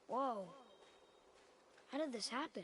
Whoa. How did this happen?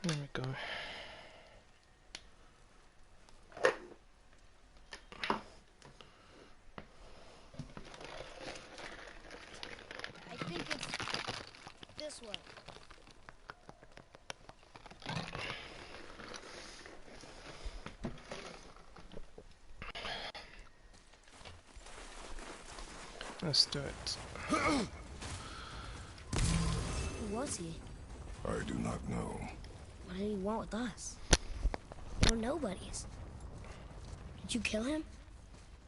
There we go. I think it's this way. Let's do it. Who was he? I do not know. What did he want with us? We're nobodies. Did you kill him?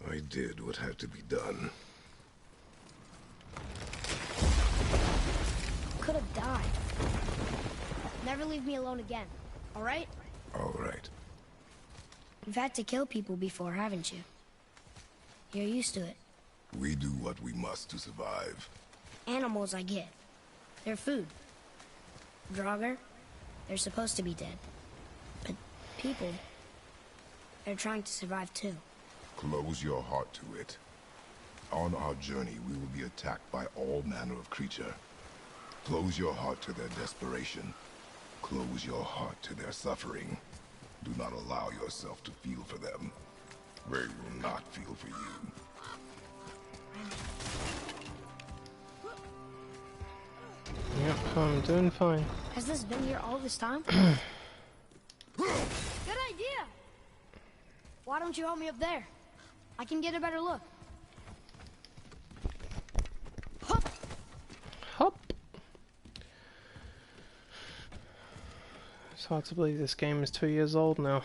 I did what had to be done. Could have died. Never leave me alone again, all right? All right. You've had to kill people before, haven't you? You're used to it. We do what we must to survive. Animals, I get. They're food. Draugr, they're supposed to be dead. But people, they're trying to survive too. Close your heart to it. On our journey, we will be attacked by all manner of creature. Close your heart to their desperation. Close your heart to their suffering. Do not allow yourself to feel for them. They will not feel for you. Yep, I'm doing fine. Has this been here all this time? Good idea! Why don't you help me up there? I can get a better look. Hup! Hop! It's hard to believe this game is 2 years old now.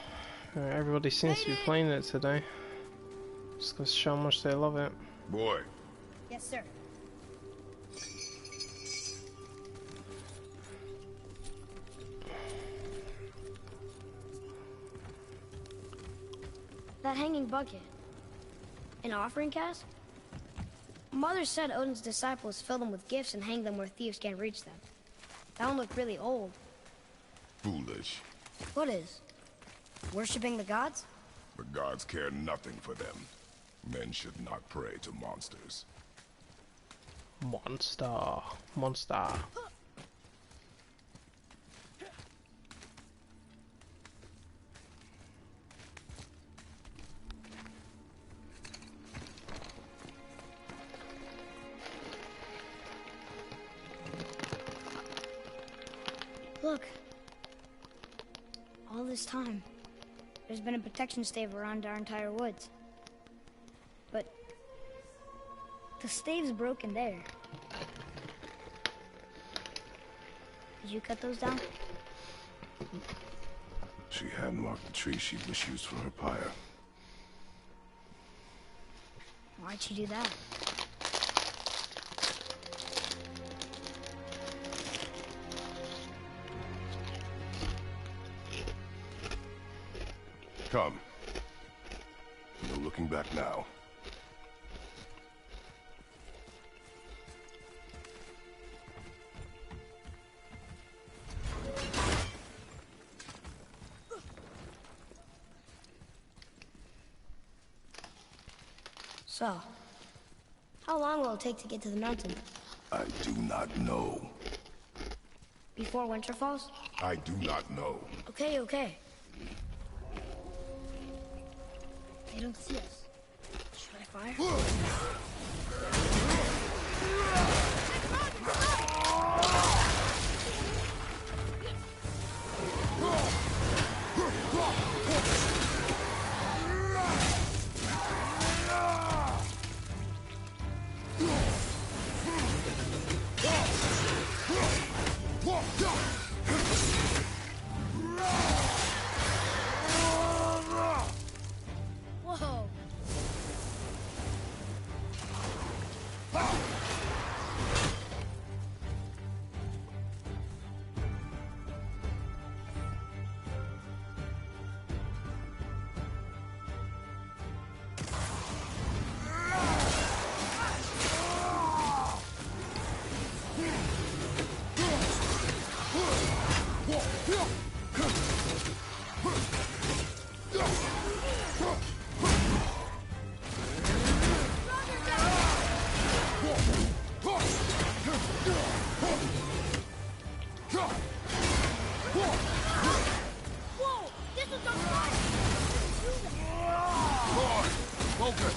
Everybody seems to be playing it today. Just goes to show how much they love it. Boy. Yes, sir. That hanging bucket. An offering cask? Mother said Odin's disciples fill them with gifts and hang them where thieves can't reach them. That one looked really old. Foolish. What is? Worshipping the gods? The gods care nothing for them. Men should not pray to monsters. Monster. Monster. Look. All this time, there's been a protection stave around our entire woods. But the stave's broken there. Did you cut those down? She had marked the tree she was used for her pyre. Why'd she do that? Come. No looking back now. So, how long will it take to get to the mountain? I do not know. Before winter falls? I do not know. Okay, okay. They don't see us. Should I fire? Whoa! Whoa! This is on fire! Lord, focus!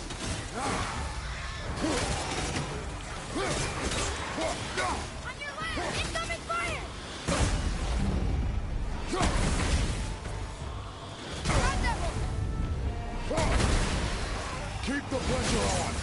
On your left! Incoming fire! Keep the pressure on!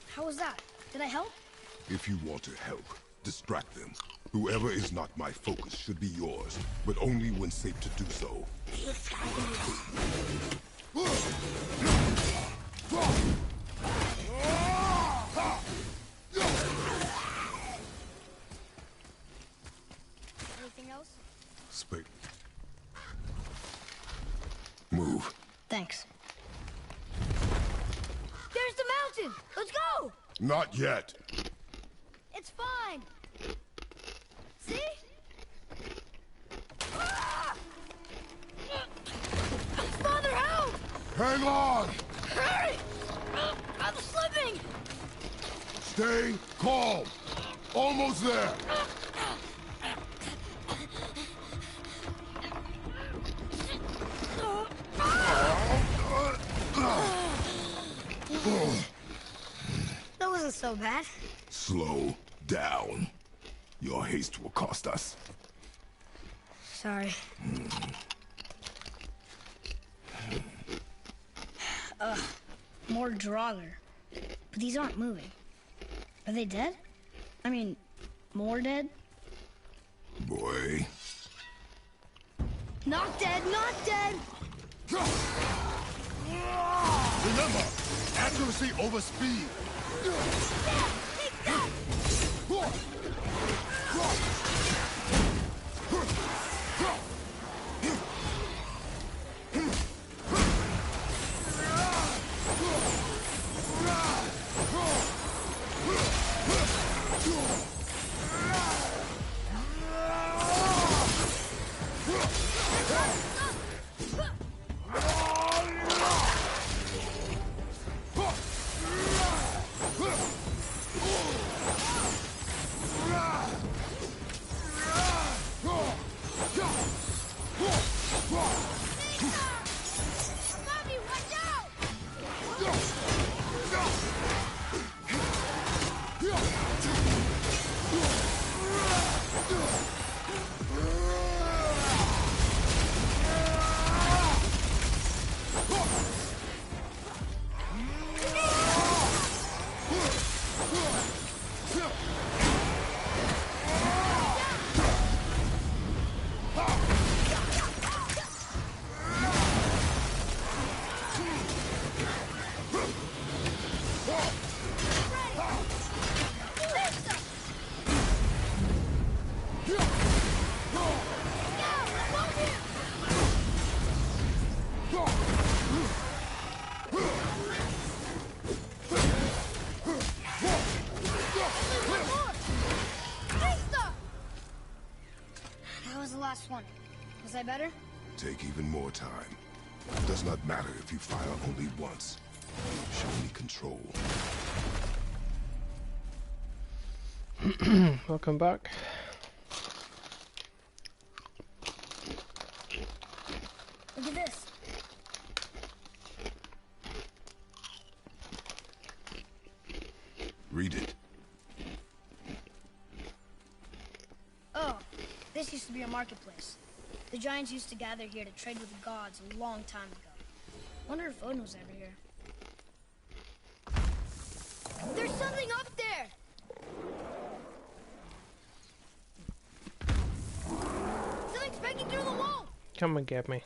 How was that? Did I help? If you want to help, distract them. Whoever is not my focus should be yours, but only when safe to do so. Anything else? Spake. Move. Thanks. There's the mountain! Let's go! Not yet. It's fine! See? Ah! Father, help! Hang on! Hurry! I'm slipping! Stay calm. Almost there. That wasn't so bad. Slow down. Your haste will cost us. Sorry. More Draugr. But these aren't moving. Are they dead? I mean, more dead? Boy. Not dead, not dead! Remember, accuracy over speed. Take that! Bobby, watch out! last one. Was I better? Take even more time. It does not matter if you fire only once. Show me control. Welcome back. Look at this. Read it. Oh, this used to be a marketplace. The giants used to gather here to trade with the gods a long time ago. Wonder if Odin was ever here. There's something up there! Something's breaking through the wall! Come and get me.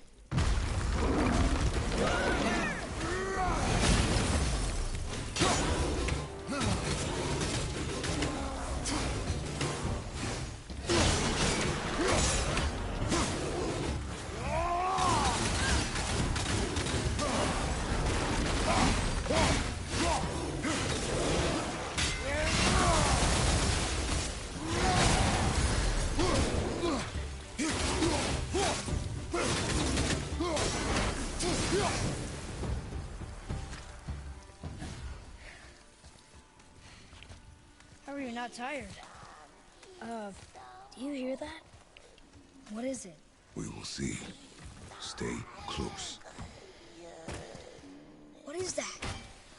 How are you not tired? Do you hear that? What is it? We will see. Stay close. What is that?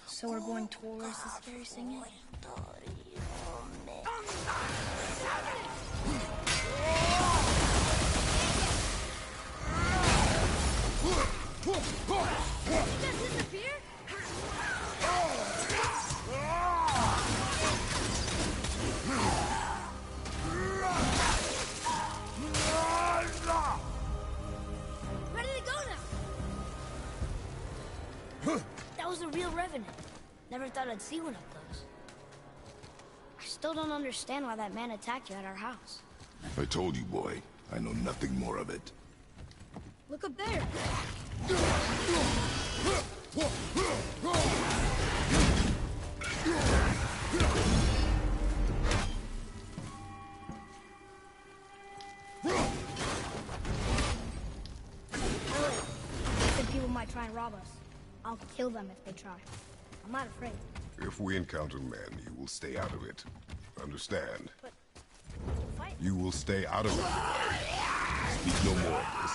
So we're going towards the scary singing? Did you just disappear? Ready to go now. That was a real revenant. Never thought I'd see one up close. I still don't understand why that man attacked you at our house. I told you, boy. I know nothing more of it. Look up there. People might try and rob us. I'll kill them if they try. I'm not afraid. If we encounter men, you will stay out of it. Understand? But fight. You will stay out of it. Speak no more of this.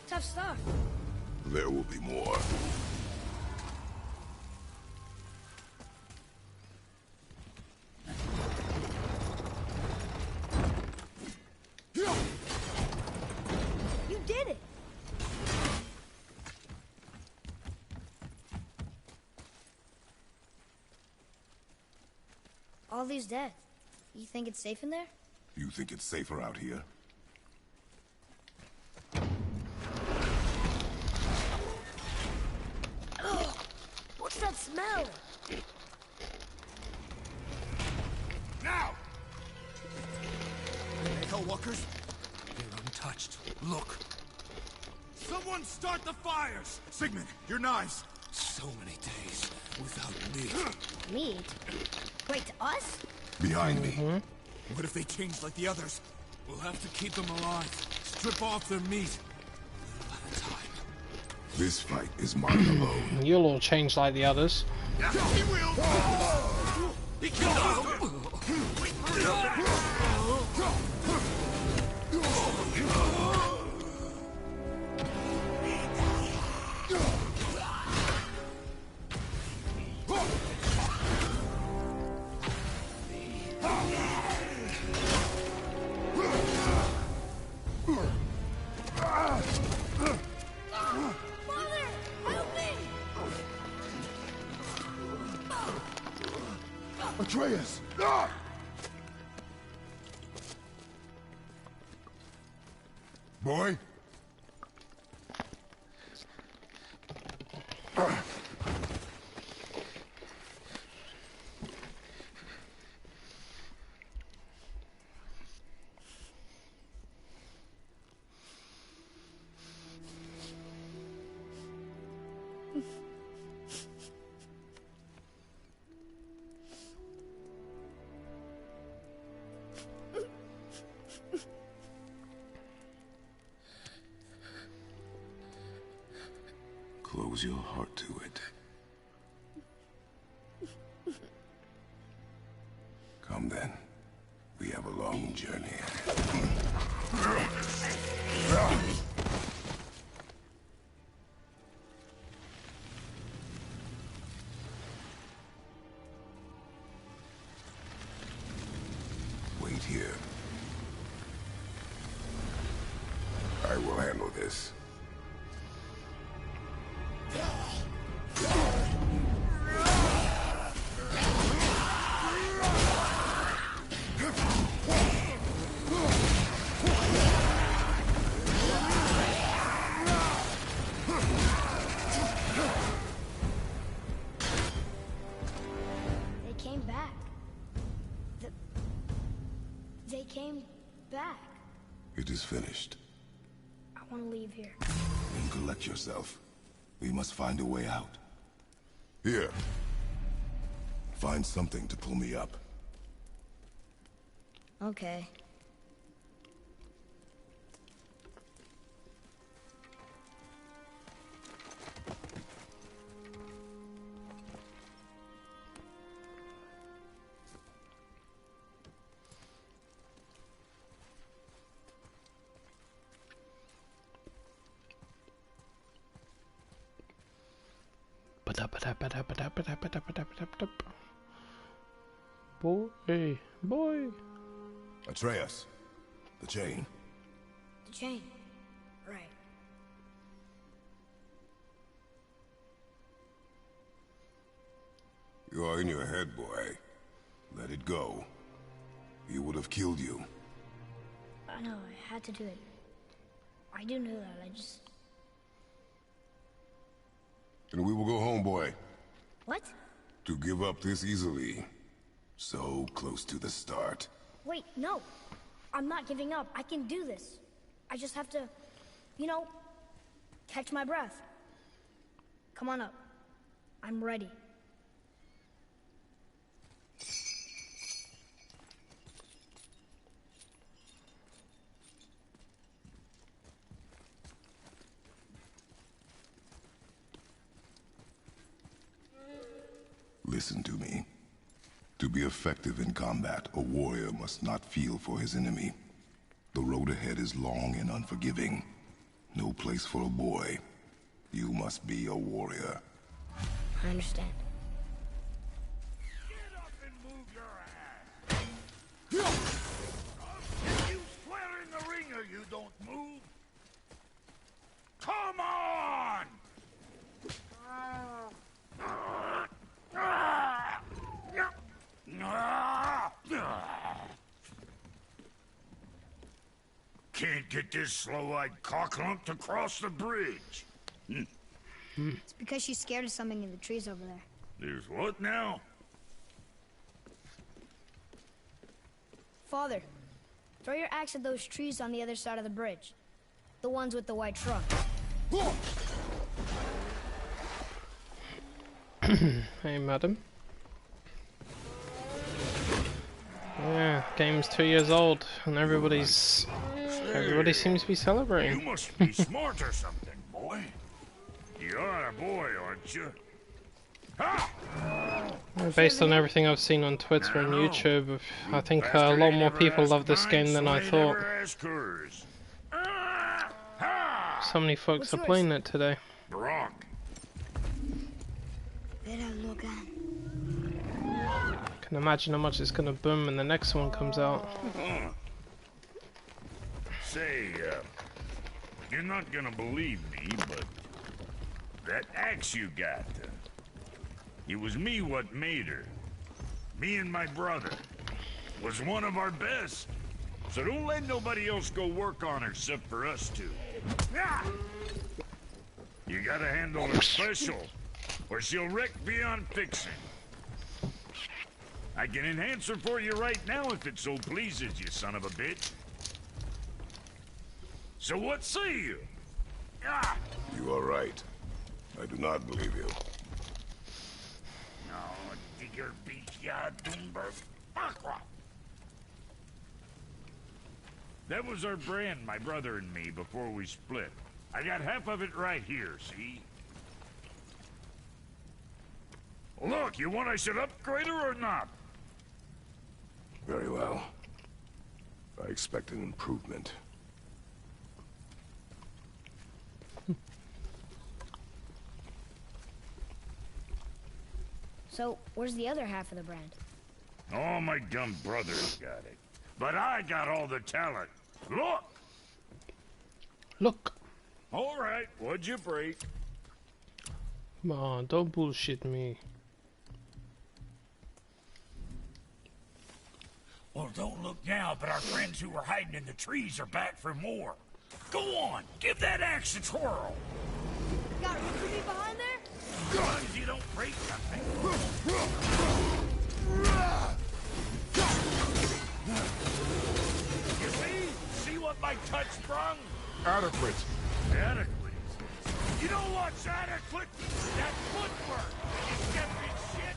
Tough stuff. There will be more. You did it. All these dead. You think it's safe in there? You think it's safer out here? What's that smell? Now! Hellwalkers? They're untouched. Look. Someone start the fires! Sigmund, your knives. So many days without meat. Meat? Wait, to us? Behind me. What if they change like the others? We'll have to keep them alive. Strip off their meat. Little at a time. This fight is mine alone. You'll all change like the others. He will! He killed us! Atreus! Ah! Boy? Close your heart to it. Come then. We have a long journey ahead. Wait here. I will handle this. They came back. It is finished. I want to leave here. Then collect yourself. We must find a way out. Here. Find something to pull me up. Okay. Boy. Atreus. The chain. The chain. Right. You are in your head, boy. Let it go. He would have killed you. I know, I had to do it. I do know that, I just... And we will go home, boy. What? To give up this easily. So close to the start. Wait, no. I'm not giving up. I can do this. I just have to, you know, catch my breath. Come on up. I'm ready. Listen to me. To be effective in combat, a warrior must not feel for his enemy. The road ahead is long and unforgiving. No place for a boy. You must be a warrior. I understand. Get up and move your ass! If you swear in the ring or you don't move! Come on! Can't get this slow-eyed cocklump to cross the bridge. It's because she's scared of something in the trees over there. There's what now? Father, throw your axe at those trees on the other side of the bridge. The ones with the white trunk. Hey, madam. Yeah, game's 2 years old, and everybody seems to be celebrating. You must be smart or something, boy. You are a boy, aren't you? Ha! Based on everything I've seen on Twitter and YouTube, I think a lot more people love this game than I thought. So many folks are playing it today. Brock. Can imagine how much it's gonna boom when the next one comes out. Say, you're not gonna believe me, but that axe you got, it was me what made her. Me and my brother. Was one of our best. So don't let nobody else go work on her except for us two. Ah! You gotta handle her special, or she'll wreck beyond fixing. I can enhance her for you right now if it so pleases you, son of a bitch. So what say you? Ah! You are right. I do not believe you. No, digger beach ya doomber. That was our brand, my brother and me, before we split. I got half of it right here, see? Look, you want I should upgrade her or not? Very well. I expect an improvement. So, where's the other half of the brand? Oh, my dumb brother's got it. But I got all the talent. Look! Look! All right, what'd you break? Come on, don't bullshit me. Well, don't look now, but our friends who were hiding in the trees are back for more. Go on, give that axe a twirl. Got room for me behind there? As long as you don't break something. You see? See what my touch sprung? Adequate. Adequate. You know what's adequate? That footwork. You get me shit.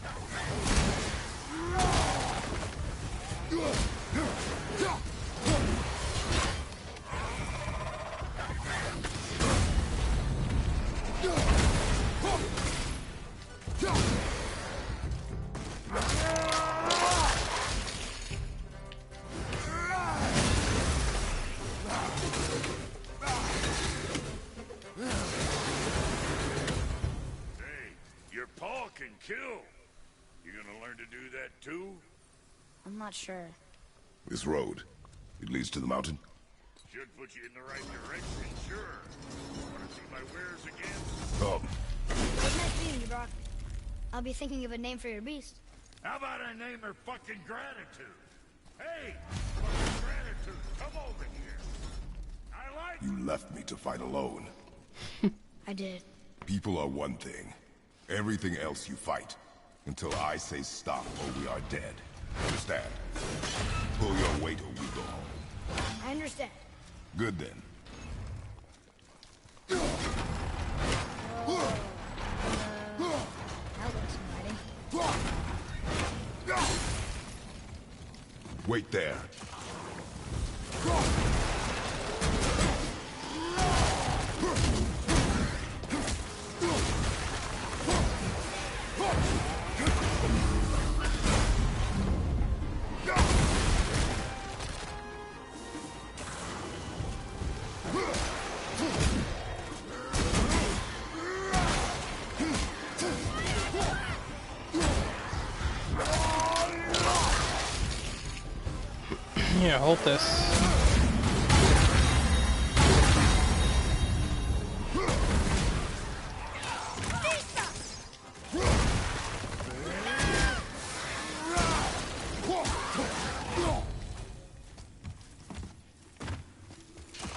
Can kill. You gonna learn to do that too? I'm not sure. This road, it leads to the mountain? Should put you in the right direction, sure. Wanna see my wares again? Come. It was nice meeting you, Brock. I'll be thinking of a name for your beast. How about I name her fucking Gratitude? Hey, fucking Gratitude, come over here. I like You left me to fight alone. I did. People are one thing. Everything else you fight. Until I say stop or we are dead. Understand? Pull your weight or we go home. I understand. Good then. That looks inviting. Wait there. Yeah, hold this.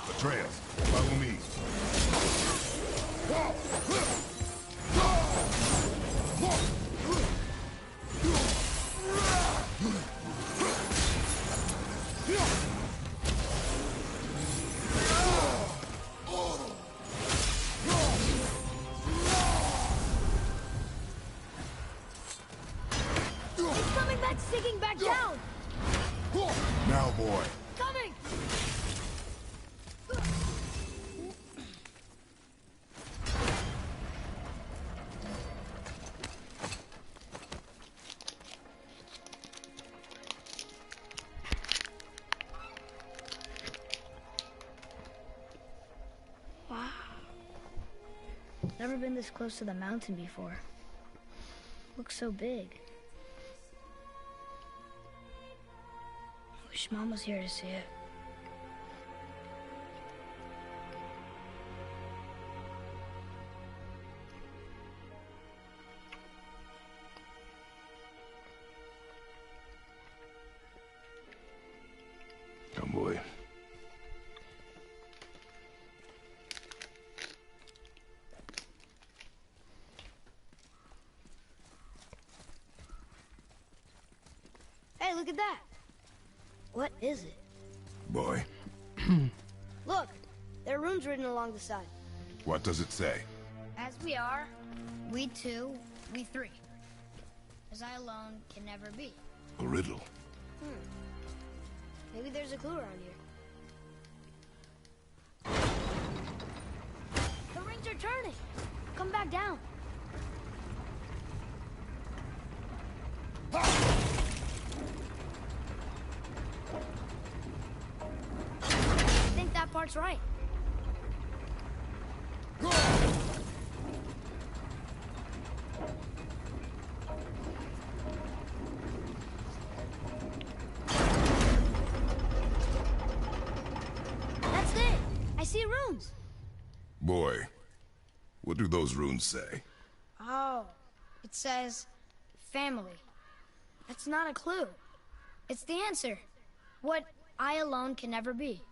Atreus, follow me. Coming back, sinking back down! Now, boy. Coming! Wow. Never been this close to the mountain before. Looks so big. Wish Mom was here to see it. boy. Hey, look at that. What is it? Boy, Look, there are runes written along the side. what does it say? As we are, we two, we three. As I alone can never be. A riddle. Maybe there's a clue around here. The rings are turning. Come back down. I think that part's right. That's it. I see runes. Boy, what do those runes say? Oh, it says family. That's not a clue. It's the answer. What I alone can never be.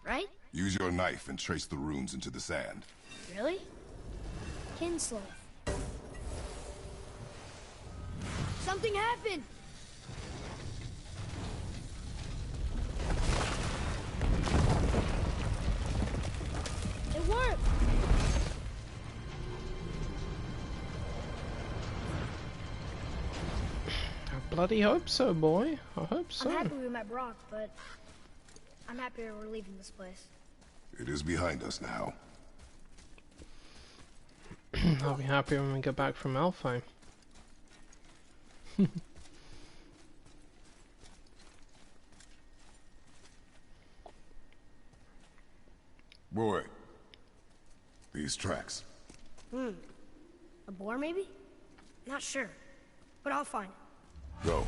Right? Use your knife and trace the runes into the sand. Really? Kinslow. Something happened! It worked! I bloody hope so, boy. I hope so. I'm happy we met Brock, but I'm happier we're leaving this place. It is behind us now. I'll be happy when we get back from Alfheim. Boy, these tracks. A boar, maybe? Not sure, but I'll find it. Go.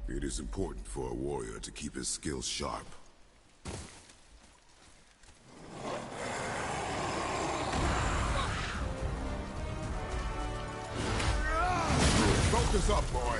It is important for a warrior to keep his skills sharp. Focus up, boy.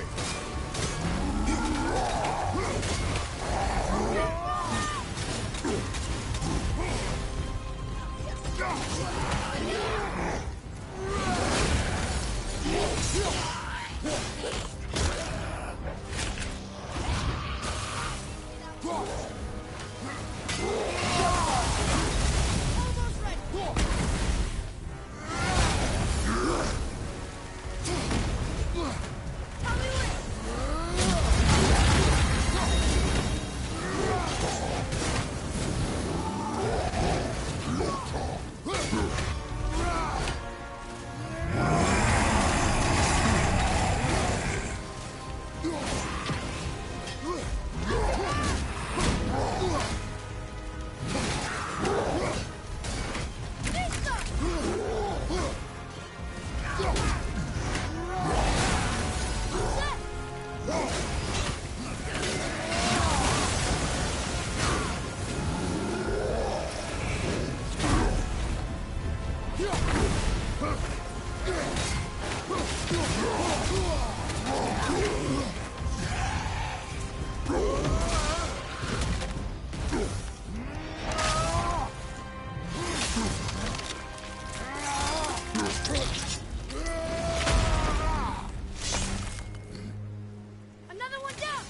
Another one down!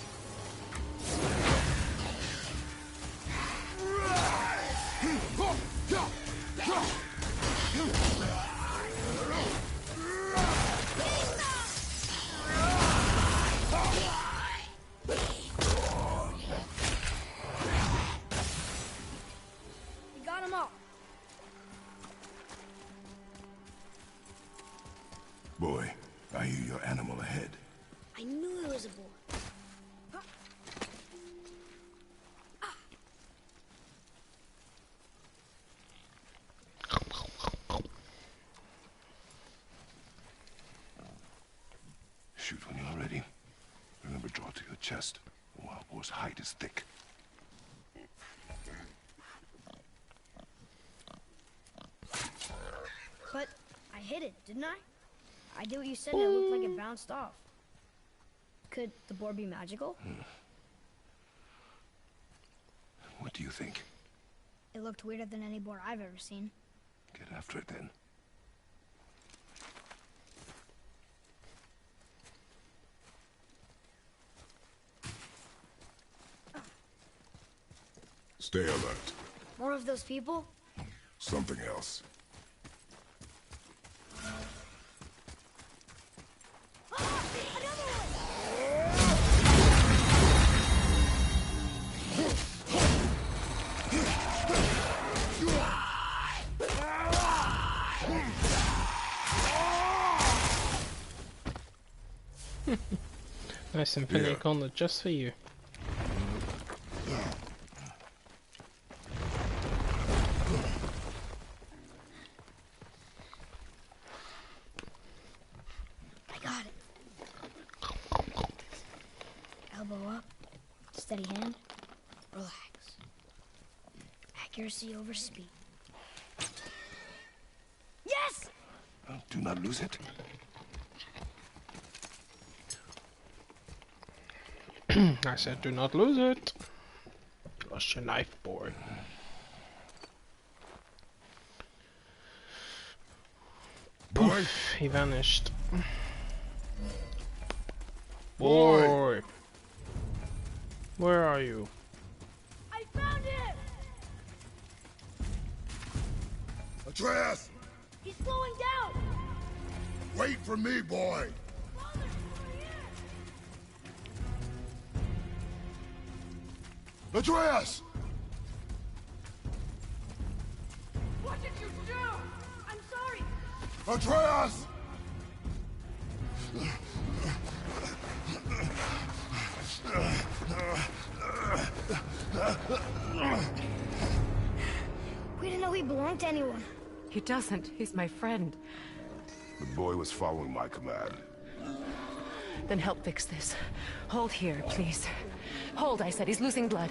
You got them all. Boy, I hear your animal ahead. I knew it was a boar. Shoot when you're ready. Remember, draw to your chest. The wild boar's hide is thick. But I hit it, didn't I? I did what you said and it looked like it bounced off. Could the boar be magical? What do you think? It looked weirder than any boar I've ever seen. Get after it then. Stay alert. More of those people? Something else. Nice infinity gauntlet just for you. I got it. Elbow up, steady hand, relax. Accuracy over speed. Yes! Do not lose it. I said do not lose it. Lost your knife, boy. Poof, he vanished. Boy! Where are you? I found him! Atreus! He's slowing down! Wait for me, boy! Father, over here! Atreus! What did you do? I'm sorry! Atreus! We didn't know he belonged to anyone. He doesn't. He's my friend. The boy was following my command. Then help fix this. Hold here, please. Hold, I said. He's losing blood.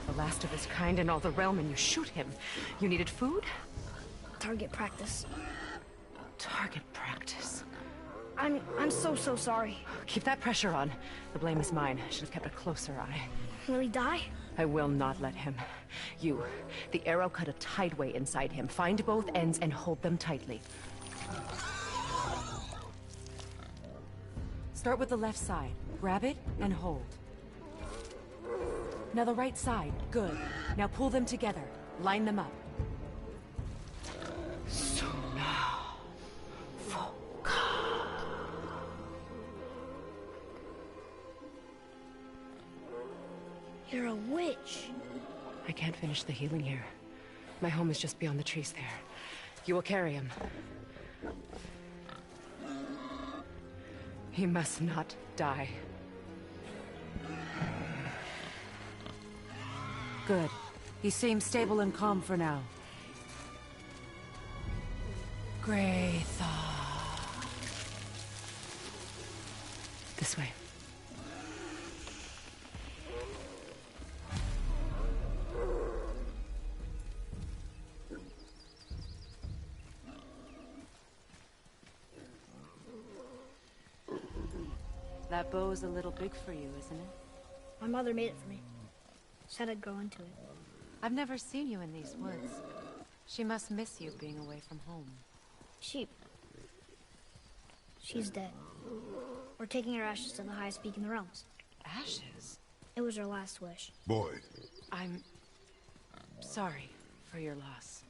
The last of his kind in all the realm, and you shoot him. You needed food? Target practice. Target practice. I'm so sorry. Keep that pressure on. The blame is mine. I should have kept a closer eye. Will he die? I will not let him. You. The arrow cut a tideway inside him. Find both ends and hold them tightly. Start with the left side. Grab it and hold. Now the right side. Good. Now pull them together. Line them up. So now. Focus. You're a witch. I can't finish the healing here. My home is just beyond the trees there. You will carry him. He must not die. Good. He seems stable and calm for now. Great thought. This way. That bow's a little big for you, isn't it? My mother made it for me. Said I'd grow into it. I've never seen you in these woods. She must miss you being away from home. She's dead. We're taking her ashes to the highest peak in the realms. Ashes? It was her last wish. Boy. I'm sorry for your loss.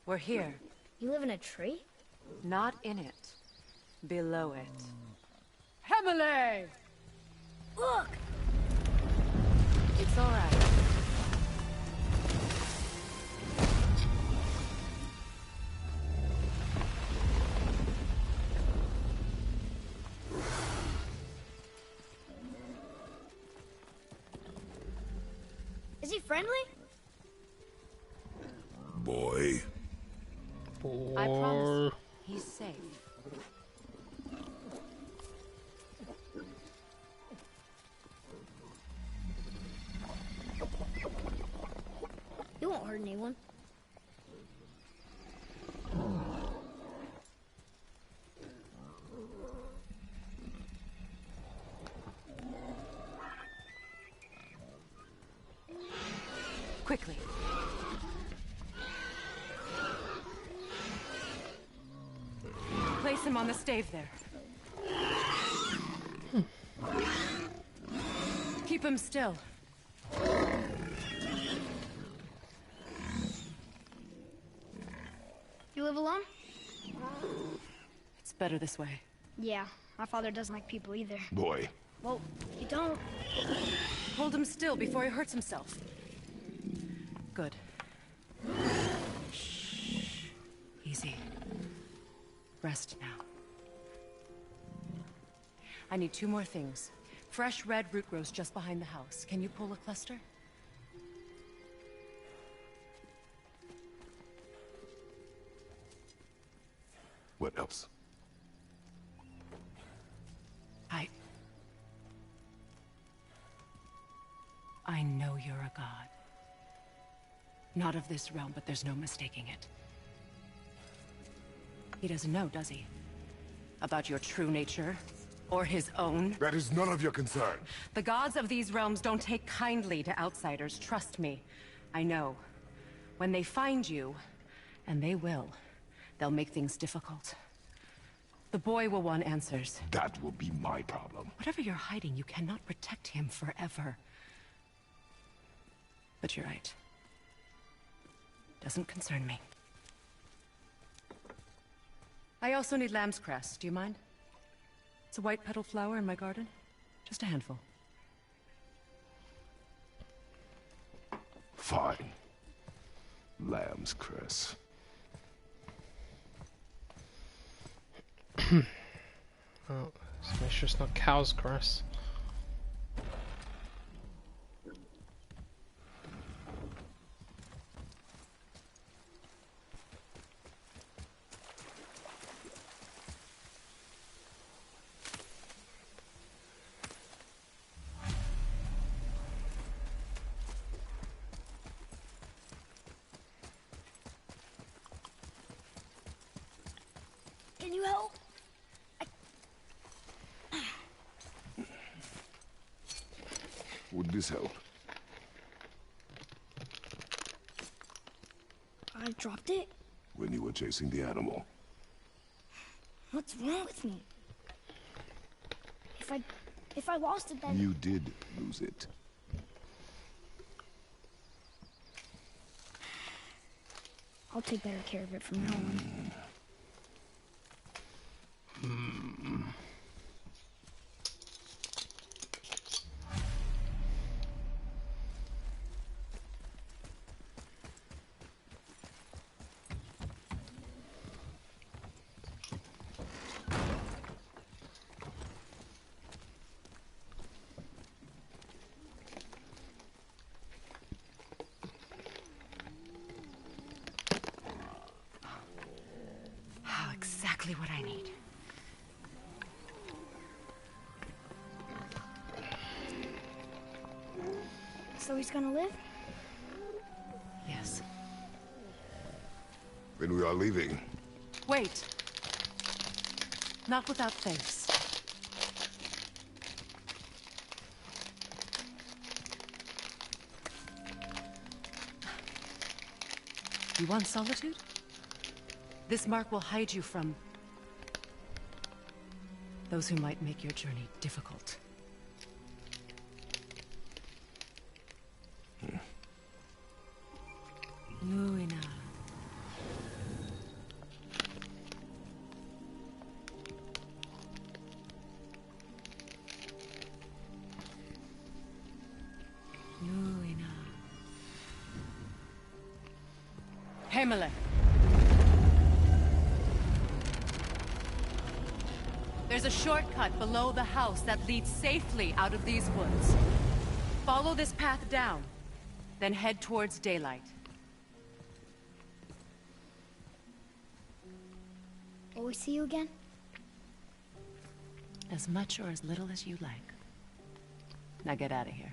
We're here. You live in a tree? Not in it. Below it. Hemele! Look! It's all right. Is he friendly? Boy. I promise. He's safe. He won't hurt anyone. Quickly. Place him on the stave there. Keep him still. You live alone? It's better this way. Yeah, my father doesn't like people either. Boy, Well, you don't. Hold him still before he hurts himself. Good. Shh. Easy. Rest now. I need 2 more things. Fresh red root grows just behind the house. Can you pull a cluster? what else? I know you're a god. Not of this realm, but there's no mistaking it. He doesn't know, does he? About your true nature? Or his own? That is none of your concern. The gods of these realms don't take kindly to outsiders, trust me. I know. When they find you, and they will, they'll make things difficult. The boy will want answers. That will be my problem. Whatever you're hiding, you cannot protect him forever. But you're right. Doesn't concern me. I also need lamb's cress. Do you mind? It's a white petal flower in my garden. Just a handful. Fine. Lamb's cress. Oh, let's make sure it's not cow's cress. Can you help? Would this help? I dropped it? When you were chasing the animal. What's wrong with me? If I lost it, then... You did lose it. I'll take better care of it from now on. Exactly what I need. So he's gonna live? Yes. Then we are leaving. Wait. Not without thanks. You want solitude? This mark will hide you from those who might make your journey difficult. Luina. Luina. Hemele. There's a shortcut below the house that leads safely out of these woods. Follow this path down, then head towards daylight. Will we see you again? As much or as little as you like. Now get out of here.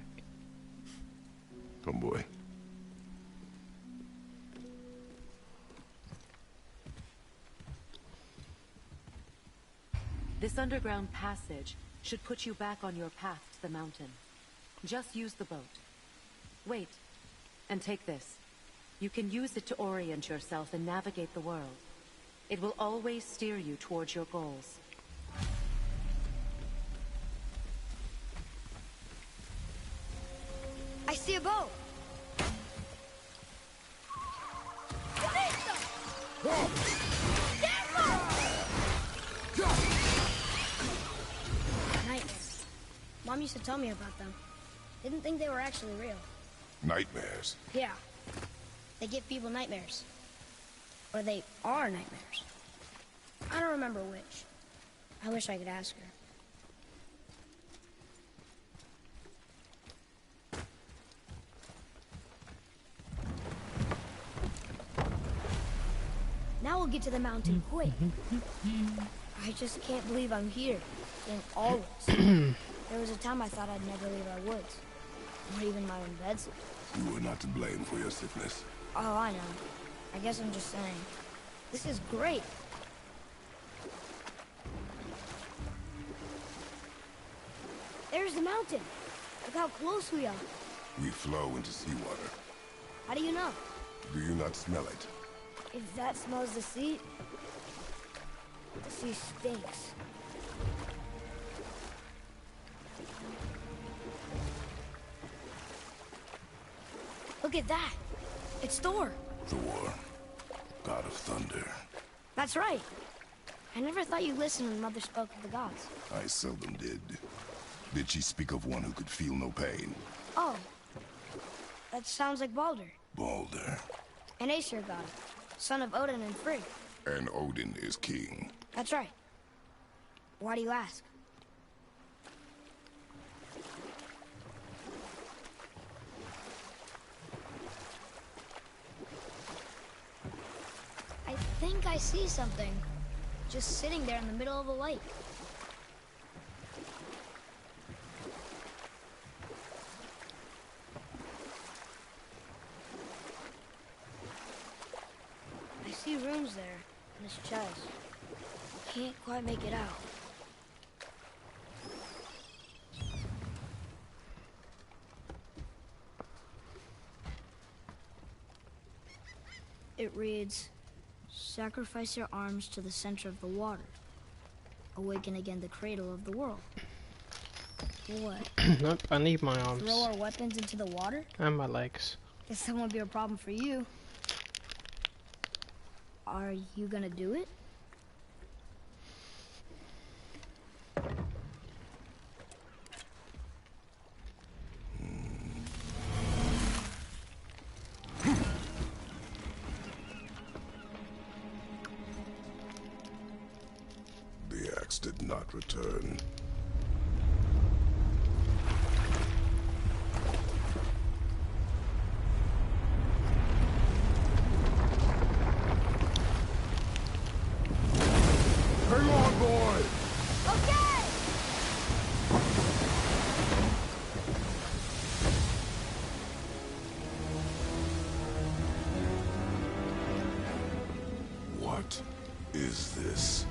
Come, boy. This underground passage should put you back on your path to the mountain. Just use the boat. Wait. And take this. You can use it to orient yourself and navigate the world. It will always steer you towards your goals. I see a boat. Nightmares. Mom used to tell me about them. Didn't think they were actually real. Nightmares? Yeah. They give people nightmares. Or they are nightmares. I don't remember which. I wish I could ask her. Now we'll get to the mountain quick. I just can't believe I'm here. In all this. There was a time I thought I'd never leave our woods. Or even my own beds. You were not to blame for your sickness. Oh, I know. I guess I'm just saying. This is great. There's the mountain. Look how close we are. We flow into seawater. How do you know? Do you not smell it? If that smells the sea stinks. Look at that. It's Thor. Thor, god of thunder. That's right. I never thought you listened when Mother spoke of the gods. I seldom did. Did she speak of one who could feel no pain? Oh. That sounds like Baldur. Baldur. An Aesir god. Son of Odin and Frigg. And Odin is king. That's right. Why do you ask? I think I see something. Just sitting there in the middle of a lake. I see runes there in this chest. Can't quite make it out. It reads, sacrifice your arms to the center of the water. Awaken again the cradle of the world. What? Nope, I need my arms. Throw our weapons into the water? And my legs. Guess that won't be a problem for you. Are you gonna do it? The axe did not return. Hang on, boy! Okay! What is this?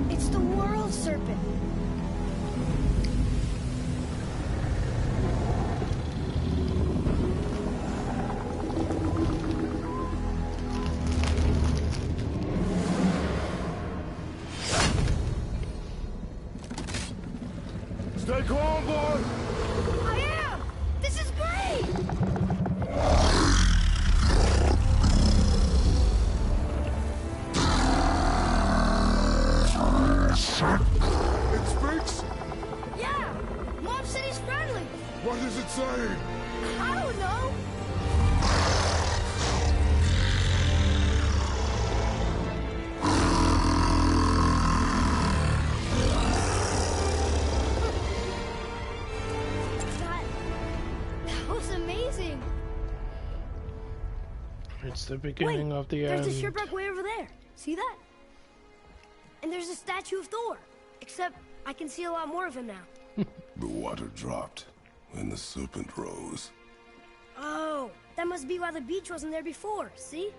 It's the world serpent. Stay calm, boy! I am! This is great! It speaks? Yeah! Mom said he's friendly! What does it say? I don't know! That was amazing! It's the beginning of the There's end. a shipwreck way over there. See that? And there's a statue of Thor. Except I can see a lot more of him now. The water dropped, and the serpent rose. Oh, that must be why the beach wasn't there before, see?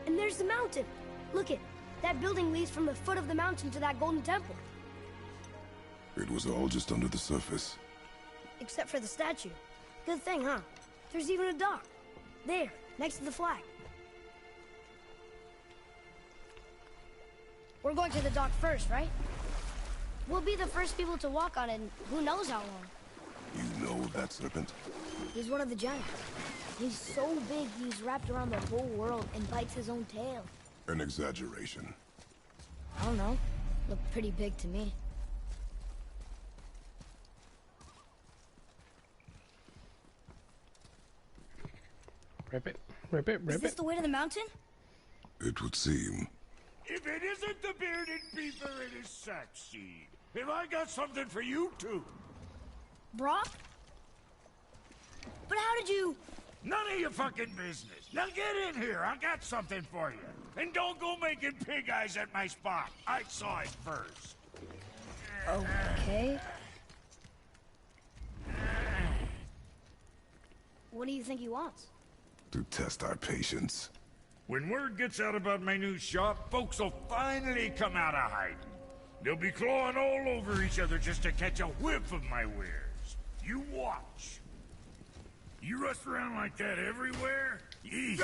And there's the mountain. Look it, that building leads from the foot of the mountain to that golden temple. It was all just under the surface. Except for the statue. Good thing, huh? There's even a dock. There, next to the flag. We're going to the dock first, right? We'll be the first people to walk on it in who knows how long. You know that serpent? He's one of the giants. He's so big he's wrapped around the whole world and bites his own tail. An exaggeration. I don't know. Looked pretty big to me. Rip it, rip it, rip Is this it. the way to the mountain? It would seem. If it isn't the bearded beaver, it is Sackseed. Have I got something for you too? Brock? But how did you... None of your fucking business. Now get in here. I got something for you. And don't go making pig eyes at my spot. I saw it first. Okay. What do you think he wants? To test our patience. When word gets out about my new shop, folks will finally come out of hiding. They'll be clawing all over each other just to catch a whiff of my wares. You watch. You rush around like that everywhere? Easy.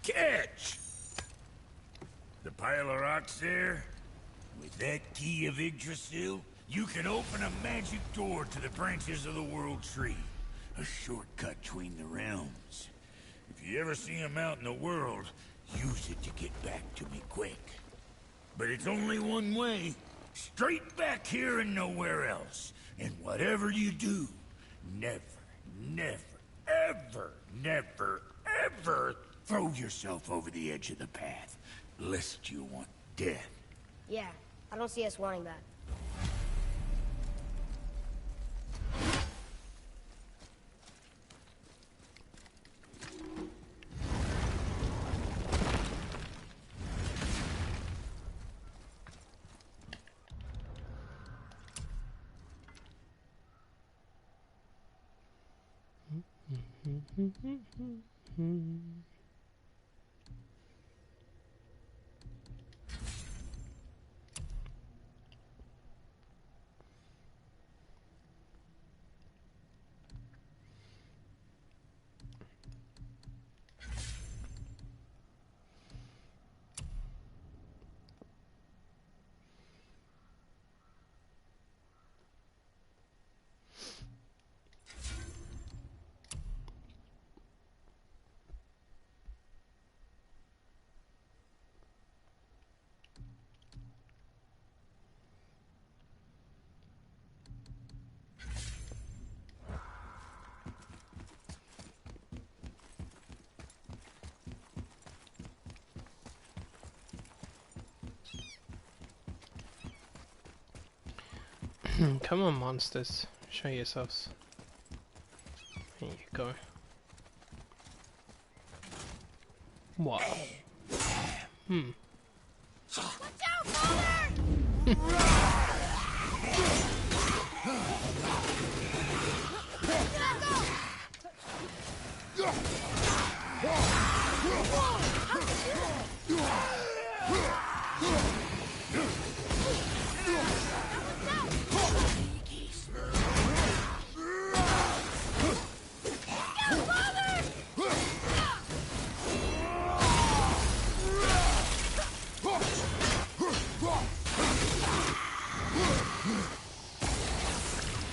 Catch! The pile of rocks there? With that key of Yggdrasil, you can open a magic door to the branches of the World Tree. A shortcut between the realms. If you ever see him out in the world, use it to get back to me quick. But it's only one way. Straight back here and nowhere else. And whatever you do, never, never, ever, never, ever throw yourself over the edge of the path, lest you want death. Yeah, I don't see us wanting that. Come on, monsters. Show yourselves. There you go. What? Watch out, Father!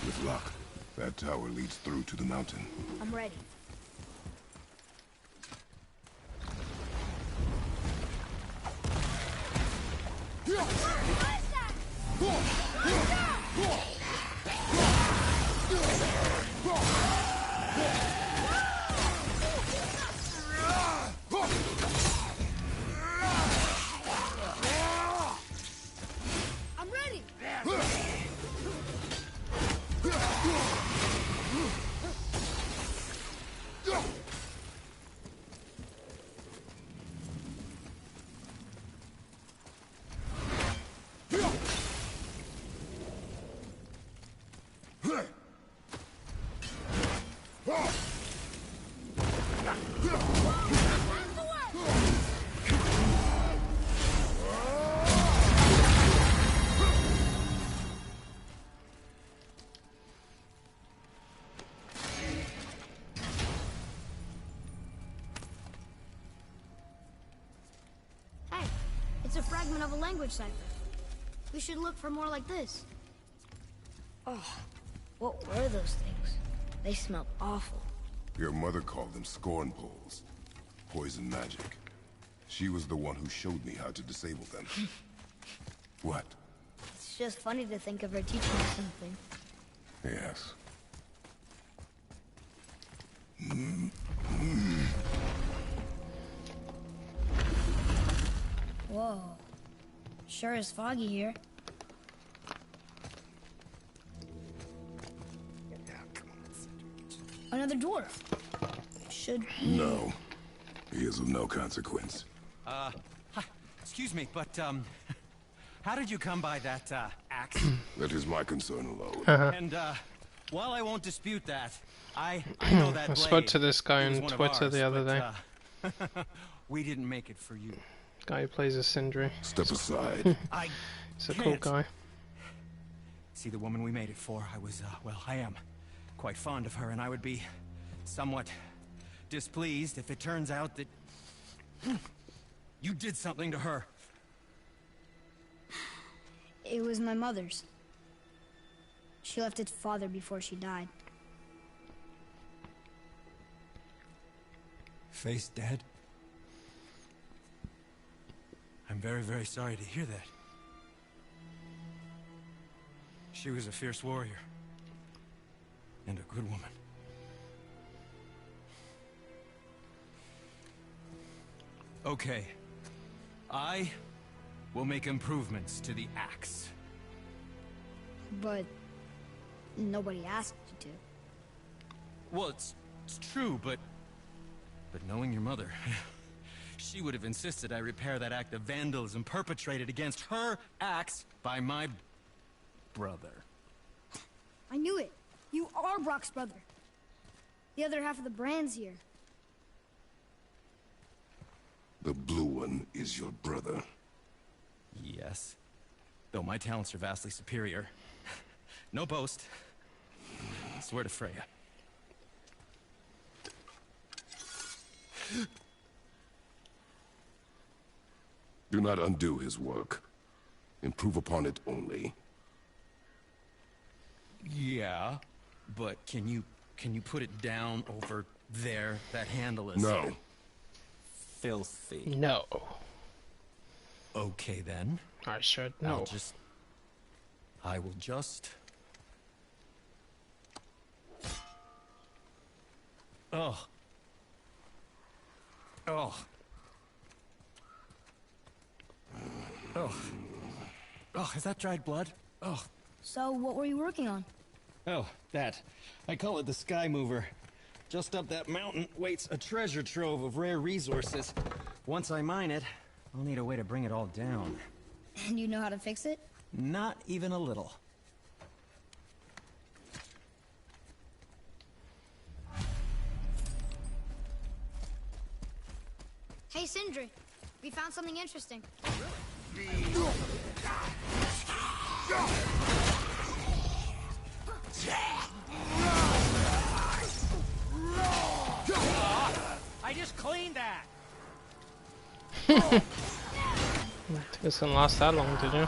With luck, that tower leads through to the mountain. I'm ready. I'm ready. It's a fragment of a language cipher. We should look for more like this. Oh, what were those things? They smell awful. Your mother called them scorn poles. Poison magic. She was the one who showed me how to disable them. What? It's just funny to think of her teaching us something. Yes. Whoa. Sure is foggy here. Another dwarf. Should we... No. He is of no consequence. Hi. Excuse me, but, how did you come by that, axe? That is my concern alone. And, while I won't dispute that, I know that I blade. spoke to this guy It was on one of Twitter ours, the other but, day. we didn't make it for you. Guy who plays as Sindri. Step aside. I He's a cool can't. guy. See, the woman we made it for, I was, well, I am quite fond of her, and I would be somewhat displeased if it turns out that you did something to her. It was my mother's. She left its father before she died. Face dead? I'm very, very sorry to hear that. She was a fierce warrior. And a good woman. Okay. I will make improvements to the axe. But nobody asked you to. Well, it's true, but knowing your mother, she would have insisted I repair that act of vandalism perpetrated against her axe by my brother. I knew it. You are Brock's brother. The other half of the brand's here. The blue one is your brother. Yes. Though my talents are vastly superior. No boast. I swear to Freya. Do not undo his work. Improve upon it only. Yeah, but can you put it down over there? That handle is No. filthy. No. Okay then. I said no. I will just. Oh. Oh. Oh. Oh, is that dried blood? Oh. So, what were you working on? Oh, that. I call it the Sky Mover. Just up that mountain waits a treasure trove of rare resources. Once I mine it, I'll need a way to bring it all down. And you know how to fix it? Not even a little. Hey, Sindri. We found something interesting. I just cleaned that! This didn't last that long, did you?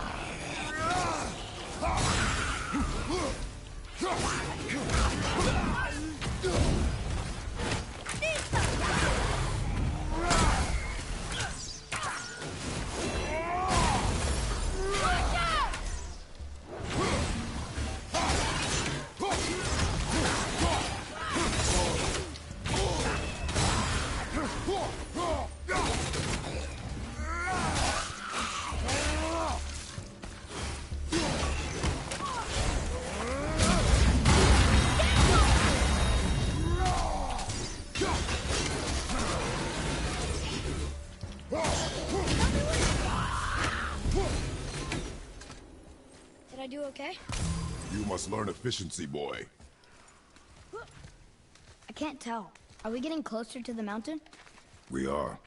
Did I do okay? You must learn efficiency, boy. I can't tell. Are we getting closer to the mountain? We are.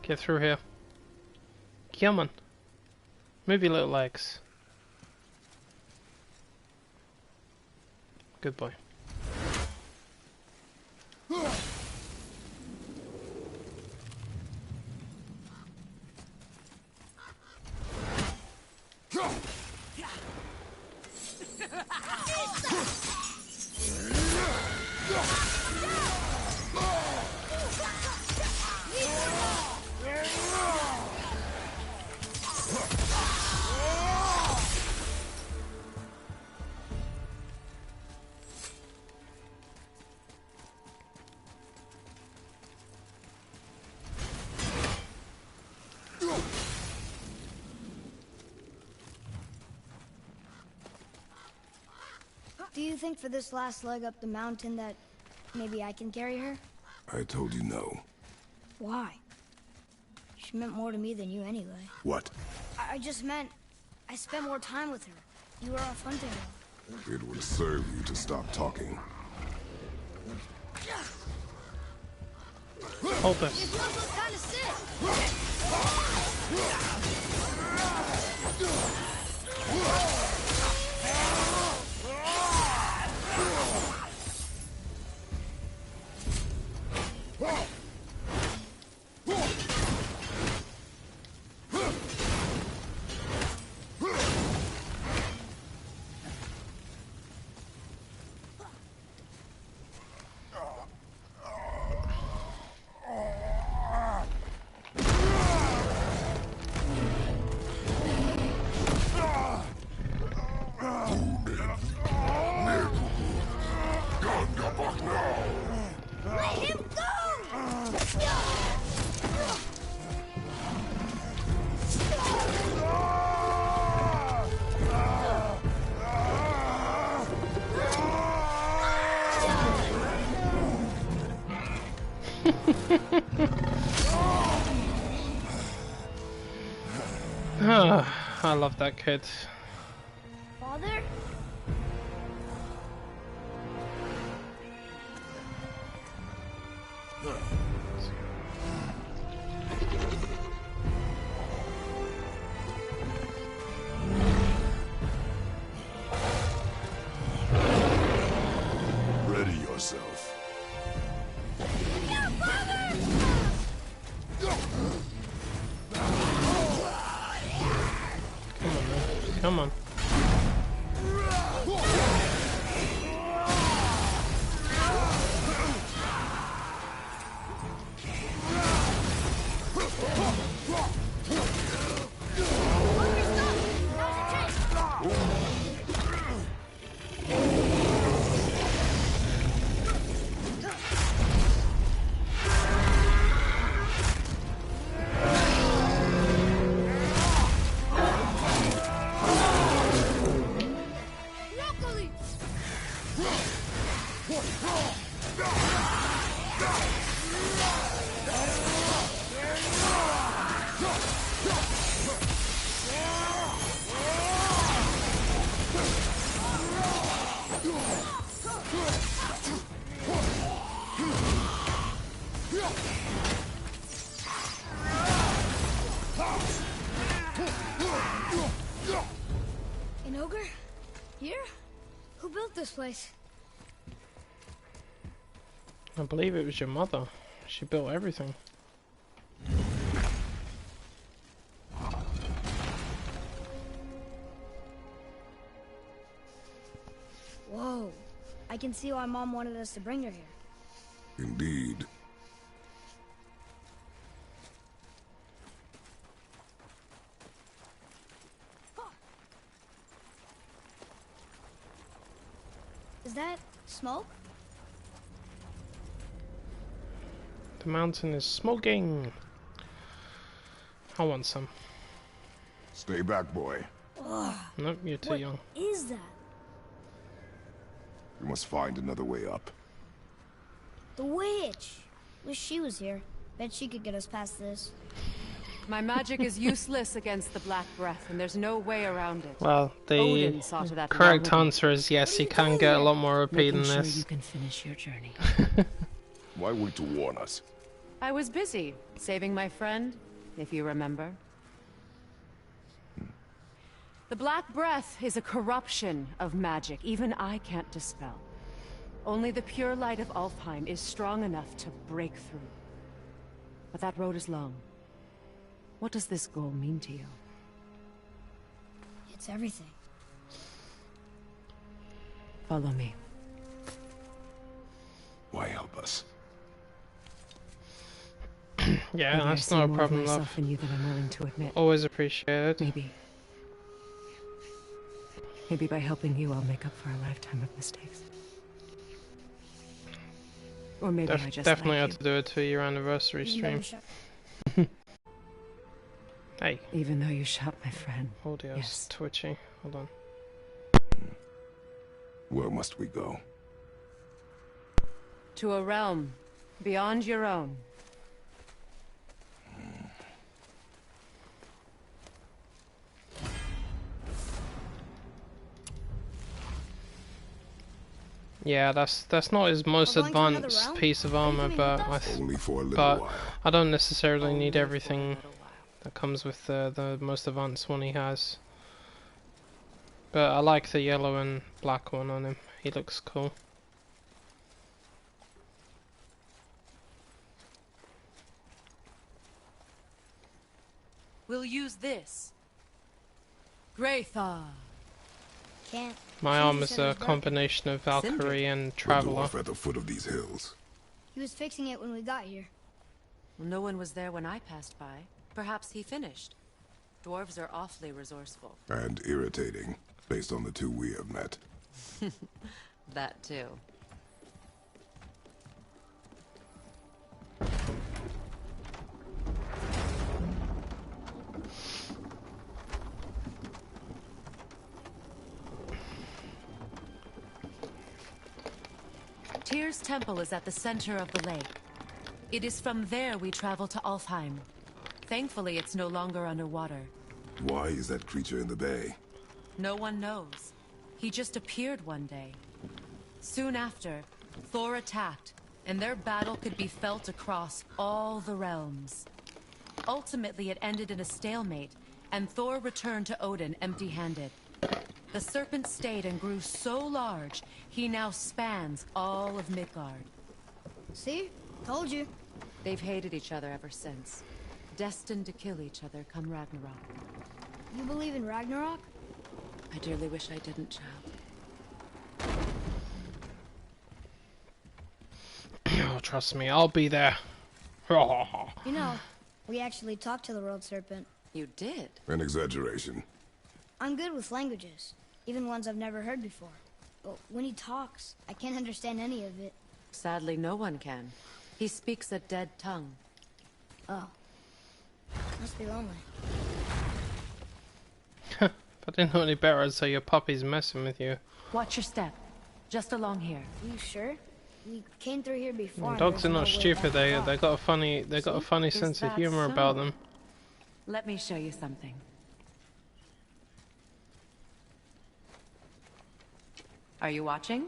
Get through here. Come on. Move your little legs. Good boy. Do you think for this last leg up the mountain that maybe I can carry her? I told you no. Why? She meant more to me than you anyway. What? I just meant I spent more time with her. You were off hunting her. It would serve you to stop talking. Hold this. Your blood looks kind of sick. Let him go! I love that kid. Father? Ready yourself. Yeah, Father! Come on. An ogre? Here? Who built this place? I believe it was your mother. She built everything. Whoa. I can see why Mom wanted us to bring her here. Indeed. Is that smoke? The mountain is smoking. I want some. Stay back, boy. Ugh. Nope, you're too What young. is that? We must find another way up. The witch! Wish she was here. Bet she could get us past this. My magic is useless against the Black Breath, and there's no way around it. Well, the Odin saw to that correct long ago. answer is yes, you can get a lot more OP than Making sure this. you can finish your journey. Why wait to warn us? I was busy saving my friend, if you remember. The Black Breath is a corruption of magic even I can't dispel. Only the pure light of Alfheim is strong enough to break through. But that road is long. What does this goal mean to you? It's everything. Follow me. Why help us? Yeah, Maybe that's I not see a more problem, of love. myself in you than I'm willing to admit. Always appreciated. Maybe by helping you, I'll make up for a lifetime of mistakes. Or maybe I just Definitely like had you. to do a 2-year anniversary stream. Hey. Even though you shot my friend. Audio's Yes. twitchy. Hold on. Where must we go? To a realm beyond your own. Yeah, that's not his most We're going to another advanced realm? piece of Are you armor, coming but with us? Only for a little while. I don't necessarily need Only for a everything little while. that comes with the most advanced one he has. But I like the yellow and black one on him. He looks cool. We'll use this. Graythaw. Can't. My Caesar arm is said a it was broken. combination of Valkyrie and The Traveler. dwarf at the foot of these hills. He was fixing it when we got here. Well, no one was there when I passed by. Perhaps he finished. Dwarves are awfully resourceful. And irritating, based on the two we have met. That too. Tyr's temple is at the center of the lake. It is from there we travel to Alfheim. Thankfully, it's no longer underwater. Why is that creature in the bay? No one knows. He just appeared one day. Soon after, Thor attacked, and their battle could be felt across all the realms. Ultimately, it ended in a stalemate, and Thor returned to Odin empty-handed. The serpent stayed and grew so large, he now spans all of Midgard. See? Told you. They've hated each other ever since. Destined to kill each other come Ragnarok. You believe in Ragnarok? I dearly wish I didn't, child. Oh, trust me, I'll be there. You know, we actually talked to the World Serpent. You did? An exaggeration. I'm good with languages, even ones I've never heard before. But when he talks, I can't understand any of it. Sadly, no one can. He speaks a dead tongue. Oh. Must be lonely. If I didn't know any better, I'd say your puppy's messing with you. Watch your step. Just along here. Are you sure? We came through here before. and Dogs are there's not no way stupid. back They across. got a funny Is sense of that humor so? about them. Let me show you something. Are you watching?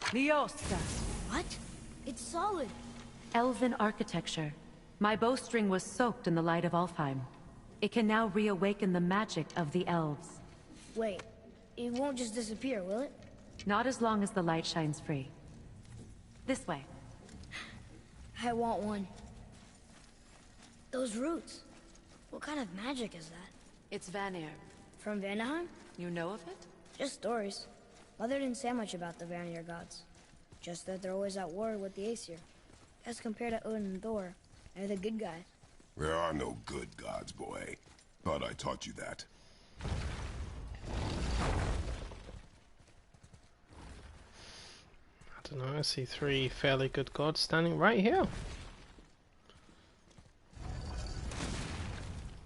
Liosta. What? It's solid. Elven architecture. My bowstring was soaked in the light of Alfheim. It can now reawaken the magic of the elves. Wait, it won't just disappear, will it? Not as long as the light shines free. This way. I want one. Those roots. What kind of magic is that? It's Vanir. From Vanaheim? You know of it? Just stories. Mother didn't say much about the Vanir gods. Just that they're always at war with the Aesir. As compared to Odin and Thor, they're the good guys. There are no good gods, boy. Thought I taught you that. I don't know, I see 3 fairly good gods standing right here.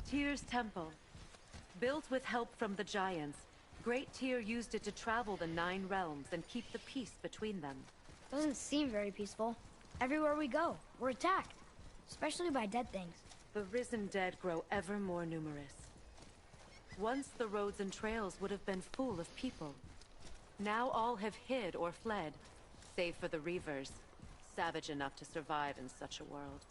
Tyr's temple. Built with help from the giants, Great Tyr used it to travel the 9 realms and keep the peace between them. Doesn't seem very peaceful. Everywhere we go, we're attacked. Especially by dead things. The risen dead grow ever more numerous. Once the roads and trails would have been full of people. Now all have hid or fled, save for the Reavers, savage enough to survive in such a world.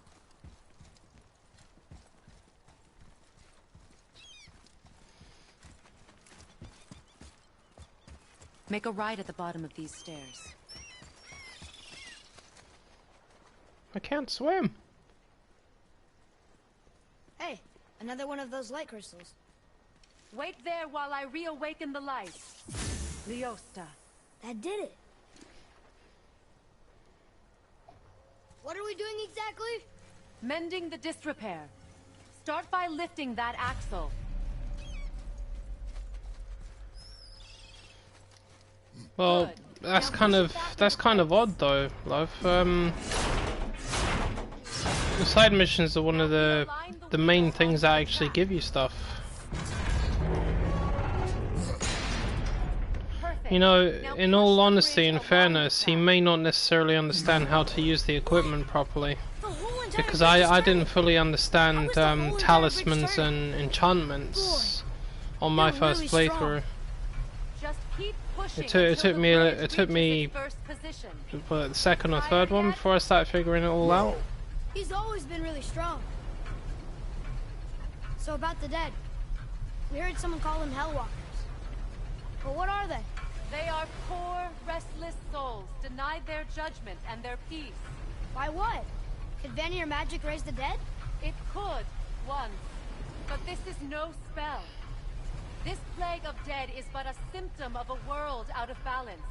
Make a right at the bottom of these stairs. I can't swim. Hey, another one of those light crystals. Wait there while I reawaken the light. Leosta. That did it. What are we doing exactly? Mending the disrepair. Start by lifting that axle. Well, Good. that's kind of odd though, love. The side missions are one of the main things that actually give you stuff. You know, in all honesty and fairness, he may not necessarily understand how to use the equipment properly. Because I didn't fully understand talismans and enchantments on my first playthrough. It took me what, the second or third one before I started figuring it all out. He's always been really strong. So about the dead, we heard someone call them Hellwalkers. But what are they? They are poor, restless souls, denied their judgment and their peace. By what? Could Vanir magic raise the dead? It could, once. But this is no spell. This plague of dead is but a symptom of a world out of balance.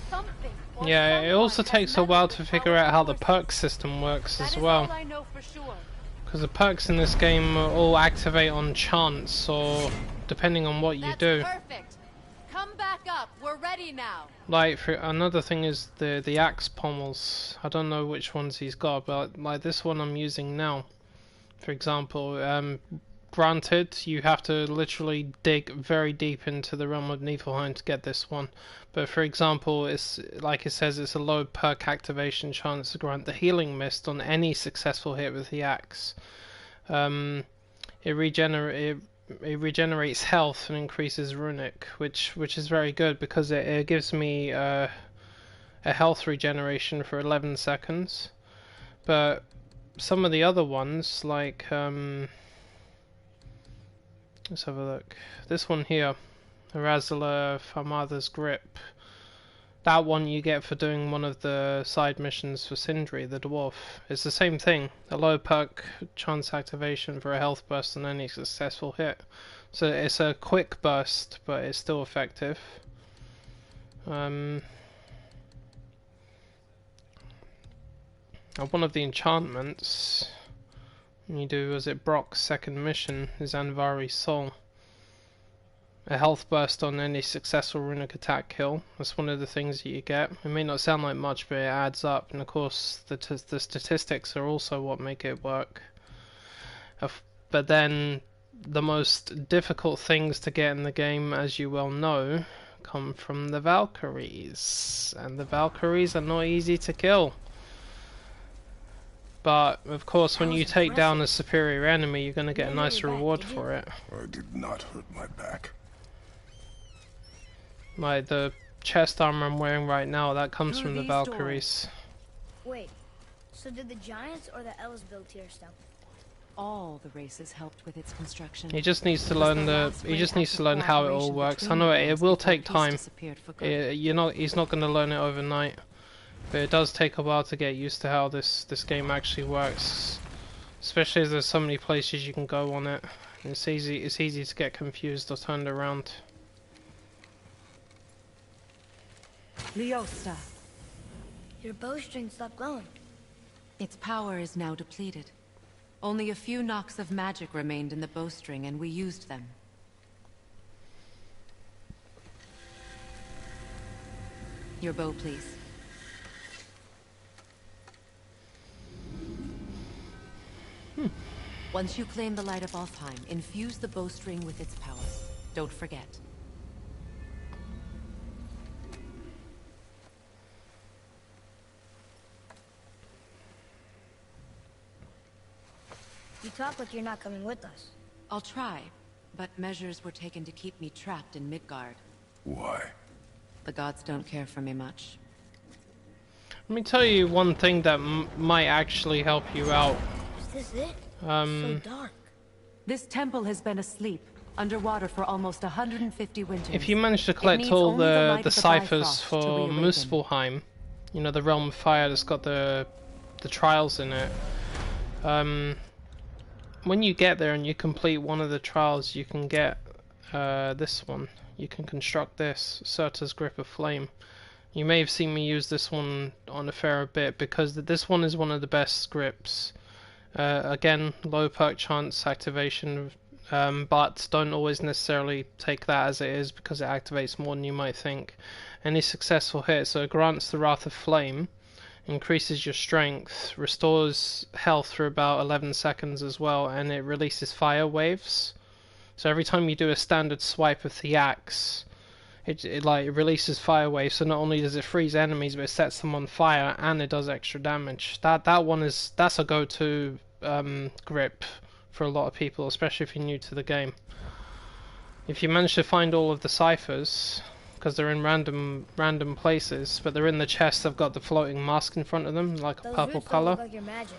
Something or Yeah, it also someone takes has a while meddled to with figure our out how the forces. perk system works That as is well. all I know for sure. Because the perks in this game all activate on chance, or depending on what you That's do. perfect. Come back up. We're ready now. Like, for another thing is the axe pommels. I don't know which ones he's got, but like this one I'm using now, for example. Granted, you have to literally dig very deep into the realm of Niflheim to get this one. But for example, it's like it says, it's a low perk activation chance to grant the healing mist on any successful hit with the axe. It regenerates health and increases runic, which is very good because it gives me a health regeneration for 11 seconds. But some of the other ones, like let's have a look. This one here, Razala Famada's Grip. That one you get for doing one of the side missions for Sindri, the dwarf. It's the same thing. A low perk chance activation for a health burst on any successful hit. So it's a quick burst, but it's still effective. One of the enchantments you do, was it Brock's second mission, is Anvari's Soul. A health burst on any successful runic attack kill. That's one of the things that you get. It may not sound like much, but it adds up. And of course, the statistics are also what make it work. But then, the most difficult things to get in the game, as you well know, come from the Valkyries. And the Valkyries are not easy to kill. But, of course, when you take down a superior enemy, you're going to get a nice reward for it. I did not hurt my back. Like the chest armor I'm wearing right now, that comes Through from the these Valkyries. Wait, so did the Giants or the Elves build Tyr's temple? All the races helped with its construction. He just needs to learn how it all works. I know it will take time. He's not going to learn it overnight, but it does take a while to get used to how this game actually works. Especially as there's so many places you can go on it. It's easy to get confused or turned around. Leosta. Your bowstring stopped glowing. Its power is now depleted. Only a few knocks of magic remained in the bowstring, and we used them. Your bow, please. Once you claim the light of Alfheim, infuse the bowstring with its power. Don't forget. You talk like you're not coming with us. I'll try, but measures were taken to keep me trapped in Midgard. Why? The gods don't care for me much. Let me tell you one thing that might actually help you out. Is this it? So dark. This temple has been asleep. underwater for almost 150 winters. If you manage to collect all the ciphers for reawaken. Muspelheim, you know, the Realm of Fire that's got the trials in it, when you get there and you complete one of the trials, you can get this one. You can construct this, Surta's Grip of Flame. You may have seen me use this one on a fair bit because this one is one of the best grips. Again, low perk chance activation, but don't always necessarily take that as it is because it activates more than you might think. Any successful hit, so it grants the Wrath of Flame, increases your strength, restores health for about 11 seconds as well, and it releases fire waves. So every time you do a standard swipe of the axe, it releases fire waves. So not only does it freeze enemies, but it sets them on fire, and it does extra damage. That's a go-to grip for a lot of people, especially if you're new to the game. If you manage to find all of the ciphers, because they're in random places, but they're in the chest, they've got the floating mask in front of them, like a purple color. Like your magic.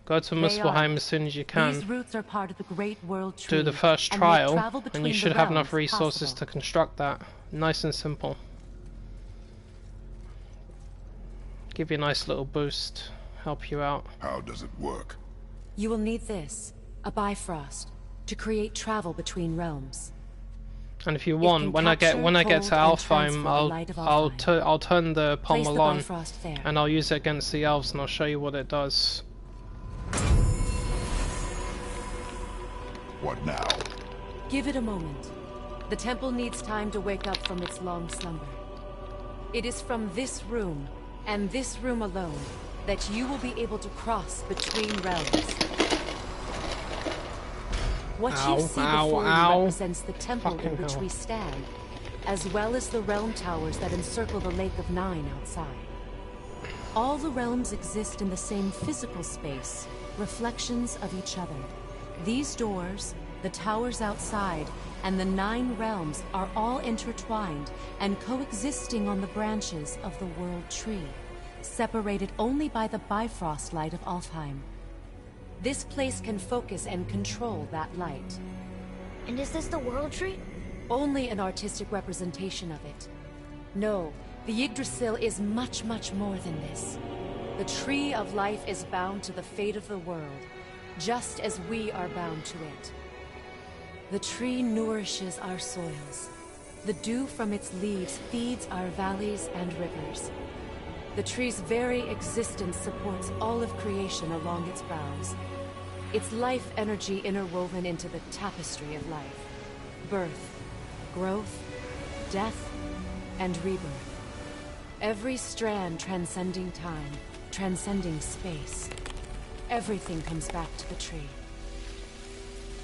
Go to Muspelheim as soon as you can. These roots are part of the Great World Tree, do the first and trial, travel and you between should the have enough realms resources possible. to construct that. Nice and simple. Give you a nice little boost, help you out. How does it work? You will need this, a Bifrost, to create travel between realms. And if you want, when I get to Alfheim, I'll turn the pommel on, and I'll use it against the elves, and I'll show you what it does. What now? Give it a moment. The temple needs time to wake up from its long slumber. It is from this room, and this room alone, that you will be able to cross between realms. What you see before you represents the temple in which we stand, as well as the realm towers that encircle the Lake of Nine outside. All the realms exist in the same physical space, reflections of each other. These doors, the towers outside, and the 9 realms are all intertwined and coexisting on the branches of the World Tree, separated only by the Bifrost light of Alfheim. This place can focus and control that light. And is this the World Tree? Only an artistic representation of it. No, the Yggdrasil is much, much more than this. The Tree of Life is bound to the fate of the world, just as we are bound to it. The tree nourishes our soils. The dew from its leaves feeds our valleys and rivers. The tree's very existence supports all of creation along its boughs. Its life energy interwoven into the tapestry of life. Birth, growth, death, and rebirth. Every strand transcending time, transcending space. Everything comes back to the tree.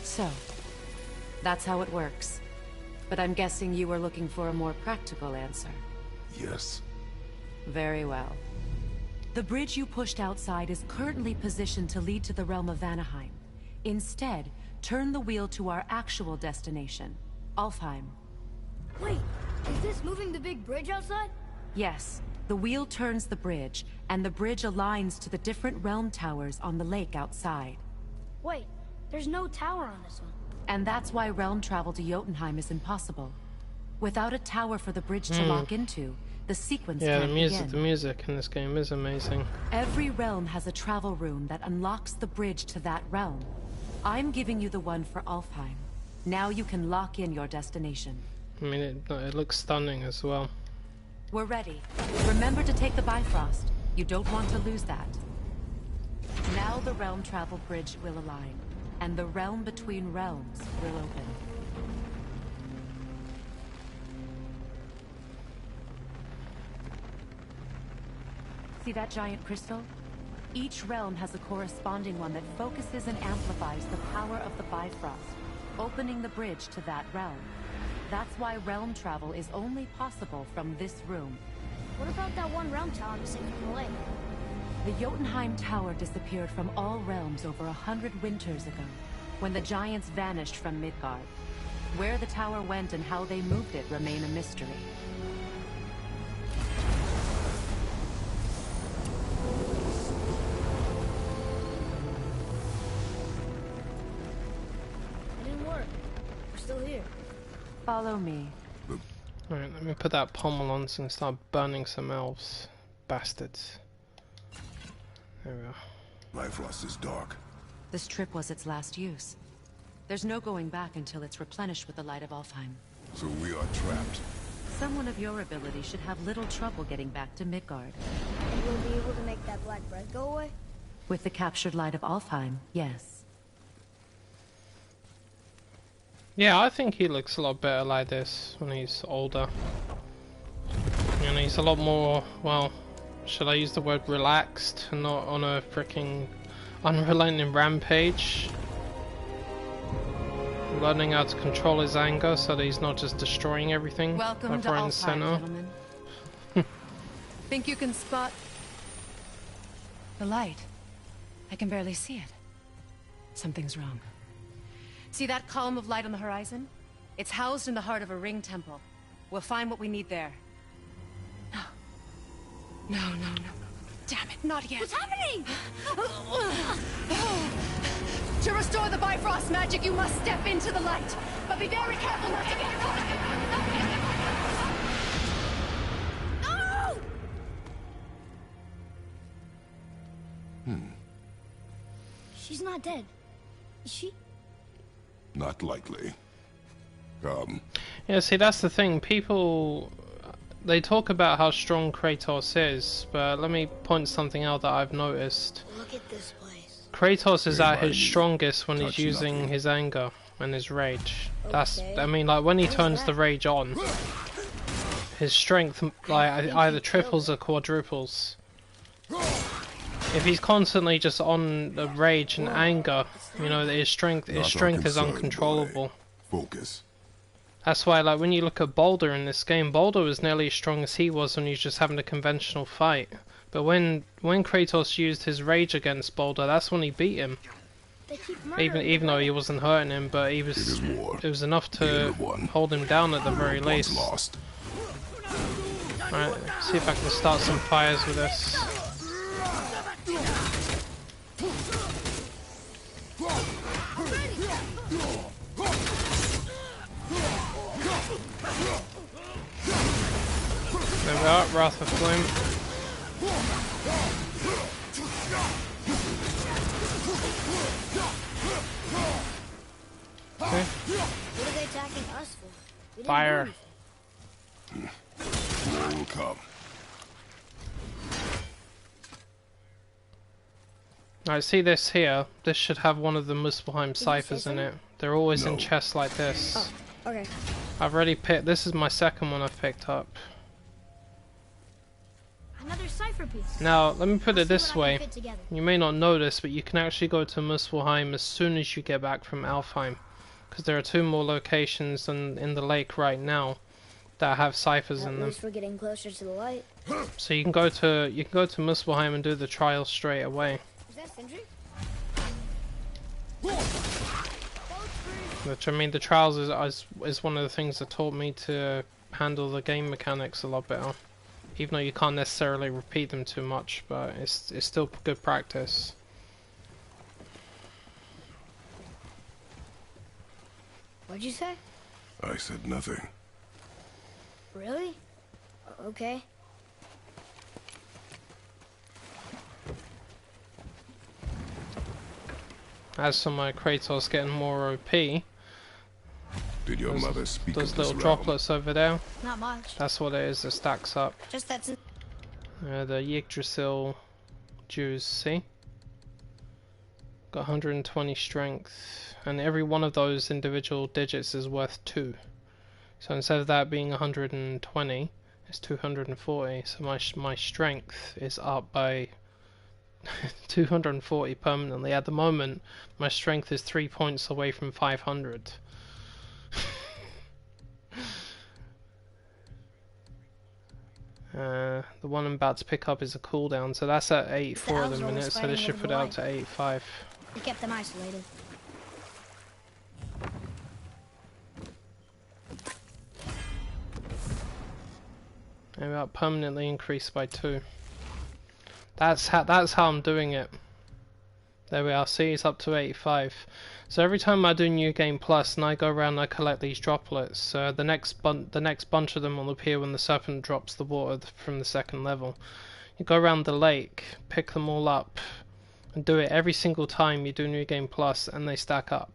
So, that's how it works. But I'm guessing you were looking for a more practical answer. Yes. Very well. The bridge you pushed outside is currently positioned to lead to the realm of Vanaheim. Instead, turn the wheel to our actual destination, Alfheim. Wait, is this moving the big bridge outside? Yes, the wheel turns the bridge, and the bridge aligns to the different realm towers on the lake outside. Wait, there's no tower on this one. And that's why realm travel to Jotunheim is impossible. Without a tower for the bridge to lock into, the sequence can't begin. The music in this game is amazing. Every realm has a travel room that unlocks the bridge to that realm. I'm giving you the one for Alfheim. Now you can lock in your destination. I mean, it looks stunning as well. We're ready. Remember to take the Bifrost. You don't want to lose that. Now the realm travel bridge will align, and the realm between realms will open. See that giant crystal? Each realm has a corresponding one that focuses and amplifies the power of the Bifrost, opening the bridge to that realm. That's why realm travel is only possible from this room. What about that one realm tower missing from the lake? The Jotunheim Tower disappeared from all realms over 100 winters ago, when the giants vanished from Midgard. Where the tower went and how they moved it remain a mystery. It didn't work. We're still here. Follow me. Alright, let me put that pommel on and start burning some elves. Bastards. There we are. Bifrost is dark. This trip was its last use. There's no going back until it's replenished with the light of Alfheim. So we are trapped. Someone of your ability should have little trouble getting back to Midgard. And we'll be able to make that black bread go away? With the captured light of Alfheim, yes. Yeah, I think he looks a lot better like this when he's older. And he's a lot more, well, should I use the word relaxed and not on a freaking unrelenting rampage? Learning how to control his anger so that he's not just destroying everything Welcome left, to right and Alfheim, center. gentlemen. Think you can spot the light? I can barely see it. Something's wrong. See that column of light on the horizon? It's housed in the heart of a ring temple. We'll find what we need there. No. No. Damn it, not yet. What's happening? To restore the Bifrost magic, you must step into the light. But be very careful not to get caught. No! She's not dead. Is she? Not likely. Yeah, see, that's the thing. People, they talk about how strong Kratos is, but let me point something out that I've noticed. Look at this place. Kratos is at his me. strongest when he's Touch using nothing. his anger and his rage. Okay. That's, I mean, like when he What is turns that? the rage on, his strength like either triples or quadruples. If he's constantly just on the rage and anger, you know, his strength Not our is concern, uncontrollable. boy. Focus. That's why, like, when you look at Boulder in this game, Boulder was nearly as strong as he was when he was just having a conventional fight. But when Kratos used his rage against Boulder, that's when he beat him. They keep murdering Even though he wasn't hurting him, but he It was. is war. It was enough The to end of one. hold him down at the very Once least. lost. Alright, see if I can start some fires with this. There we are, Wrath of Flame. Okay. What are they attacking us for? We didn't do Fire. anything. War will come. Alright, see this here? This should have one of the Muspelheim you say ciphers in something? it. They're always in No. chests like this. Oh, okay. I've already picked. This is my second one I've picked up. Another cipher piece. Now, let me put I'll it see this what I way. can fit together. You may not know this, but you can actually go to Muspelheim as soon as you get back from Alfheim, because there are 2 more locations in the lake right now that have ciphers At in them. least we're getting closer to the light. So you can go to Muspelheim and do the trial straight away. Is that Sindri? Which, I mean, the trials is one of the things that taught me to handle the game mechanics a lot better. Even though you can't necessarily repeat them too much, but it's still good practice. What'd you say? I said nothing. Really? Okay. As for my Kratos getting more OP, Did your mother speak those of little this realm? droplets over there, Not much. that's what it is, it stacks up. Just that The Yggdrasil Jews, see? Got 120 strength, and every one of those individual digits is worth 2. So instead of that being 120, it's 240, so my strength is up by 240 permanently. At the moment, my strength is 3 points away from 500. The one I'm about to pick up is a cooldown, so that's at 84 at the elves are always minute, so fighting this should over put the it out light. to 85. we kept them isolated. And about permanently increased by 2. That's how I'm doing it. There we are, see, it's up to 85. So every time I do New Game Plus and I go around and I collect these droplets, the next bunch of them will appear when the serpent drops the water from the second level. You go around the lake, pick them all up, and do it every single time you do New Game Plus, and they stack up.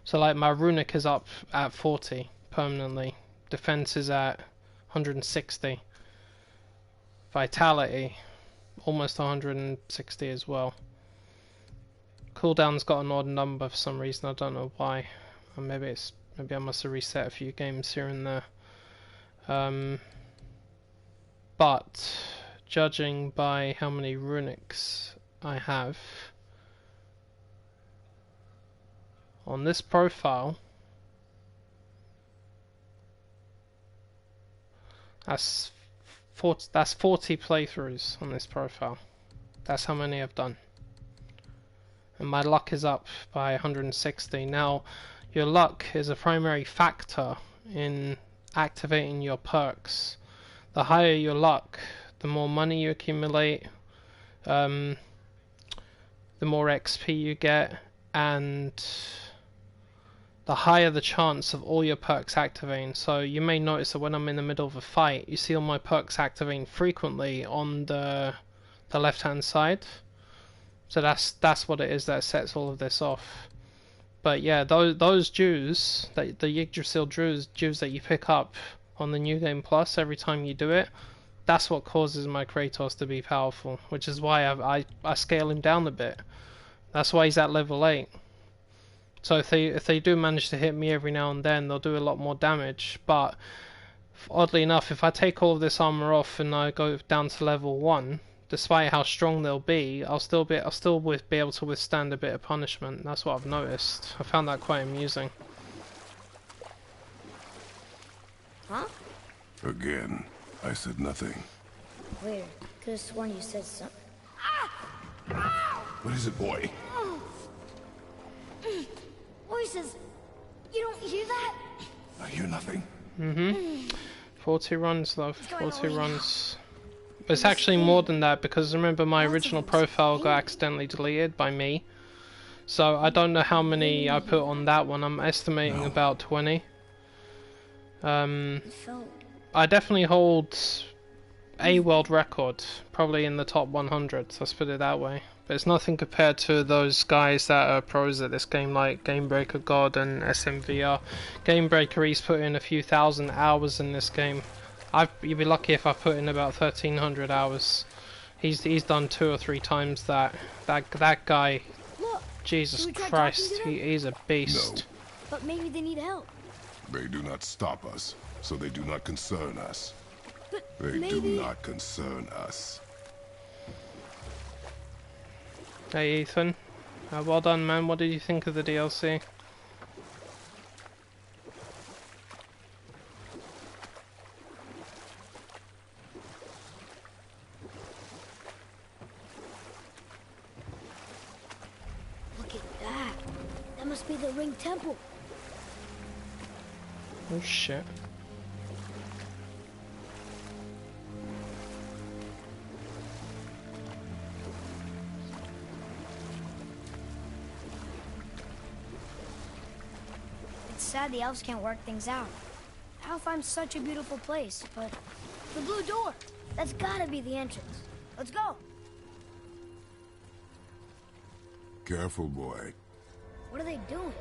So like my runic is up at 40 permanently, defense is at 160, vitality almost 160 as well. Cooldown's got an odd number for some reason, I don't know why. Maybe I must have reset a few games here and there. But judging by how many runics I have on this profile, that's 40 playthroughs on this profile. That's how many I've done. And my luck is up by 160. Now, your luck is a primary factor in activating your perks. The higher your luck, the more money you accumulate, the more XP you get, and the higher the chance of all your perks activating. So you may notice that when I'm in the middle of a fight, you see all my perks activating frequently on the left hand side. So that's what it is that sets all of this off. But yeah, those Jews, the Yggdrasil Jews that you pick up on the New Game Plus every time you do it, that's what causes my Kratos to be powerful, which is why I scale him down a bit. That's why he's at level 8. So if they do manage to hit me every now and then, they'll do a lot more damage. But oddly enough, if I take all of this armor off and I go down to level 1, despite how strong they'll be, I'll still be able to withstand a bit of punishment. That's what I've noticed. I found that quite amusing. Huh? Again, I said nothing. Weird. Could have sworn you said something. What is it, boy? Voices! You don't hear that? I hear nothing. 40 runs, love. 40 runs. It's actually more than that, because remember my original profile got accidentally deleted by me. So I don't know how many I put on that one. I'm estimating about 20. I definitely hold a world record, probably in the top 100, let's put it that way. But it's nothing compared to those guys that are pros at this game, like Gamebreaker God and SMVR. Gamebreaker, he's put in a few thousand hours in this game. You'd be lucky if I put in about 1,300 hours. He's done 2 or 3 times that. That guy, Look, Jesus Christ, he's a beast. No. but maybe they need help. They do not stop us, so they do not concern us. But They maybe... do not concern us. Hey Ethan, well done man, what did you think of the DLC? Look at that. That must be the Ring Temple. Oh shit. It's sad the elves can't work things out. Alfheim's such a beautiful place, but the blue door, that's gotta be the entrance. Let's go. Careful, boy. What are they doing?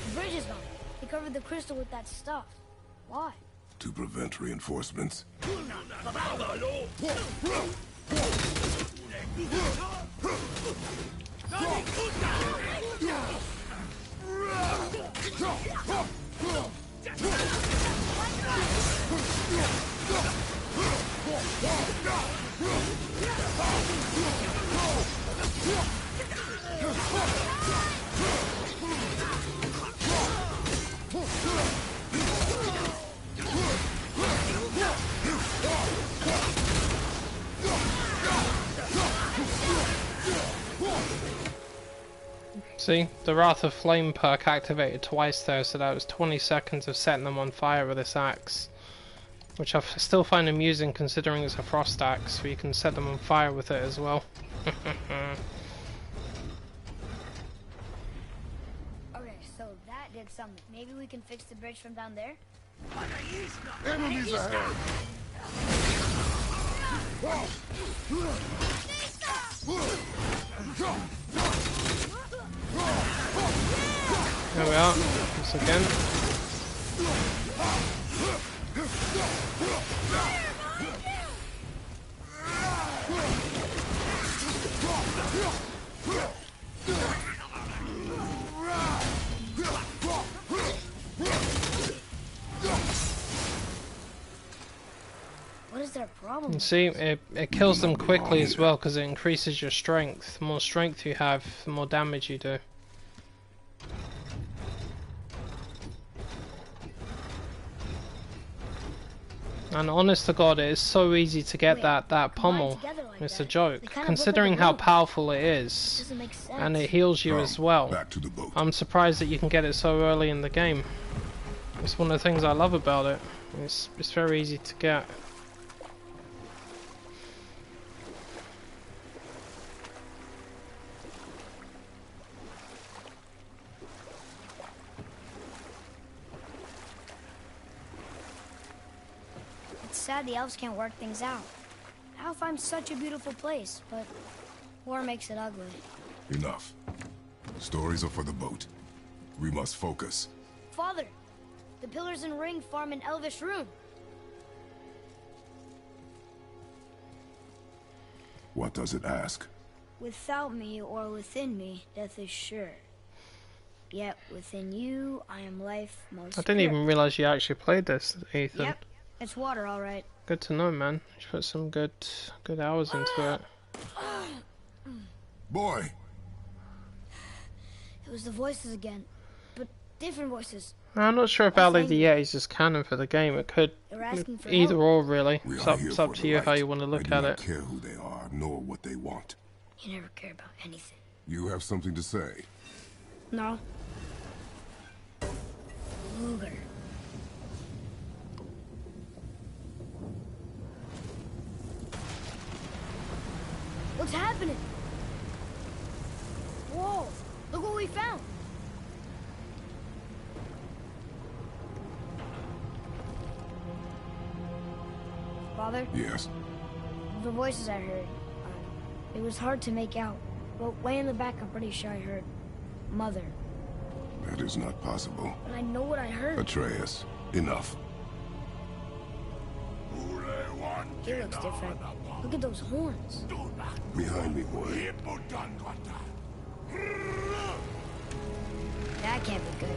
The bridge is gone. They covered the crystal with that stuff. Why? To prevent reinforcements. See, the Wrath of Flame perk activated twice there, so that was 20 seconds of setting them on fire with this axe. which I still find amusing considering it's a frost axe, so you can set them on fire with it as well. Okay, so that did something. Maybe we can fix the bridge from down there? Enemies ahead! There we are. Once again. What is their problem? You see, it kills them quickly as well because it increases your strength. The more strength you have, the more damage you do. And honest to God, it is so easy to get that pommel. It's a joke, considering how powerful it is, and it heals you as well. Back to the boat. I'm surprised that you can get it so early in the game. It's one of the things I love about it. It's very easy to get. It's sad the elves can't work things out. Alfheim's such a beautiful place, but war makes it ugly. Enough. Stories are for the boat. We must focus. Father, the pillars and ring form an elvish rune. What does it ask? Without me or within me, death is sure. Yet within you, I am life most I didn't pure. even realize you actually played this, Ethan. Yep, it's water, all right. Good to know, man. You put some good hours into it. Boy! It was the voices again, but different voices. I'm not sure if Valley of the Yetis is canon for the game. It could They were asking for either help. or, really. We It's are up, here it's up for to the you how right. you want to look I do at not it. care who they are, nor what they want. You never care about anything. You have something to say? No. Luger. What's happening? Whoa! Look what we found! Father, Yes. the voices I heard, it was hard to make out. But way in the back, I'm pretty sure I heard Mother. That is not possible. But I know what I heard. Atreus, enough. It looks different. Look at those horns. Behind me, boy. That can't be good.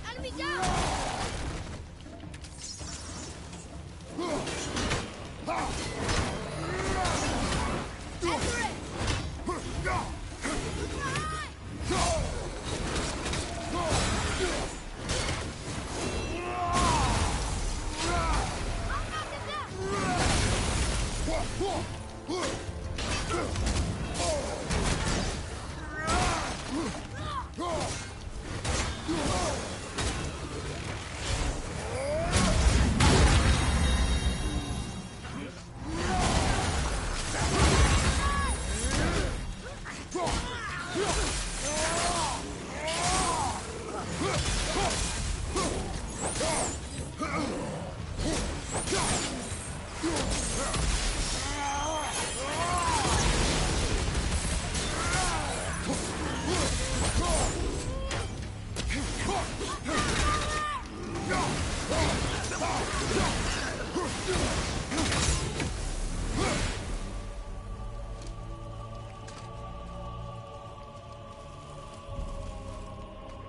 Enemy down!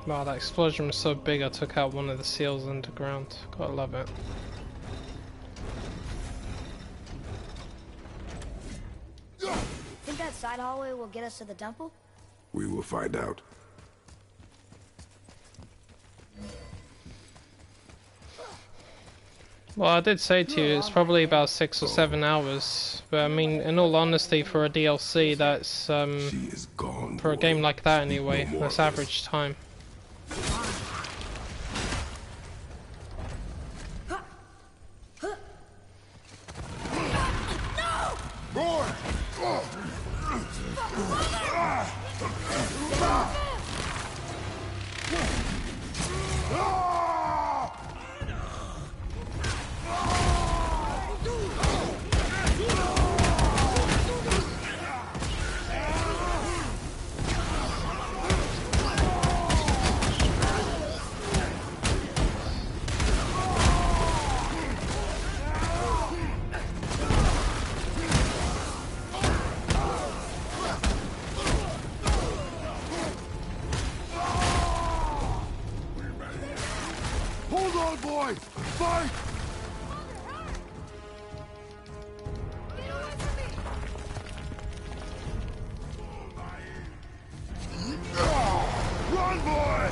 Wow, that explosion was so big I took out one of the seals underground. Gotta love it. Think that side hallway will get us to the temple? We will find out. Well, I did say to you, it's probably about 6 or 7 hours. But I mean, in all honesty, for a DLC, that's, She is gone. for a boy. game like that Speak anyway, no more that's of this. average time. Fight! Fight! Run, boy!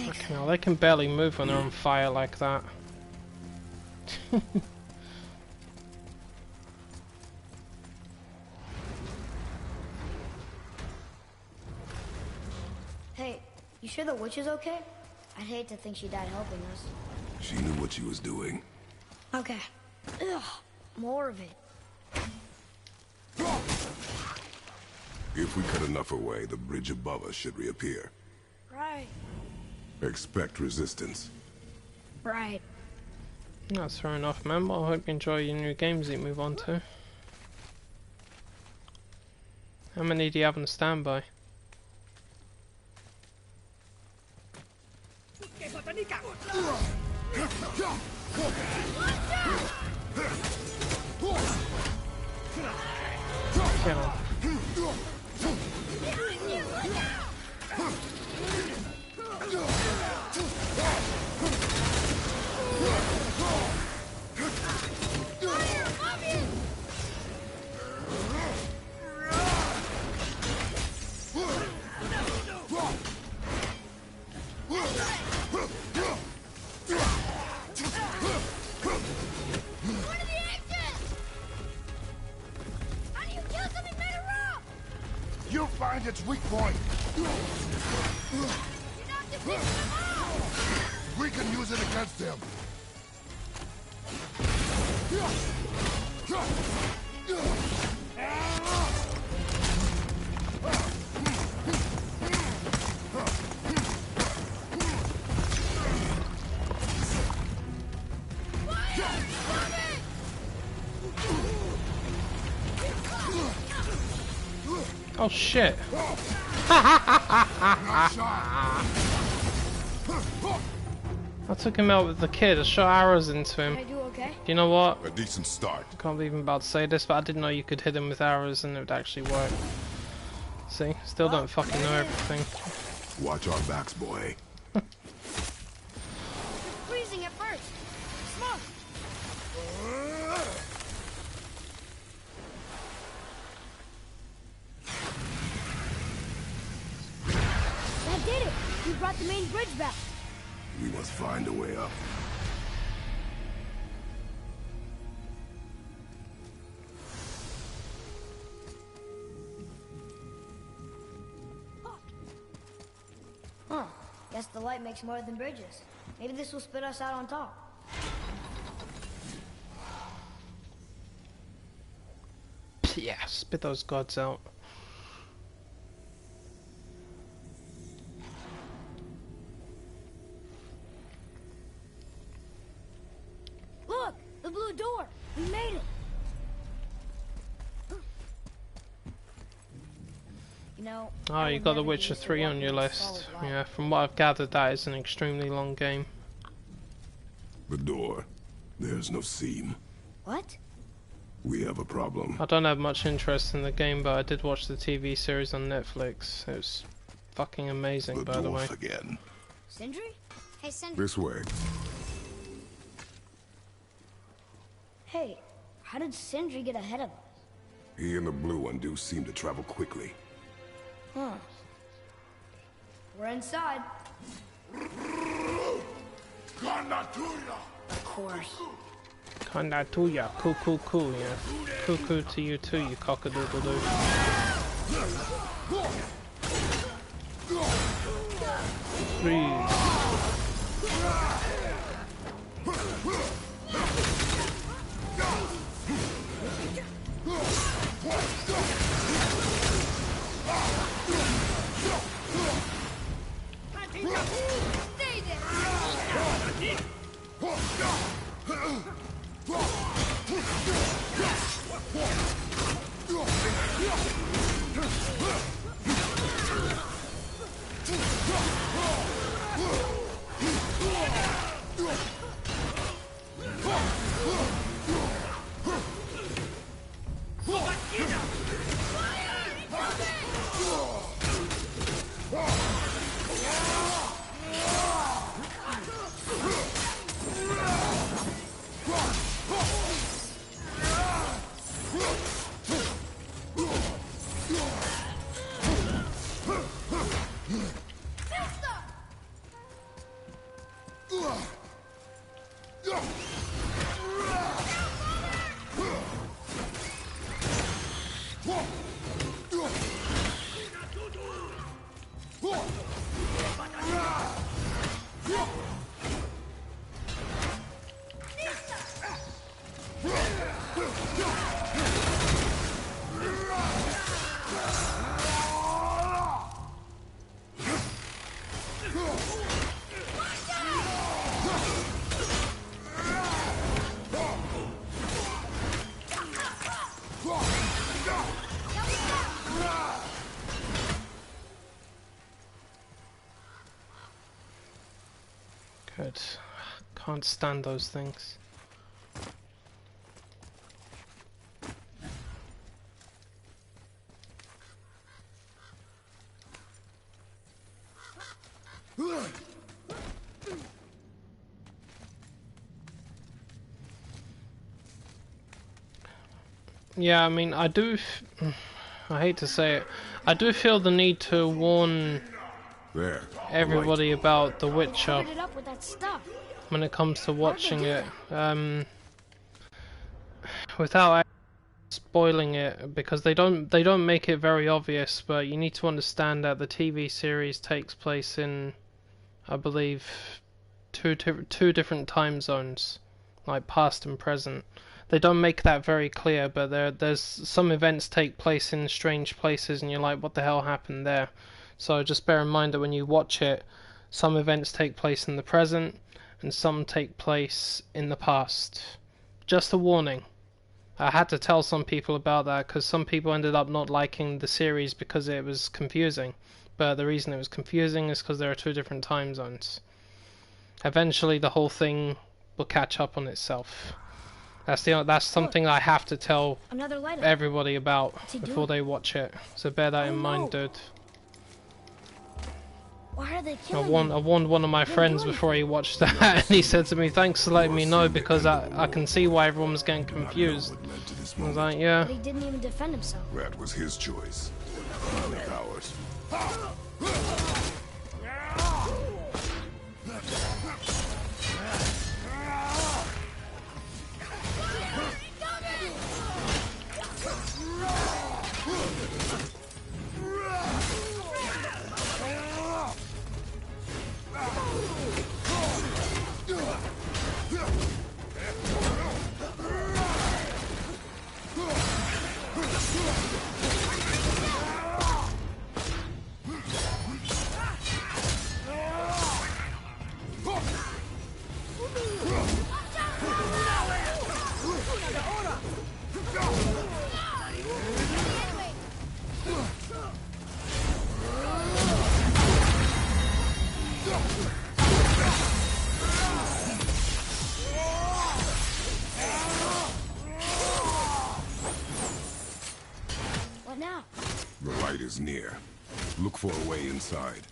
Okay, now they can barely move when they're on fire like that. Hey, you sure the witch is okay? I'd hate to think she died helping us. She knew what she was doing. Okay. Ugh, more of it. If we cut enough away, the bridge above us should reappear. Right. Expect resistance. Right. That's fair enough, man. Well, I hope you enjoy your new games that you move on to. How many do you have on standby? Get on. You'll find its weak point. We can use it against him. Oh shit! I took him out with the kid. I shot arrows into him. Did I do okay? Do you know what? A decent start. I can't believe I'm about to say this, but I didn't know you could hit him with arrows and it would actually work. See? Still don't fucking know everything. Watch our backs, boy. Freezing at first. Smoke. That did it. We brought the main bridge back. We must find a way up. Huh. Guess the light makes more than bridges. Maybe this will spit us out on top. Yeah, spit those gods out. Look! The blue door! We made it! You know, Oh, you got The Witcher 3 on your list. Yeah, from what I've gathered, that is an extremely long game. The door. There's no seam. What? We have a problem. I don't have much interest in the game, but I did watch the TV series on Netflix. It was fucking amazing, by the way. dwarf again. Sindri? Hey, Sindri. This way. Hey, how did Sindri get ahead of us? He and the blue one do seem to travel quickly. Huh. We're inside. Of course. Kinda to ya, cool, yeah. Cuckoo to you too, you cockadoodle-doo. Freeze. Good. Can't stand those things. Yeah, I mean, I hate to say it, I do feel the need to warn everybody about The Witcher Covered it up with that stuff. when it comes to watching it, without spoiling it, because they don't make it very obvious, but you need to understand that the TV series takes place in, I believe, two different time zones, like past and present. They don't make that very clear, but there's some events take place in strange places, and you're like, what the hell happened there? So just bear in mind that when you watch it, some events take place in the present, and some take place in the past. Just a warning. I had to tell some people about that, because some people ended up not liking the series because it was confusing. But the reason it was confusing is because there are two different time zones. Eventually the whole thing will catch up on itself. That's something I have to tell everybody about before they watch it. So bear that in mind, dude. Why are they I killing me? warned one of my friends before he watched that, and he said to me, "Thanks for letting me know, because I can see why everyone was getting confused." I was like, yeah. But he didn't even defend himself. That was his choice, none of ours. What now? The light is near. Look for a way inside.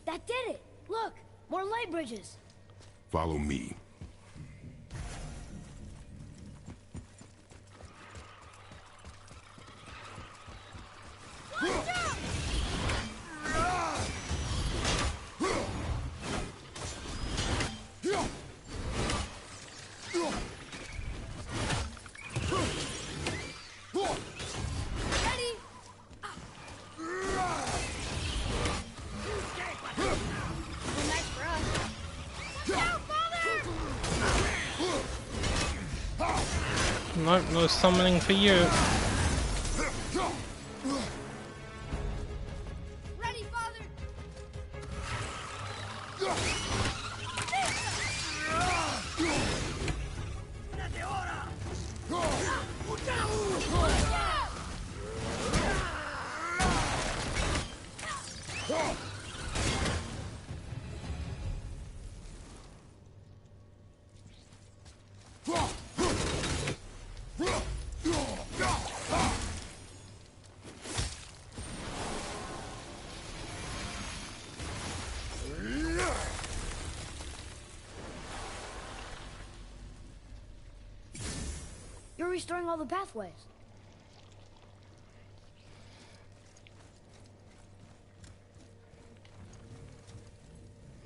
That did it! Look! More light bridges! Follow me. Nope, no summoning for you. Ready, father! You're restoring all the pathways.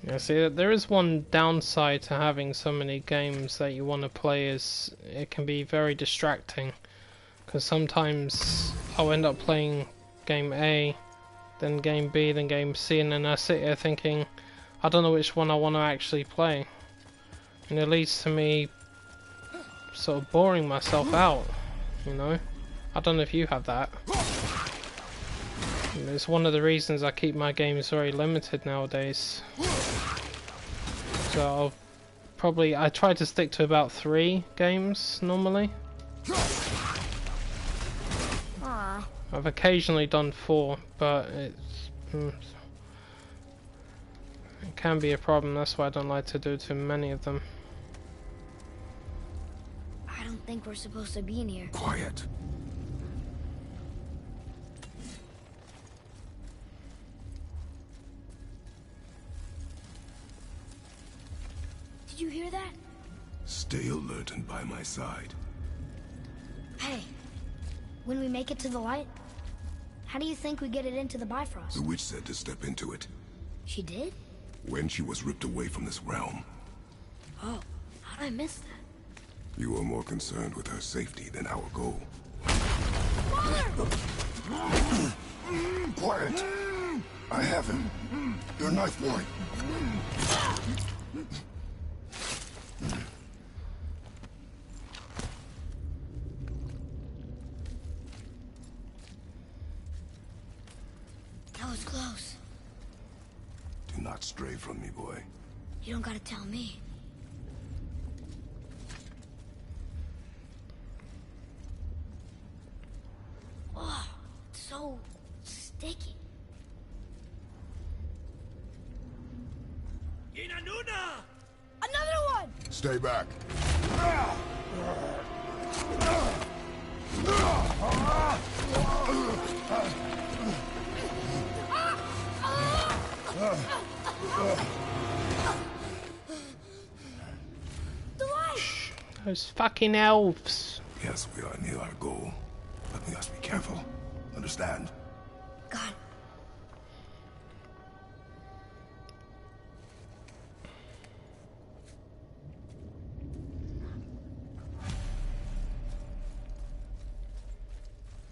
Yeah, see, there is one downside to having so many games that you want to play, is it can be very distracting. Because sometimes I'll end up playing game A, then game B, then game C, and then I sit here thinking, I don't know which one I want to actually play. And it leads to me sort of boring myself out, you know? I don't know if you have that. And it's one of the reasons I keep my games very limited nowadays. So I'll probably I try to stick to about 3 games normally. Aw. I've occasionally done 4, but it can be a problem. That's why I don't like to do too many of them. I don't think we're supposed to be in here. Quiet. Did you hear that? Stay alert and by my side. Hey, when we make it to the light, how do you think we get it into the Bifrost? The witch said to step into it. She did? When she was ripped away from this realm. Oh, how'd I miss that? You were more concerned with her safety than our goal. Quiet! I have him. Your knife boy. That was close. Do not stray from me, boy. You don't gotta tell me. Oh, it's so sticky. Another one! Stay back. The light! Those fucking elves. Yes, we are near our goal, but we must be careful. Understand? God.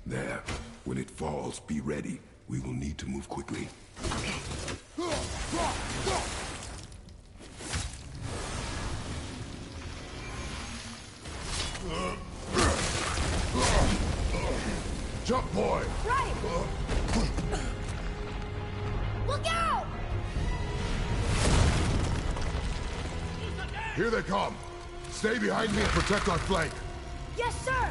There. When it falls, be ready. We will need to move quickly. Jump, boy! Right! Look out! Here they come. Stay behind me and protect our flank. Yes, sir!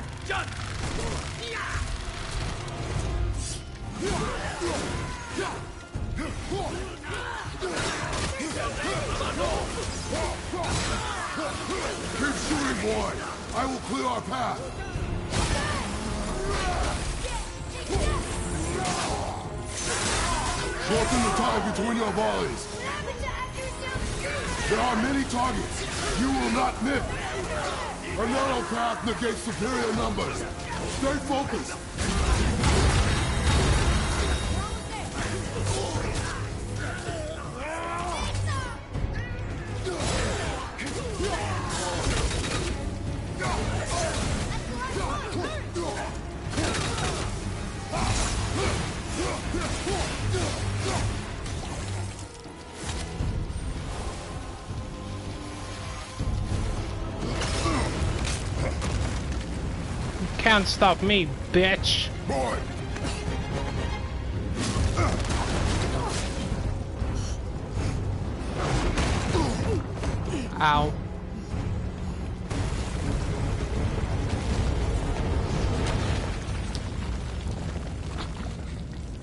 Keep shooting, boy! I will clear our path! Shorten the time between your volleys! There are many targets! You will not miss! A narrow path negates superior numbers! Stay focused! Can't stop me, bitch. Boy! Ow.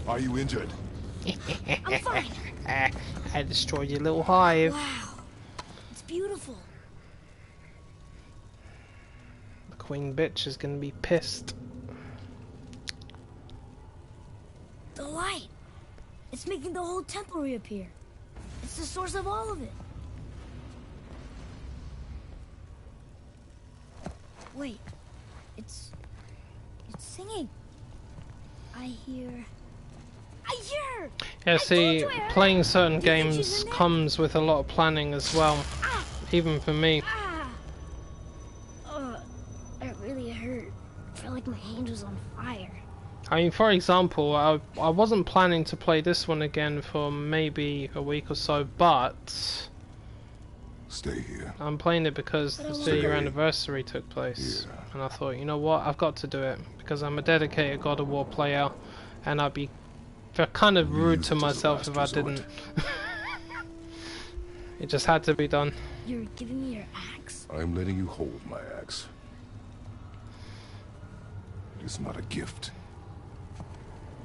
Are you injured? I'm fine. I destroyed your little hive. Wow. It's beautiful. The queen bitch is gonna be pissed. The light. It's making the whole temple reappear. It's the source of all of it. Wait. It's singing. I hear. Yeah, see, told you, playing certain Do you think she's games in there? comes with a lot of planning as well. Even for me. It really hurt. I felt like my hand was on fire. I mean, for example, I wasn't planning to play this one again for maybe a week or so, but Stay here. I'm playing it because the Stay. 2-year anniversary took place. Yeah. And I thought, you know what, I've got to do it. Because I'm a dedicated God of War player, and I'd be kind of rude Use to it as a myself last if I resort. didn't. It just had to be done. You're giving me your axe? I'm letting you hold my axe. It is not a gift.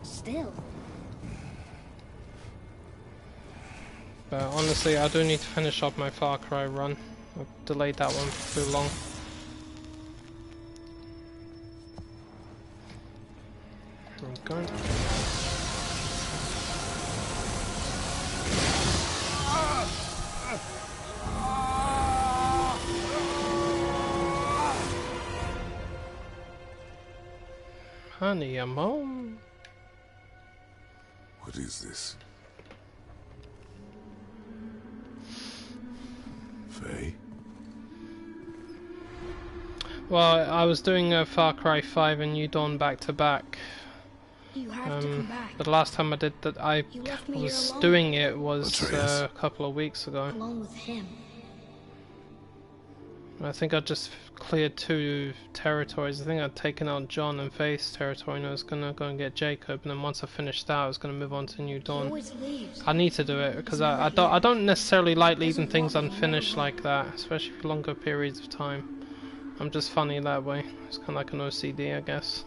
Still. But honestly, I do need to finish off my Far Cry run. I've delayed that one for too long. Okay. Honey, I'm home. What is this? Faye? Well, I was doing Far Cry 5 and New Dawn back to back. You have to come back. But the last time I did that, I was doing it was a couple of weeks ago. Alone with him. I think I just cleared 2 territories. I think I'd taken out John and Faith's territory, and I was gonna go and get Jacob. And then once I finished that, I was gonna move on to New Dawn. He always leaves. I need to do it because I don't necessarily like leaving things unfinished like that, especially for longer periods of time. I'm just funny that way. It's kind of like an OCD, I guess.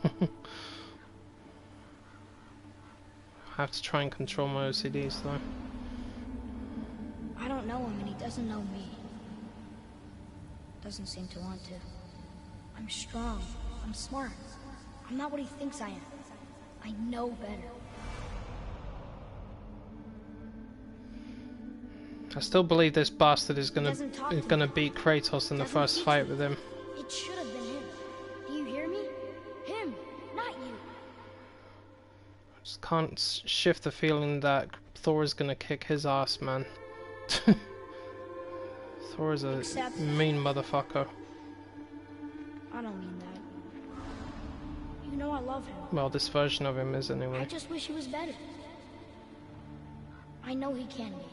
I have to try and control my OCDs though. I don't know him and he doesn't know me. Doesn't seem to want to. I'm strong. I'm smart. I'm not what he thinks I am. I know better. I still believe this bastard is gonna beat Kratos in the first fight with him. It should have been him. Do you hear me? Him, not you. I just can't shift the feeling that Thor is gonna kick his ass, man. Thor is a mean motherfucker. I don't mean that. You know I love him. Well, this version of him is anyway. I just wish he was better. I know he can be.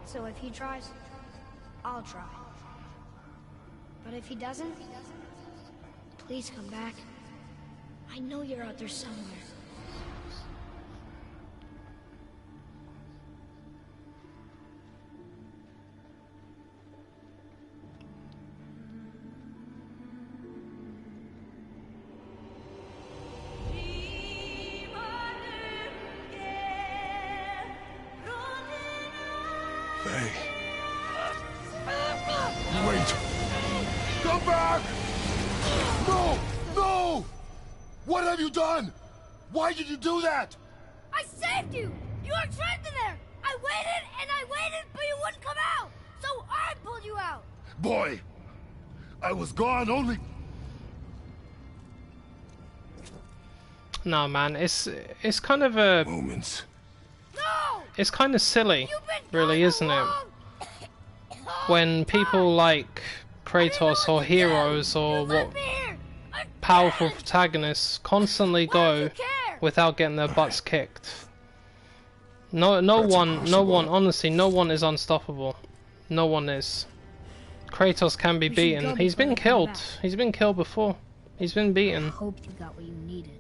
So if he tries, I'll try. But if he doesn't, please come back. I know you're out there somewhere. Faye. Wait! Come back! No! No! What have you done? Why did you do that? I saved you! You were trapped in there! I waited, but you wouldn't come out! So I pulled you out! Boy! I was gone only... No, man, it's kind of a... moments. No! It's kind of silly, really, isn't it? When people like Kratos or heroes or what powerful protagonists constantly go without getting their butts kicked. No one, honestly, no one is unstoppable. No one is. Kratos can be beaten. He's been killed. He's been killed before. He's been beaten. I hope you got what you needed.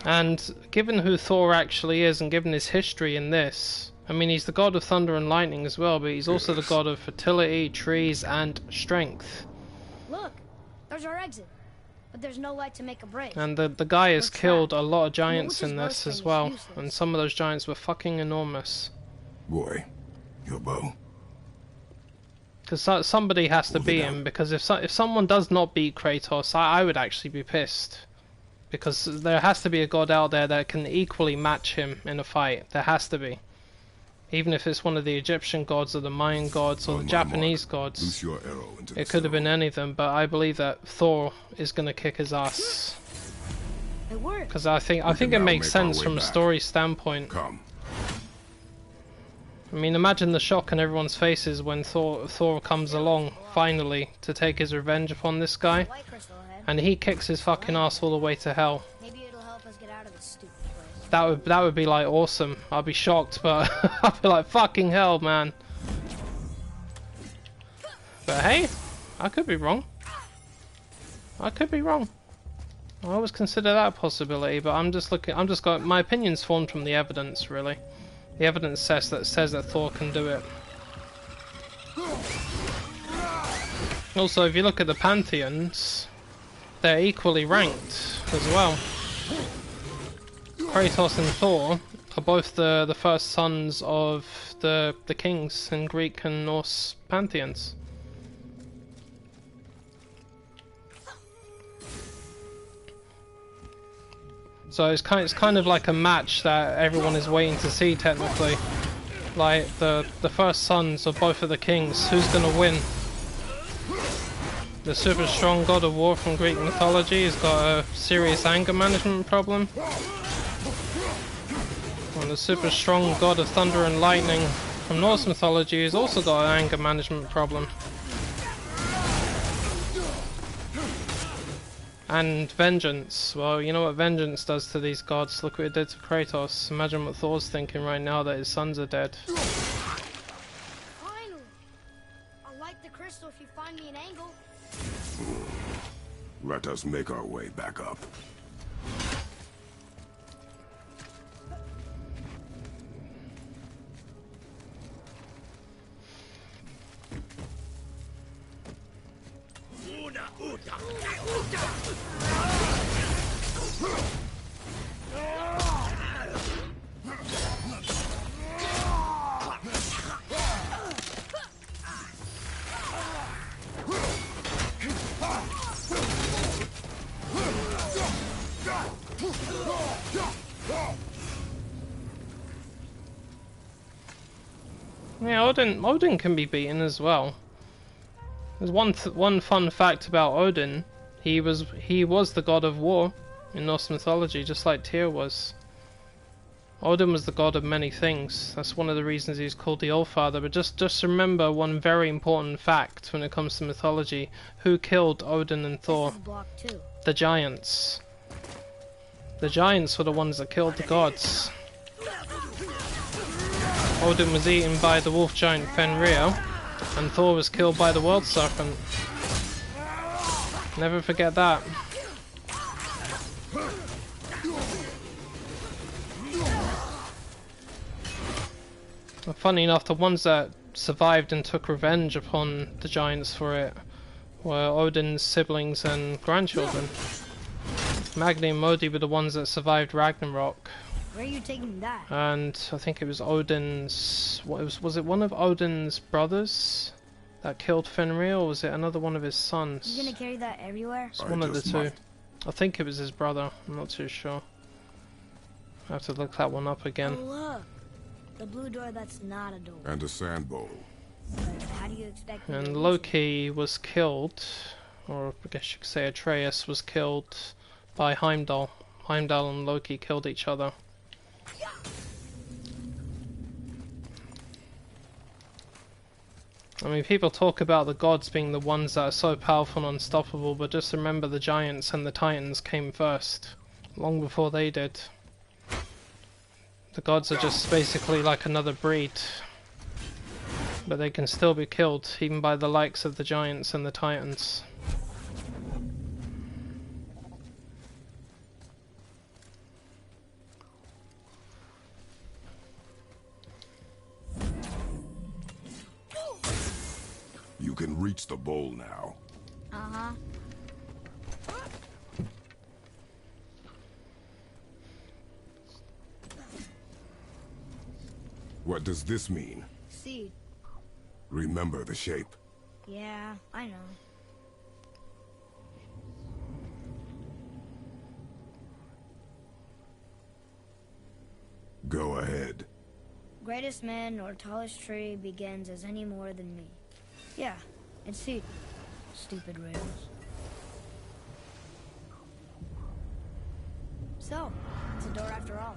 And given who Thor actually is, and given his history in this, I mean, he's the god of thunder and lightning as well, but he's also the god of fertility, trees, and strength. Look, there's our exit, but there's no light to make a break. And the guy has killed a lot of giants in this as well, and some of those giants were fucking enormous. Boy, your bow. Because somebody has to beat him, because if someone does not beat Kratos, I would actually be pissed. Because there has to be a god out there that can equally match him in a fight. There has to be. Even if it's one of the Egyptian gods or the Mayan gods or the Japanese gods. Loose your arrow into it could have been any of them, but I believe that Thor is going to kick his ass. It worked. Because I think it makes sense from a story standpoint. Come. I mean, imagine the shock on everyone's faces when Thor comes along, finally, to take his revenge upon this guy. And he kicks his fucking ass all the way to hell. Maybe it'll help us get out of this stupid place. That would be like awesome. I'd be shocked, but I'd be like, fucking hell, man. But hey, I could be wrong. I could be wrong. I always consider that a possibility, but my opinion's formed from the evidence, really. The evidence says that Thor can do it. Also, if you look at the pantheons, they're equally ranked as well. Kratos and Thor are both the first sons of the kings in Greek and Norse pantheons. So it's kind of like a match that everyone is waiting to see technically. Like the first sons of both of the kings, who's gonna win? The super strong god of war from Greek mythology has got a serious anger management problem. And the super strong god of thunder and lightning from Norse mythology has also got an anger management problem. And vengeance. Well, you know what vengeance does to these gods. Look what it did to Kratos. Imagine what Thor's thinking right now that his sons are dead. Finally! I'll light the crystal if you find me an angle. Let us make our way back up. Yeah, Odin can be beaten as well. There's one fun fact about Odin. He was the god of war in Norse mythology, just like Tyr was. Odin was the god of many things. That's one of the reasons he's called the Allfather. But just remember one very important fact when it comes to mythology: who killed Odin and Thor? This is block 2. The giants. The giants were the ones that killed the gods. Odin was eaten by the wolf giant Fenrir, and Thor was killed by the world serpent. Never forget that. Funny enough, the ones that survived and took revenge upon the giants for it were Odin's siblings and grandchildren. Magni and Modi were the ones that survived Ragnarok. Where are you taking that? And I think it was Odin's... Was it one of Odin's brothers that killed Fenrir, or was it another one of his sons? You gonna carry that everywhere? It's one of the two. I think it was his brother. I'm not too sure. I have to look that one up again. Oh look! The blue door that's not a door. And a sand bowl. But how do you expect me to And use Loki was killed, or I guess you could say Atreus was killed by Heimdall. Heimdall and Loki killed each other. I mean, people talk about the gods being the ones that are so powerful and unstoppable, but just remember the giants and the titans came first, long before they did. The gods are just basically like another breed, but they can still be killed, even by the likes of the giants and the titans. You can reach the bowl now. Uh-huh. What does this mean? Seed. Remember the shape. Yeah, I know. Go ahead. Greatest man or tallest tree begins as any more than me. Yeah, it's seed. Stupid rails. So, it's a door after all.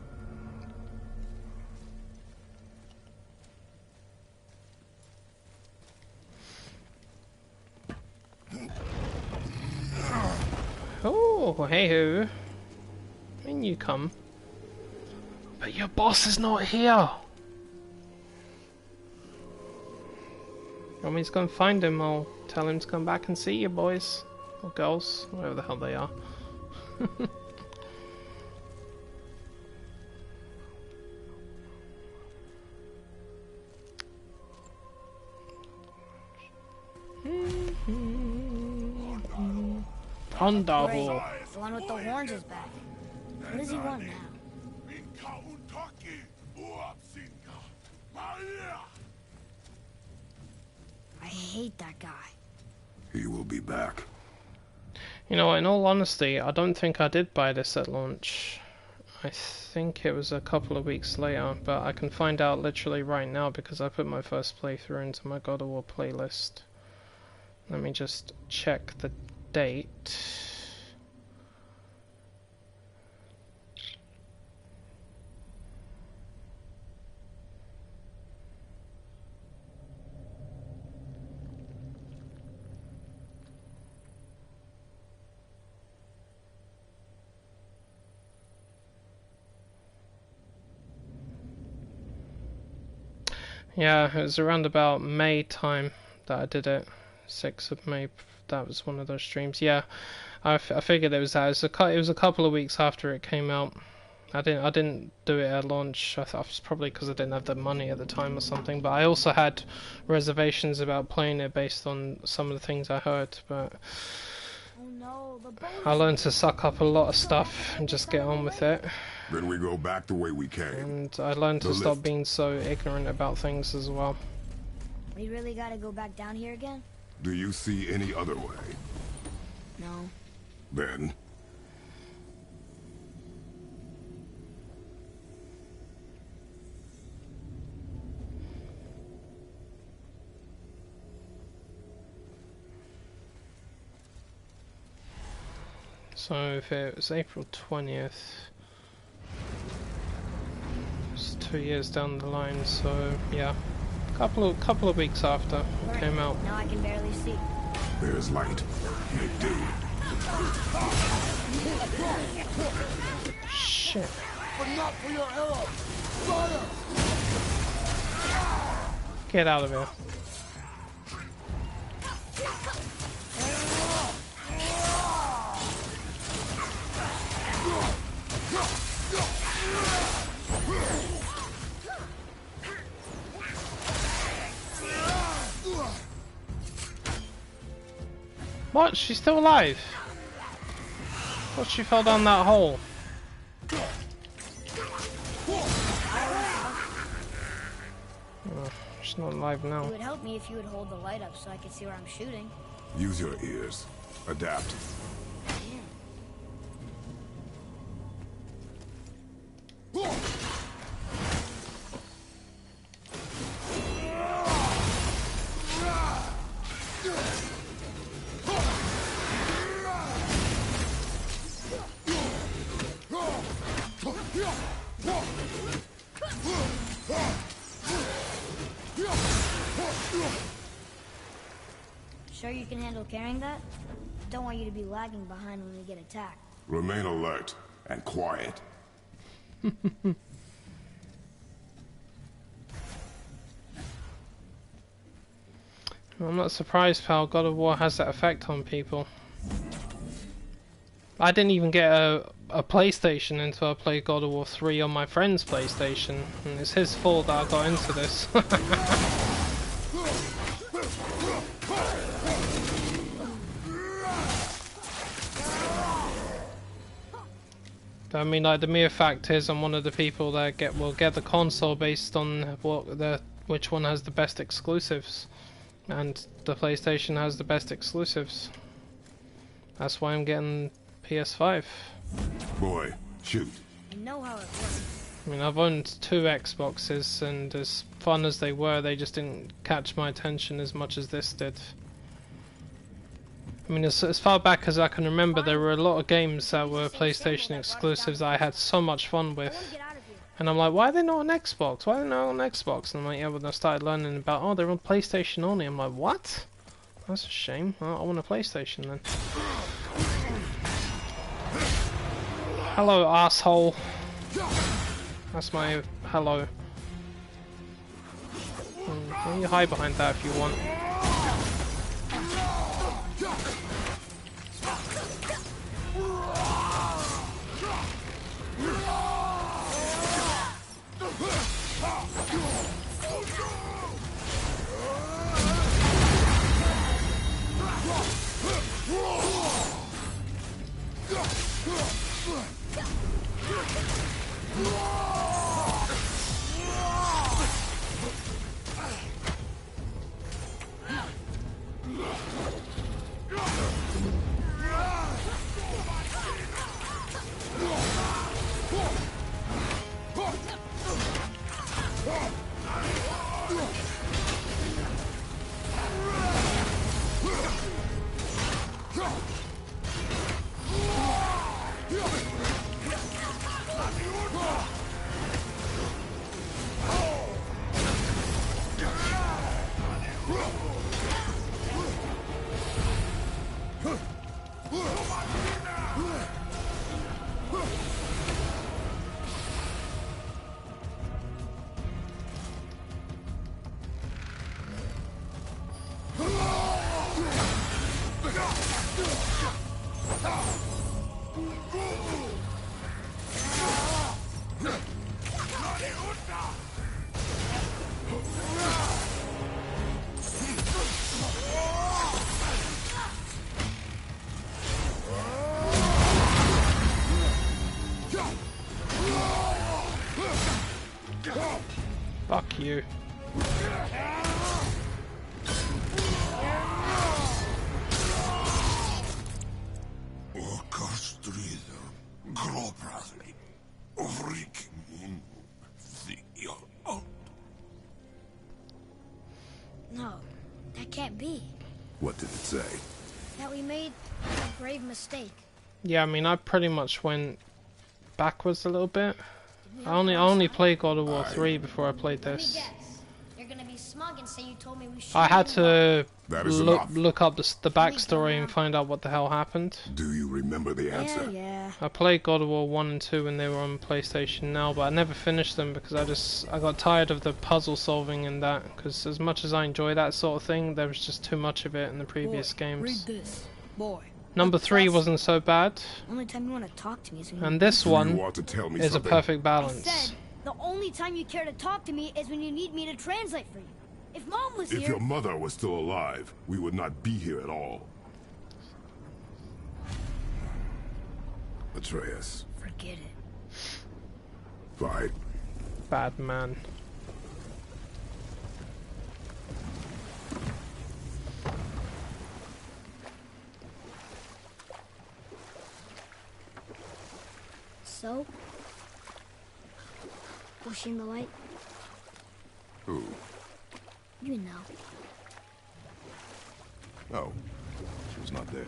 Oh, hey ho. In you come. But your boss is not here. You want me to go and find him? I'll tell him to come back and see you, boys. Or girls, whatever the hell they are. Underhaul. The one with the horns is back. What does he want now? I hate that guy. He will be back. You know, in all honesty, I don't think I did buy this at launch. I think it was a couple of weeks later, but I can find out literally right now because I put my first playthrough into my God of War playlist. Let me just check the date. Yeah, it was around about May time that I did it. 6th of May, that was one of those streams. Yeah, I figured it was that. It was a couple of weeks after it came out. I didn't do it at launch. I thought it was probably because I didn't have the money at the time or something. But I also had reservations about playing it based on some of the things I heard. But Oh no, the boat. I learned to suck up a lot of stuff and just get on with it. Then we go back the way we came. And I learned to stop being so ignorant about things as well. We really gotta go back down here again? Do you see any other way? No. Then? So if it was April 20th, it's 2 years down the line, so yeah, couple of weeks after it came out. Now I can barely see. There's light. Make do. Shit. But not for your arrow! Fire! Get out of here. What? She's still alive? What? She fell down that hole. Oh, she's not alive now. It would help me if you would hold the light up so I could see where I'm shooting. Use your ears. Adapt. Sure you can handle carrying that? Don't want you to be lagging behind when we get attacked. Remain alert and quiet. I'm not surprised, pal. God of War has that effect on people. I didn't even get a PlayStation until I played God of War 3 on my friend's PlayStation, and it's his fault that I got into this. I mean, like, the mere fact is, I'm one of the people that will get the console based on which one has the best exclusives, and the PlayStation has the best exclusives. That's why I'm getting PS5. Boy, shoot. I know how it works. I mean, I've owned 2 Xboxes, and as fun as they were, they just didn't catch my attention as much as this did. I mean, as far back as I can remember, there were a lot of games that were PlayStation exclusives that I had so much fun with. And I'm like, why are they not on Xbox? Why are they not on Xbox? And I'm like, yeah, when I started learning about, oh, they're on PlayStation only. I'm like, what? That's a shame. I want a PlayStation then. Hello, asshole. That's my hello. You hide behind that if you want. Fuck you. No, that can't be. What did it say? That we made a grave mistake. Yeah, I mean, I pretty much went backwards a little bit. I only played God of War 3 before I played Let me this. guess. You're gonna be smug and say you told me we should. I had to That is enough. look up the backstory and find out what the hell happened. Do you remember the answer? Yeah. I played God of War 1 and 2 when they were on PlayStation Now, but I never finished them because I got tired of the puzzle solving and that, because as much as I enjoy that sort of thing, there was just too much of it in the previous games. Read this, boy. Number 3 wasn't so bad, Only time you want to talk to me is when and this Do you one want to tell me is a something? perfect I balance. said the only time you care to talk to me is when you need me to translate for you. If Mom was If here, your mother was still alive, we would not be here at all. Atreus. forget it. Fine. Bad man. So, was she in the light? Who? You know. No. She was not there.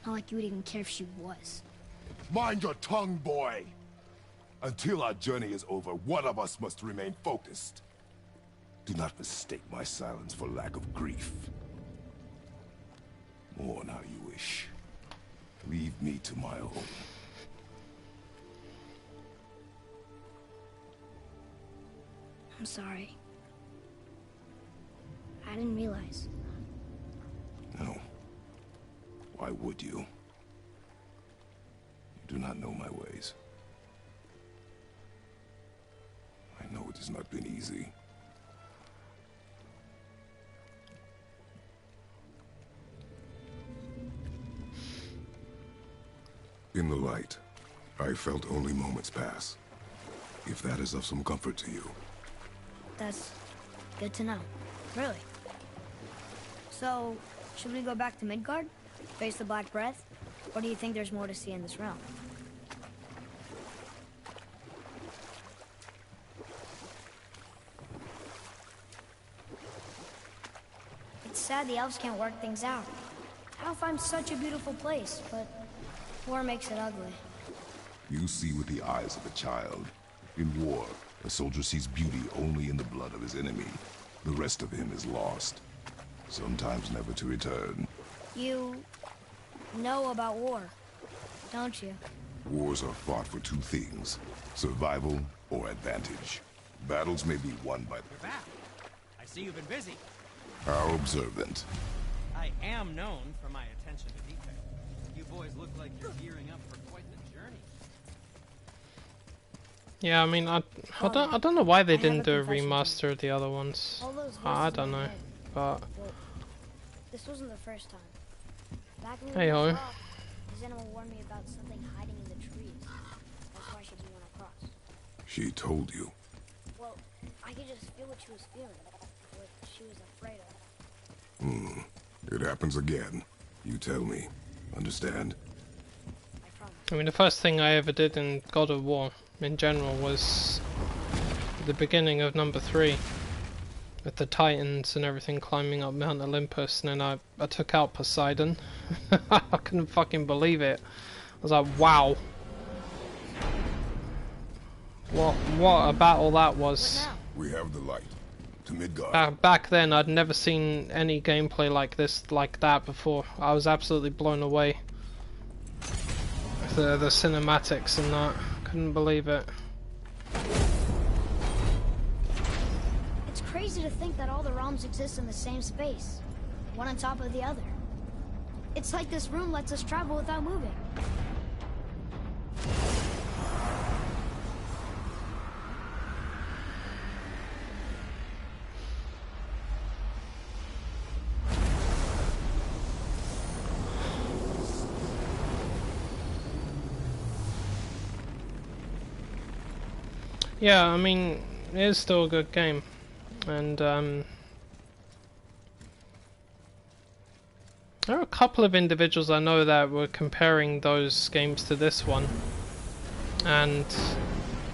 Not like you would even care if she was. Mind your tongue, boy! Until our journey is over, one of us must remain focused. Do not mistake my silence for lack of grief. Mourn how you wish. Leave me to my own. I'm sorry. I didn't realize. No. Why would you? You do not know my ways. I know it has not been easy. In the light, I felt only moments pass. If that is of some comfort to you. That's good to know. Really. So, should we go back to Midgard? Face the Black Breath? Or do you think there's more to see in this realm? It's sad the elves can't work things out. Alfheim's such a beautiful place, but war makes it ugly. You see with the eyes of a child. In war, a soldier sees beauty only in the blood of his enemy. The rest of him is lost, sometimes never to return. You know about war, don't you? Wars are fought for two things, survival or advantage. Battles may be won by You're back. I see you've been busy. how observant. I am known for my attention to detail. You boys look like you're gearing up for quite the journey. Yeah, I mean, I don't know why they I have didn't a do a confession to remaster of the other ones. All those I voices don't in my know, head. but Well, this wasn't the first time. Back when we Hey-ho. were off, his animal warned me about something hiding in the trees. She told you. Well, I could just feel what she was feeling. What she was afraid of. It happens again. You tell me. Understand? I promise. I mean, the first thing I ever did in God of War, in general, was the beginning of number 3. With the Titans and everything climbing up Mount Olympus, and then I took out Poseidon. I couldn't fucking believe it. I was like, wow. What a battle that was. We have the light. To Midgard. Back then, I'd never seen any gameplay like that before. I was absolutely blown away. The cinematics and that. Couldn't believe it. It's crazy to think that all the realms exist in the same space, one on top of the other. It's like this room lets us travel without moving. Yeah, I mean, it is still a good game, and there are a couple of individuals I know that were comparing those games to this one, and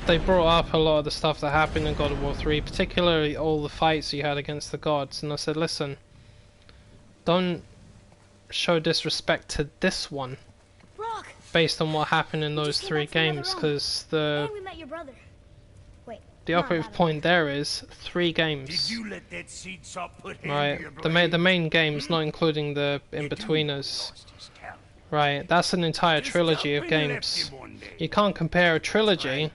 they brought up a lot of the stuff that happened in God of War 3, particularly all the fights you had against the gods, and I said, listen, don't show disrespect to this one Rock, based on what happened in those 3 games, because and we met your brother. the operative point there is 3 games. Did you let that seed sop put hand Right, to your blade? the main games, not including the in-betweeners. Right, that's an entire trilogy of games. You can't compare a trilogy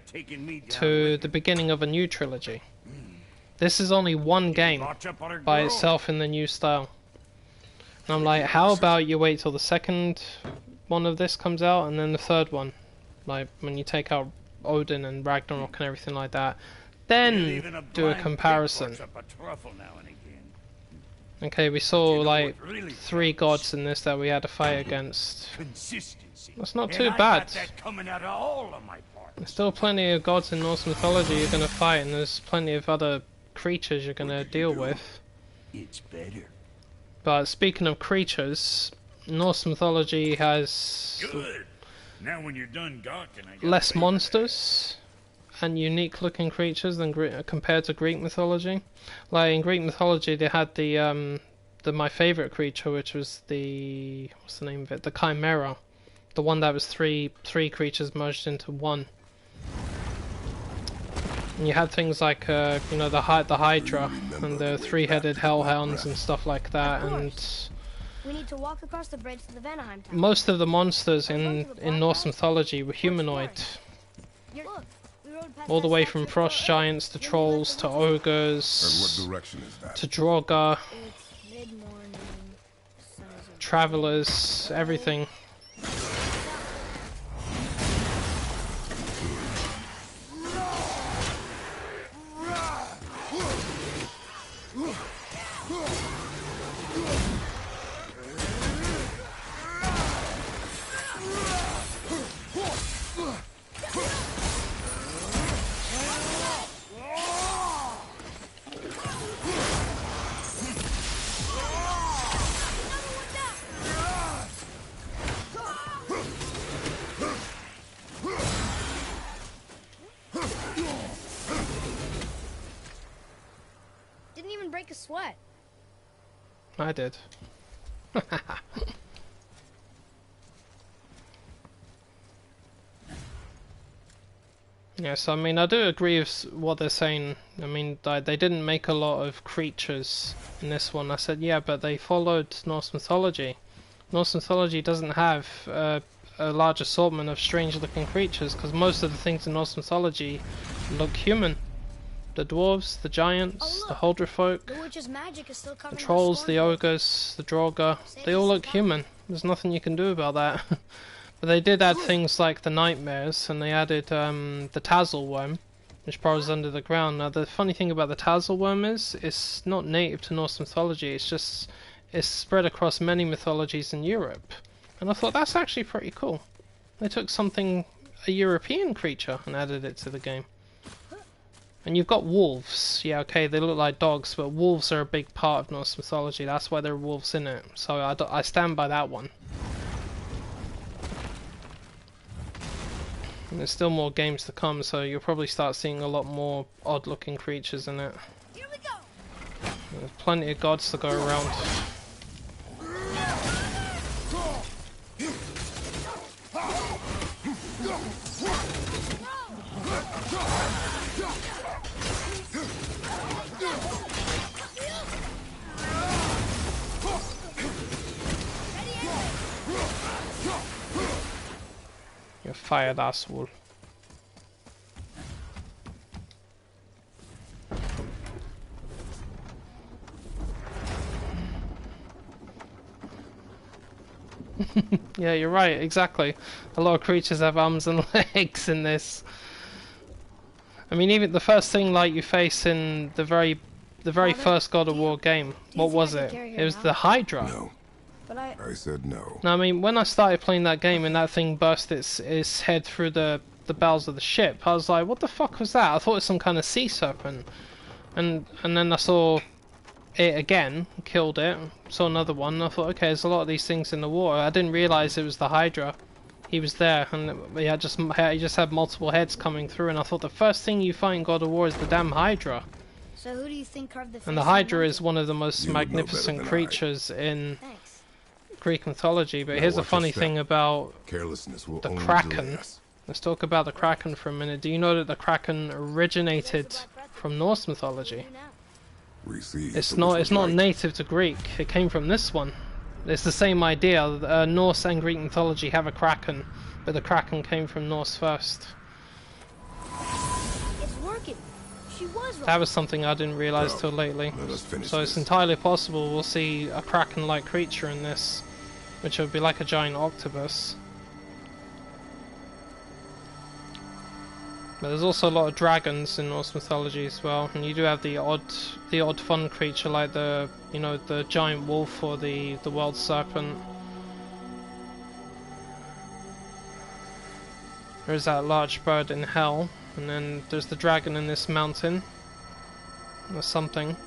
to the beginning of a new trilogy. This is only one game by itself in the new style. And I'm like, how about you wait till the second one of this comes out and then the third one? Like, when you take out Odin and Ragnarok and everything like that, then do a comparison. Okay, we saw like 3 gods in this that we had to fight against. That's not too bad. There's still plenty of gods in Norse mythology you're gonna fight, and there's plenty of other creatures you're gonna deal with. It's better. But speaking of creatures, Norse mythology has Now when you're done gawking, I gotta less pay for monsters and unique looking creatures than compared to Greek mythology. Like in Greek mythology they had the my favourite creature, which was the, what's the name of it, the Chimera, the one that was three creatures merged into one. And you had things like you know, the Hydra and the 3-headed hellhounds and stuff like that, and We need to walk across the bridge to the Vanaheim tower. most of the monsters in Norse mythology were humanoid. Look, we rode past All the that way statue from of frost Thor. giants to trolls to And what ogres direction is that? to Draugr, It's mid-morning. Sun is a- travelers, everything. Didn't even break a sweat. I did. Yes, I mean, I do agree with what they're saying. I mean, they didn't make a lot of creatures in this one. I said, yeah, but they followed Norse mythology. Norse mythology doesn't have a large assortment of strange-looking creatures, because most of the things in Norse mythology look human. The dwarves, the giants, the Huldrefolk, The witch's magic is still the covering trolls, the storm. ogres, the Draugr, they all look human. There's nothing you can do about that. But they did add things like the nightmares, and they added the Tassel worm, which burrows under the ground. Now the funny thing about the Tassel worm is, it's not native to Norse mythology, it's spread across many mythologies in Europe. And I thought that's actually pretty cool. They took something, a European creature, and added it to the game. And you've got wolves. Yeah, okay, they look like dogs, but wolves are a big part of Norse mythology. That's why there are wolves in it. So I stand by that one. And there's still more games to come, so you'll probably start seeing a lot more odd-looking creatures in it. Here we go. There's plenty of gods to go around. You fired asshole. Yeah, you're right, exactly. A lot of creatures have arms and legs in this. I mean, even the first thing like you face in the very first God of War game, what was it? It was the Hydra. No. But I said no. No, I mean, when I started playing that game and that thing burst its head through the bowels of the ship, I was like, what the fuck was that? I thought it was some kind of sea serpent. And then I saw it again, killed it, saw another one, and I thought, okay, there's a lot of these things in the water. I didn't realise it was the Hydra. He was there, and he just had multiple heads coming through, and I thought the first thing you fight in God of War is the damn Hydra. So who do you think carved the face? And the Hydra is one of the most magnificent creatures in Thanks. Greek mythology. But here's a funny thing about the Kraken. Let's talk about the Kraken for a minute. Do you know that the Kraken originated from Norse mythology? It's not native to Greek. It came from this one. It's the same idea. Norse and Greek mythology have a Kraken, but the Kraken came from Norse first. It's working. She was right. That was something I didn't realise till lately. So it's entirely possible we'll see a Kraken-like creature in this, which would be like a giant octopus. But there's also a lot of dragons in Norse mythology as well, and you do have the odd fun creature like the giant wolf or the world serpent. There's that large bird in hell, and then there's the dragon in this mountain, or something.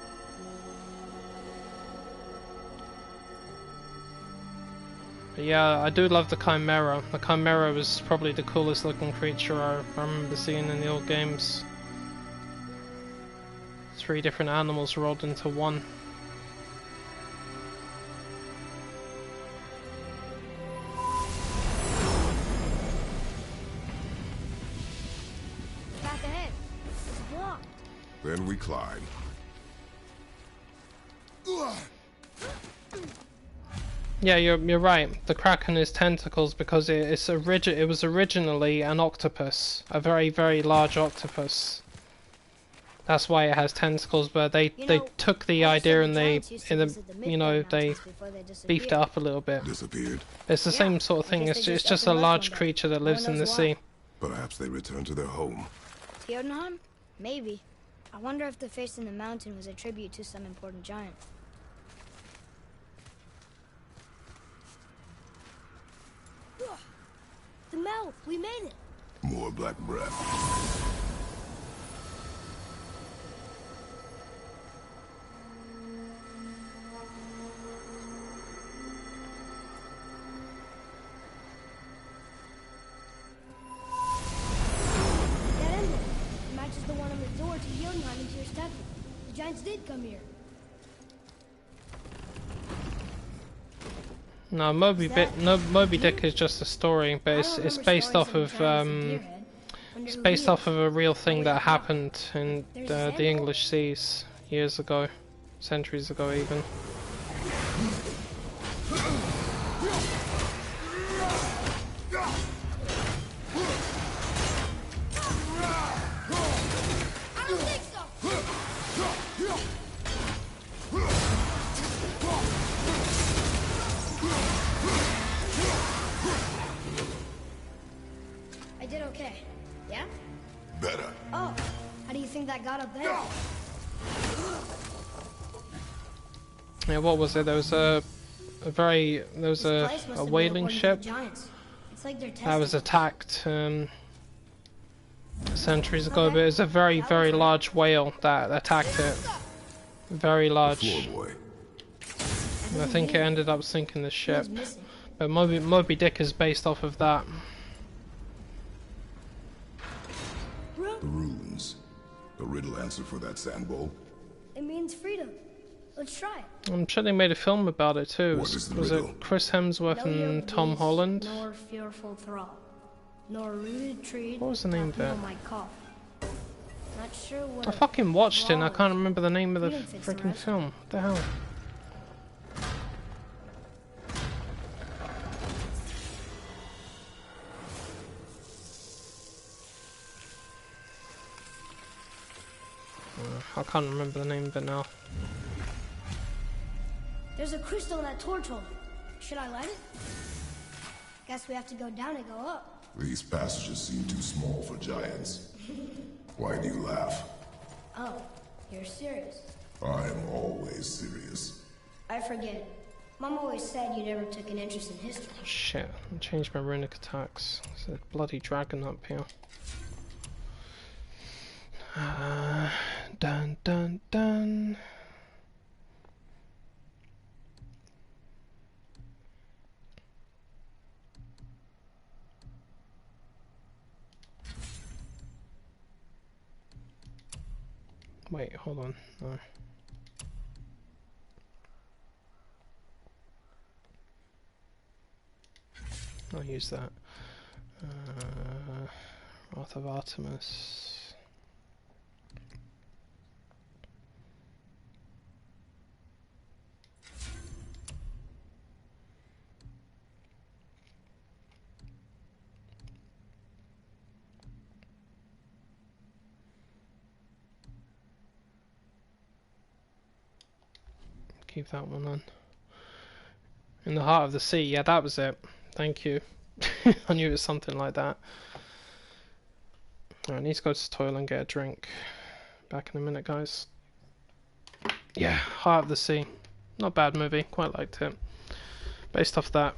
But yeah, I do love the Chimera. The Chimera was probably the coolest looking creature I remember seeing in the old games. 3 different animals rolled into one. Back ahead. It's blocked. Then we climb. Yeah, you're right. The Kraken is tentacles because it was originally an octopus, a very, very large octopus. That's why it has tentacles. But they took the idea and they beefed it up a little bit. Disappeared. It's the same sort of thing. It's just a large creature that lives in the sea. Perhaps they returned to their home. Jotunheim? Maybe. I wonder if the face in the mountain was a tribute to some important giant. The mouth! We made it! More black breath. That emblem! It matches the one on the door to Jotunheim and to your temple. The giants did come here. No, Moby Dick is just a story, but it's based off of a real thing that happened in the English seas years ago, centuries ago even. Better. Oh, how do you think that got up there? Yeah, what was it? There was a whaling ship It's like that was attacked centuries ago, but it was a very, very large whale that attacked it. Very large. Floor boy. And I think it ended up sinking the ship. But Moby Dick is based off of that. The runes. The riddle answer for that sand bowl. It means freedom. Let's try it. I'm sure they made a film about it too. What is the Was riddle? it Chris Hemsworth Know your and Tom bliss, Holland? Nor fearful thrall, nor rooted tree. What was the name of people it? might call. Not sure what I a fucking watched it and I thrall can't is. remember the name of the Freedom fits the freaking rest. film. What the hell? I can't remember the name of it now. There's a crystal in that torch holder. Should I light it? Guess we have to go down and go up. These passages seem too small for giants. Why do you laugh? Oh, you're serious. I am always serious. I forget. Mom always said you never took an interest in history. Shit, I changed my runic attacks. There's a bloody dragon up here. Dun dun dun. Wait, hold on. No. I'll use that. Wrath of Artemis. Keep that one on. In the Heart of the Sea, yeah, that was it. Thank you. I knew it was something like that. I need to go to the toilet and get a drink. Back in a minute, guys. Yeah, Heart of the Sea. Not a bad movie, quite liked it. Based off that.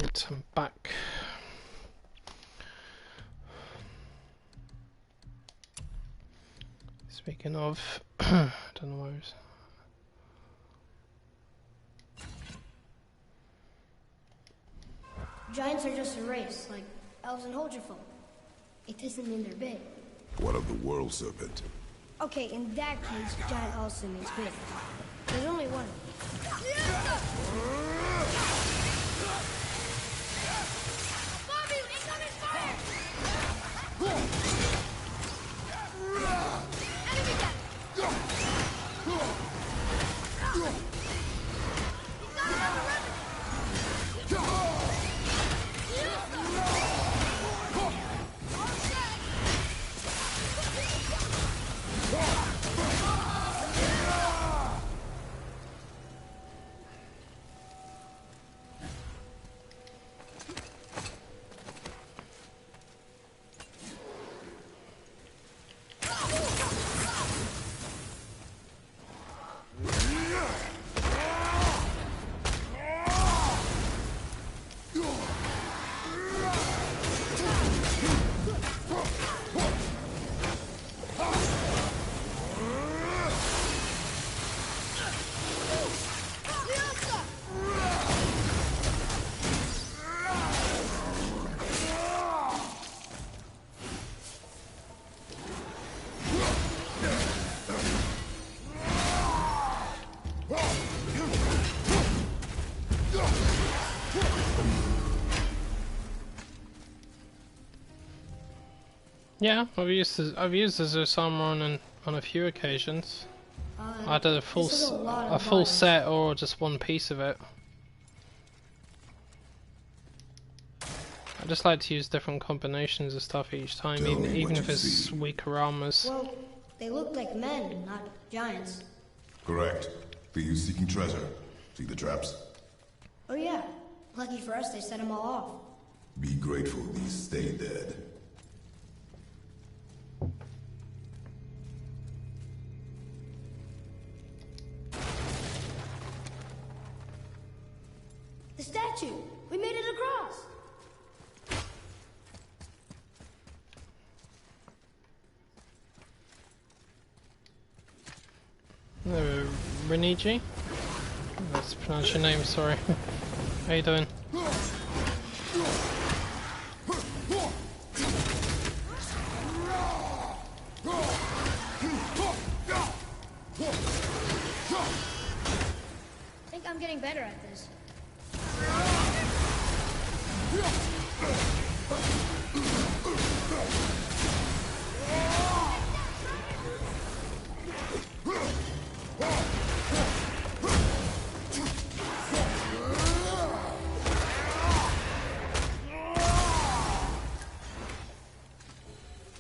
Right, I'm back. Speaking of, I don't know where it's... Giants are just a race, like elves and Holgerfolk. It doesn't mean they're big. What of the world serpent? Okay, in that case, giant also means big. There's only one. Bobby, incoming fire! Enemy down! He's not another remnant! Yeah, I've used the Zeus armor on a few occasions. Either a full set or just one piece of it. I just like to use different combinations of stuff each time, even if it's weaker armors. Well, they look like men, not giants. Correct. For you seeking treasure. See the traps? Oh yeah. Lucky for us, they set them all off. Be grateful these stay dead. The statue! We made it across! Reniji? Let's pronounce your name, sorry. How you doing? I think I'm getting better at this.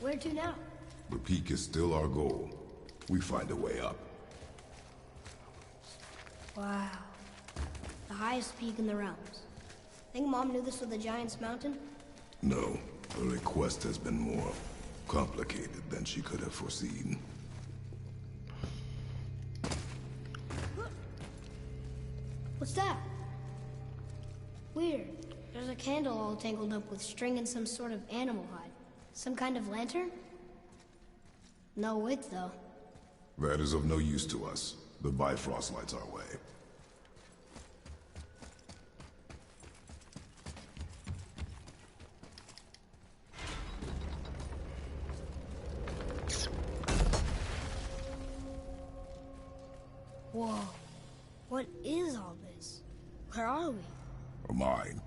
Where to now? The peak is still our goal. We find a way up. Wow. The highest peak in the realms. Think Mom knew this was the Giant's Mountain? No, her request has been more complicated than she could have foreseen. What's that? Weird. There's a candle all tangled up with string and some sort of animal hide. Some kind of lantern? No wick, though. That is of no use to us. The Bifrost lights our way. Whoa. What is all this? Where are we? A mine.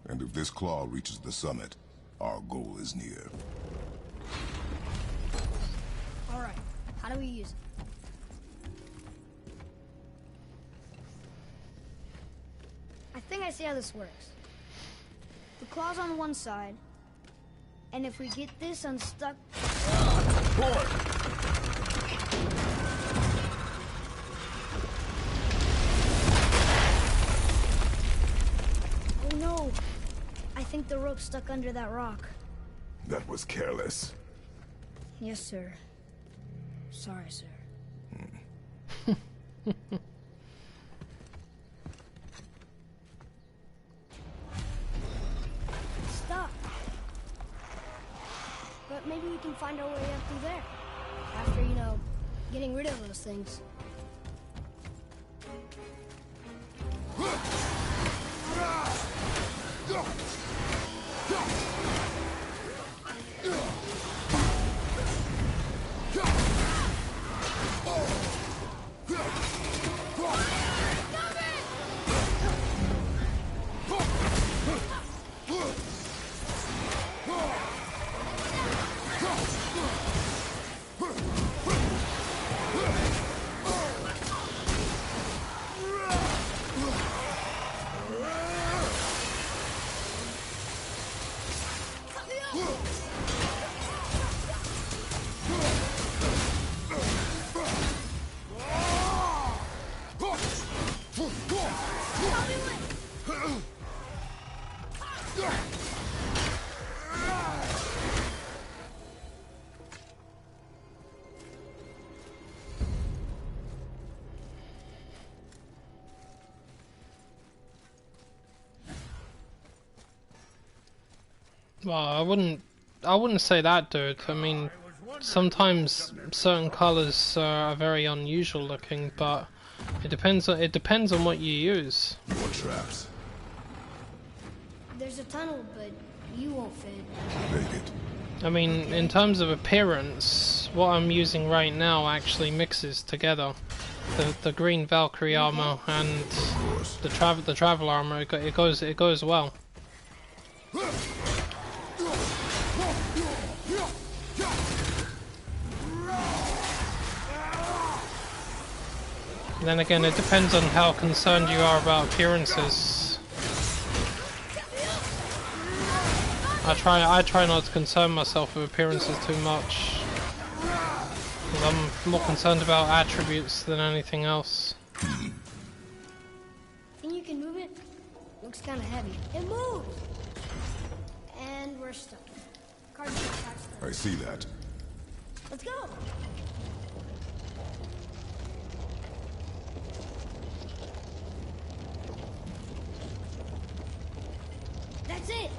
And if this claw reaches the summit, our goal is near. Alright, how do we use it? I think I see how this works. The claw's on one side, and if we get this unstuck... Oh no! I think the rope's stuck under that rock. That was careless. Yes, sir. Sorry, sir. our way up through there. After, you know, getting rid of those things. Well, I wouldn't say that, dude. I mean, sometimes certain colors are very unusual looking, but it depends on what you use. More traps. There's a tunnel, but you won't fit. Make it. I mean, in terms of appearance, what I'm using right now actually mixes together. The green Valkyrie armor and the travel armor. It goes well. Then again, it depends on how concerned you are about appearances. I try not to concern myself with appearances too much. I'm more concerned about attributes than anything else. Think you can move it? Looks kind of heavy. It moves! And we're stuck. Cardboard stuck. I see that. Let's go! That's it!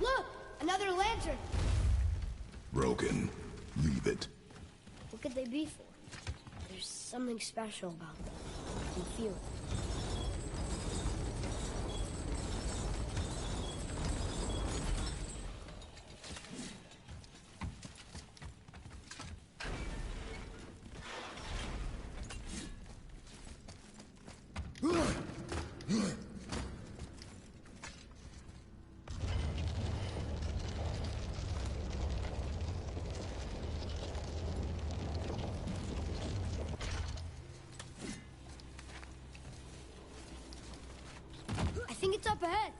Look! Another lantern! Broken. Leave it. What could they be for? There's something special about them. I can feel it. I think it's up ahead.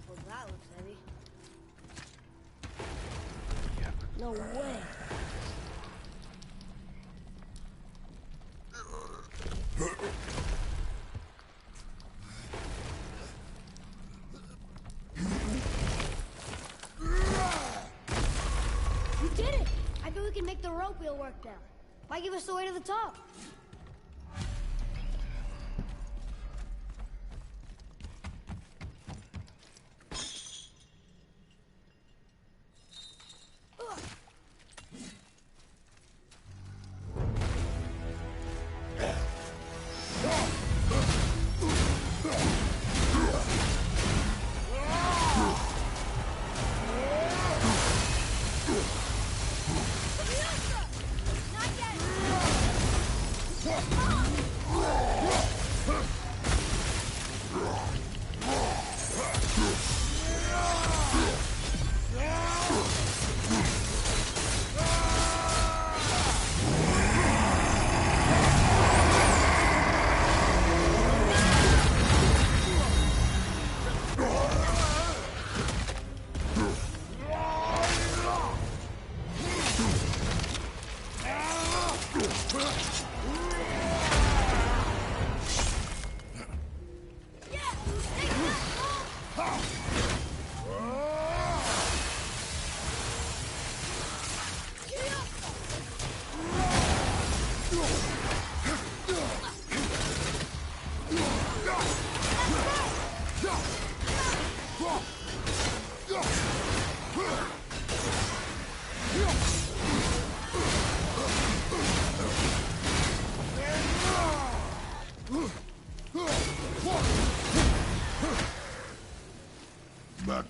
Well, that looks heavy. No way. We did it! I bet we can make the rope wheel work now. Might give us the way to the top.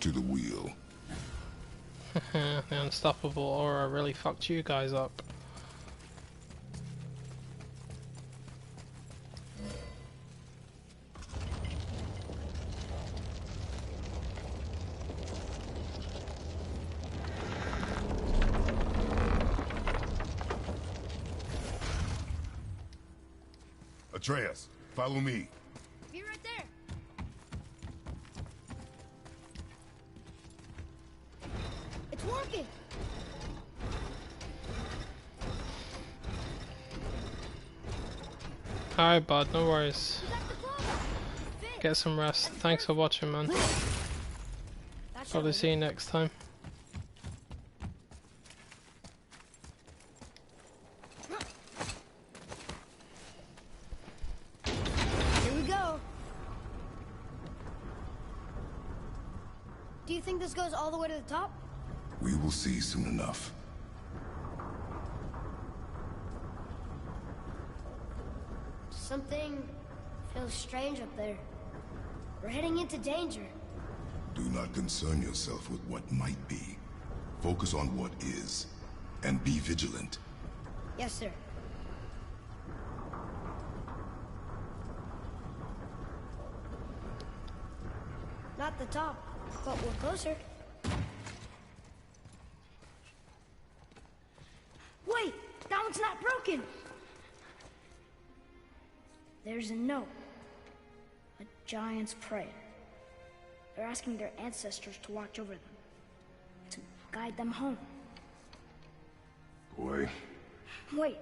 to the wheel. The unstoppable aura really fucked you guys up. Atreus, follow me. Be right there. It's working. Alright, bud, no worries. We got the glove. Fit. Get some rest. Thanks for watching, man. That's Probably see you next time. Here we go. Do you think this goes all the way to the top? We will see soon enough. Something feels strange up there. We're heading into danger. Do not concern yourself with what might be. Focus on what is, and be vigilant. Yes, sir. Not the top, but we're closer. Wait! That one's not broken! There's a note. A giant's prayer. They're asking their ancestors to watch over them. To guide them home. Boy, Wait.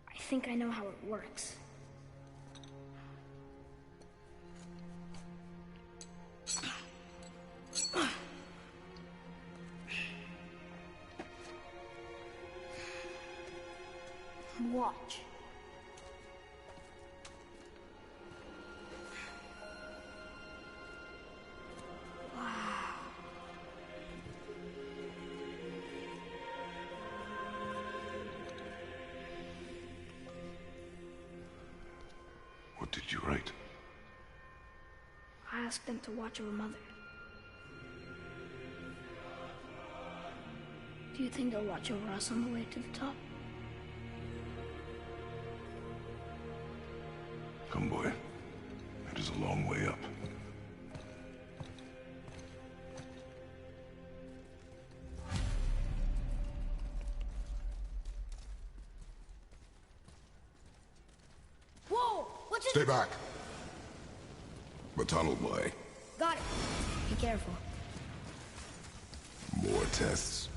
I think I know how it works. Watch. what did you write? I asked them to watch over Mother. Do you think they'll watch over us on the way to the top? Come, boy. It is a long way up. Whoa! What's it? Stay back. The tunnel, boy. Got it. Be careful. More tests.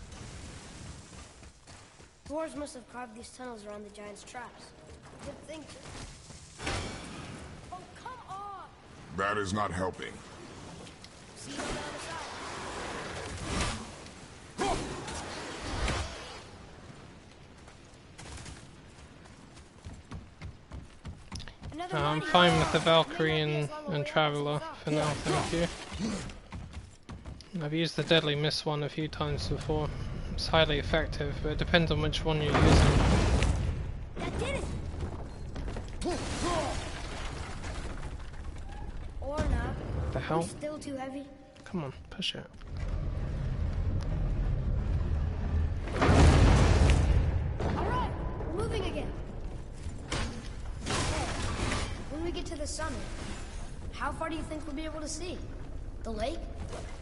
Dwarves must have carved these tunnels around the giant's traps. Good thing. Oh, come on! That is not helping. See you on the other side. Another I'm mining fine car. with the Valkyrie May not be as long a way and up as Traveler we thought. for now, thank you. I've used the Deadly Mist one a few times before. It's highly effective, but it depends on which one you're using. That did it! Or not. The hell? It's still too heavy. Come on, push it. Alright, we're moving again. Hey, when we get to the summit, how far do you think we'll be able to see? The lake?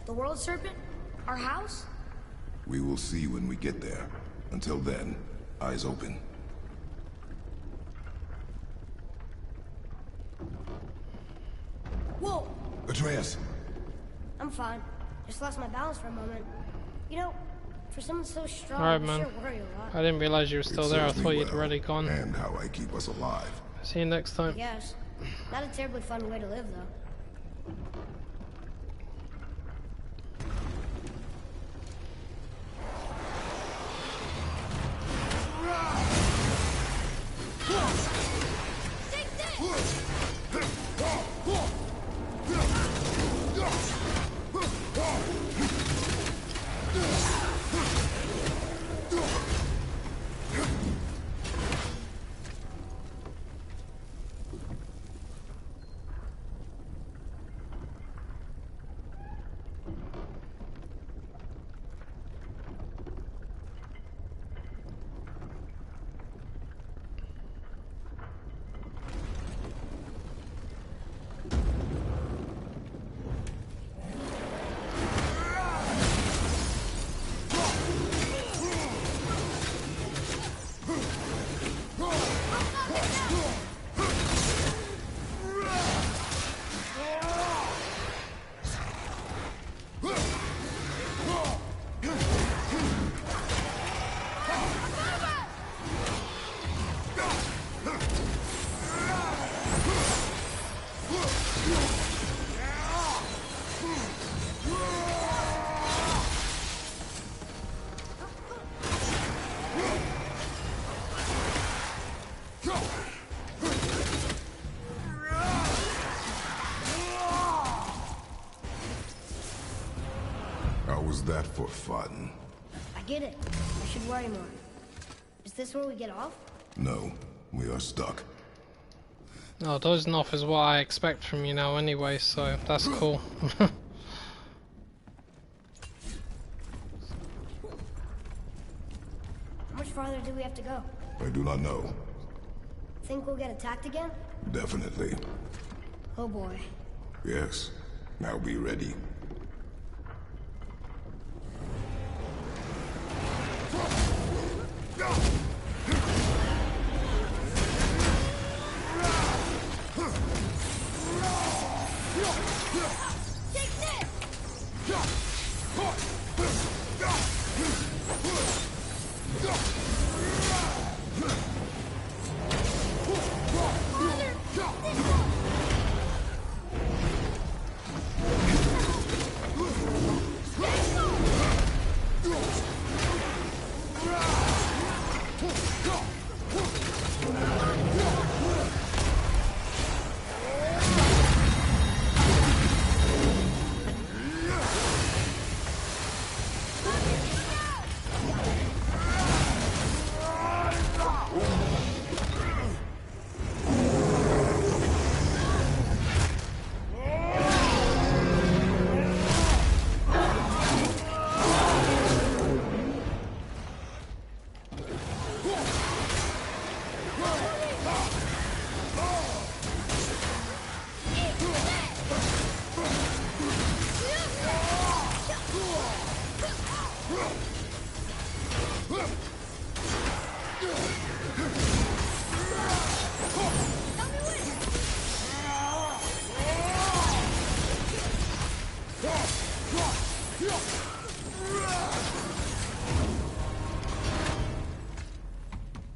The world serpent? Our house? We will see when we get there. Until then, eyes open. Whoa! Atreus! I'm fine. Just lost my balance for a moment. You know, for someone so strong, Alright, I man. sure worry a lot. I didn't realize you were still It there, I serves me thought you'd well, already gone. And how I keep us alive. See you next time. Yes. Not a terribly fun way to live, though. How was that for fun? I get it. I should worry more. Is this where we get off? No, we are stuck. Oh, dozing off is what I expect from you now anyway, so that's cool. How much farther do we have to go? I do not know. Think we'll get attacked again? Definitely. Oh boy. Yes. Now be ready.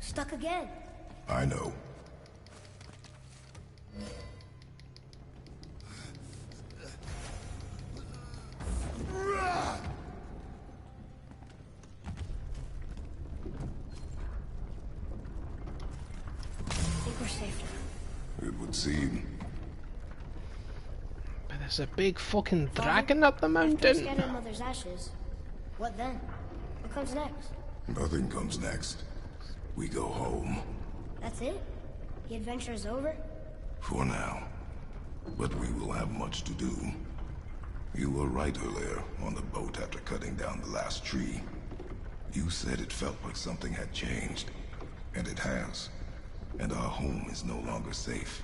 Stuck again. I know. Think we're safe now. It would seem. But there's a big fucking dragon up the After we mountain. scatter Mother's ashes, what then? What comes next? Nothing comes next. We go home. That's it? The adventure is over? For now. But we will have much to do. You were right earlier on the boat after cutting down the last tree. You said it felt like something had changed. And it has. And our home is no longer safe.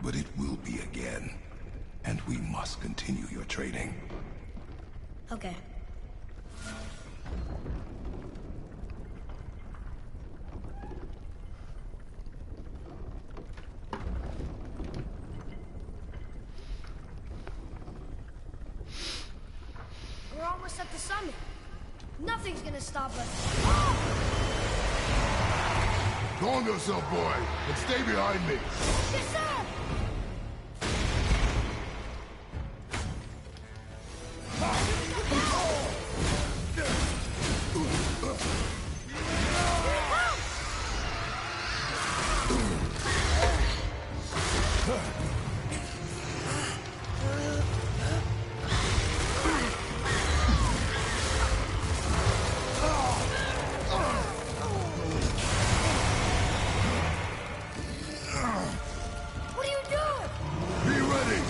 But it will be again. And we must continue your training. Okay. We're almost at the summit. Nothing's gonna stop us. Calm yourself, boy, and stay behind me. Yes, sir! What are you doing? Be ready.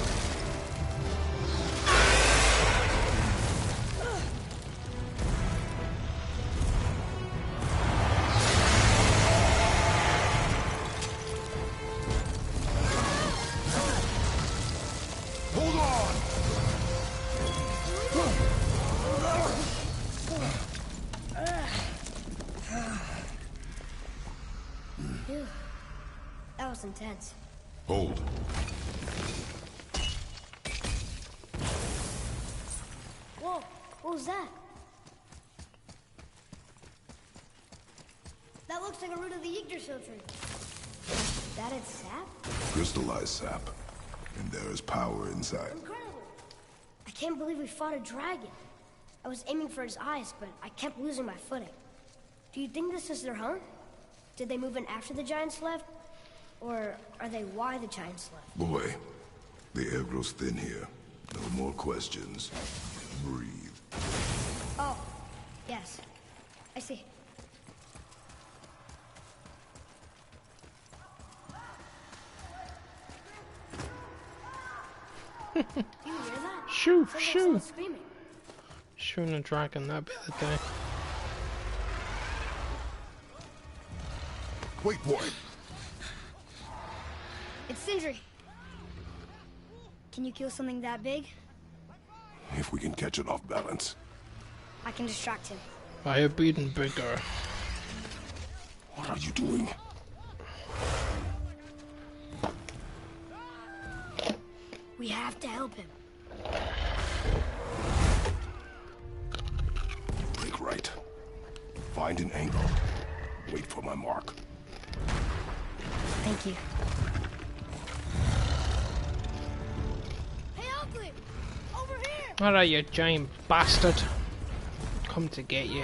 Hold on. Phew. That was intense. Hold. Whoa, what was that? That looks like a root of the Yggdrasil tree. That its sap? Crystallized sap. And there is power inside. Incredible! I can't believe we fought a dragon. I was aiming for his eyes, but I kept losing my footing. Do you think this is their home? Did they move in after the giants left? Or are they why the giants left? Boy, the air grows thin here. No more questions. Breathe. Yes. I see. You hear that? Shoo, Sounds like shoo. someone screaming. Shooting a dragon, that'd be the day. Wait, boy. It's Sindri. Can you kill something that big? If we can catch it off balance. I can distract him. By a beaten bigger. What are you doing? We have to help him. Break right. Find an angle. Wait for my mark. Thank you. Hey, Ugly! Over here! Alright, you giant bastard. Come to get you.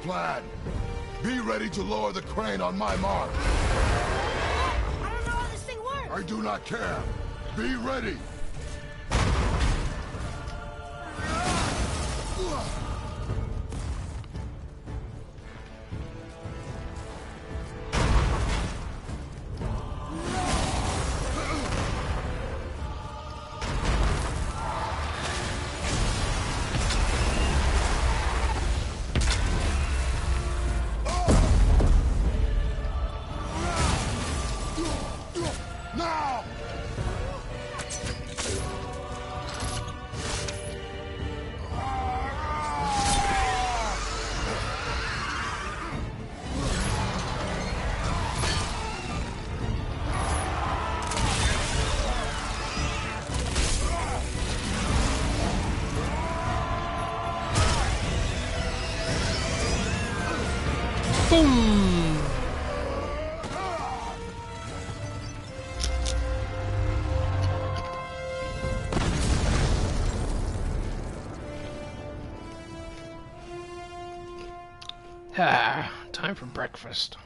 Plan. Be ready to lower the crane on my mark. I don't know how this thing works. I do not care. Be ready. Boom! Ah, time for breakfast.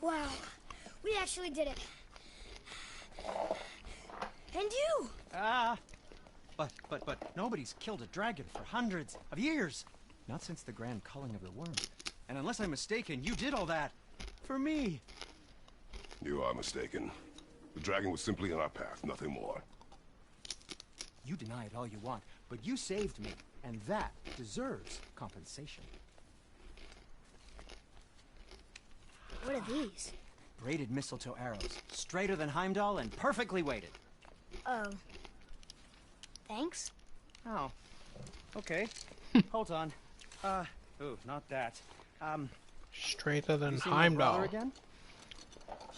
Wow, we actually did it. And you! But nobody's killed a dragon for hundreds of years. Not since the grand culling of the worm. And unless I'm mistaken, you did all that for me. You are mistaken. The dragon was simply in our path, nothing more. You deny it all you want, but you saved me, and that deserves compensation. What are these? Braided mistletoe arrows, straighter than Heimdall and perfectly weighted. Oh. Thanks? Oh. Okay. Hold on. Ooh, not that. Straighter than You seen my brother Heimdall. again?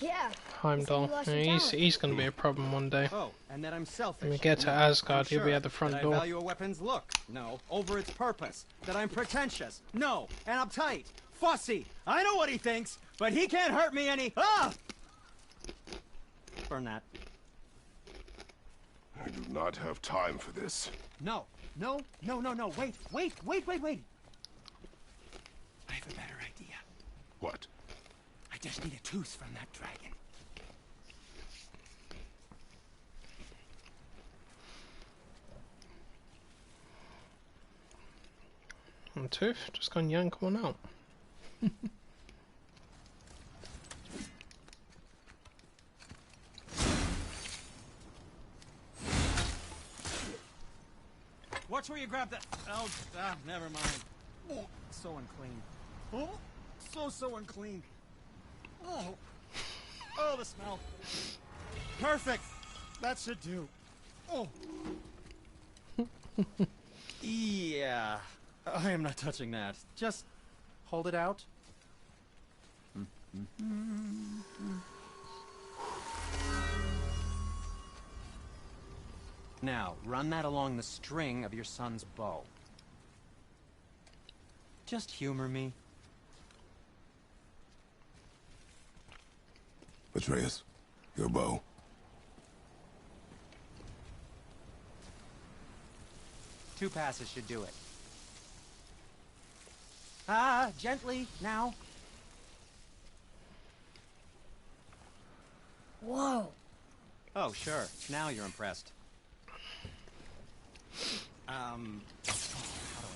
Yeah. Heimdall. Yeah, he's gonna be a problem one day. Oh, and that I'm selfish. When we get to No, Asgard, I'm he'll be sure at the front that door. I value a weapon's look. No, over its purpose. That I'm pretentious. No, and uptight. Fussy. I know what he thinks, but he can't hurt me any. Ah! Burn that. I do not have time for this. No. Wait. I have a better idea. What? I just need a tooth from that dragon. And tooth, just go and yank one out. Watch where you grab that. Oh, never mind. Oh, so unclean. Oh, so unclean. Oh, the smell. Perfect. That should do. Oh. Yeah. I am not touching that. Just hold it out. Now, run that along the string of your son's bow. Just humor me. Atreus, your bow. Two passes should do it. Gently, now. Whoa. Oh, sure. Now you're impressed. How do I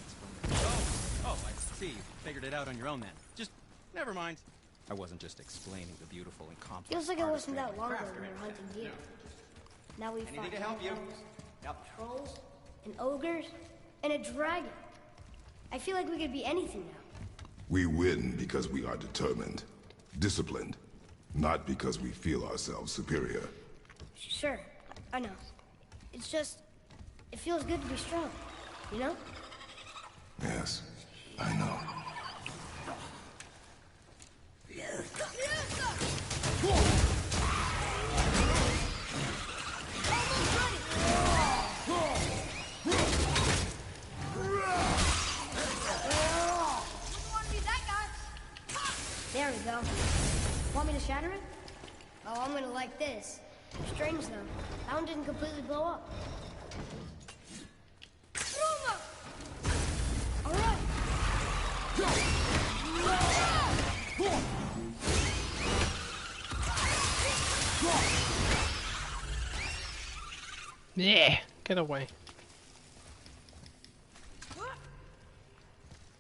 explain this? Oh, I see. You figured it out on your own then. Just, never mind. I wasn't just explaining the beautiful and complex Feels like it wasn't that artistry long of ago craft when we were right hunting deer. Now we Anything find to help you? animals, Yep. trolls, and ogres, and a dragon. I feel like we could be anything now. We win because we are determined, disciplined, not because we feel ourselves superior. Sure, I know. It's just, it feels good to be strong, you know? Yes, I know. There we go. Want me to shatter it? Oh, I'm gonna like this. Strange though, that one didn't completely blow up. All right. Yeah, get away.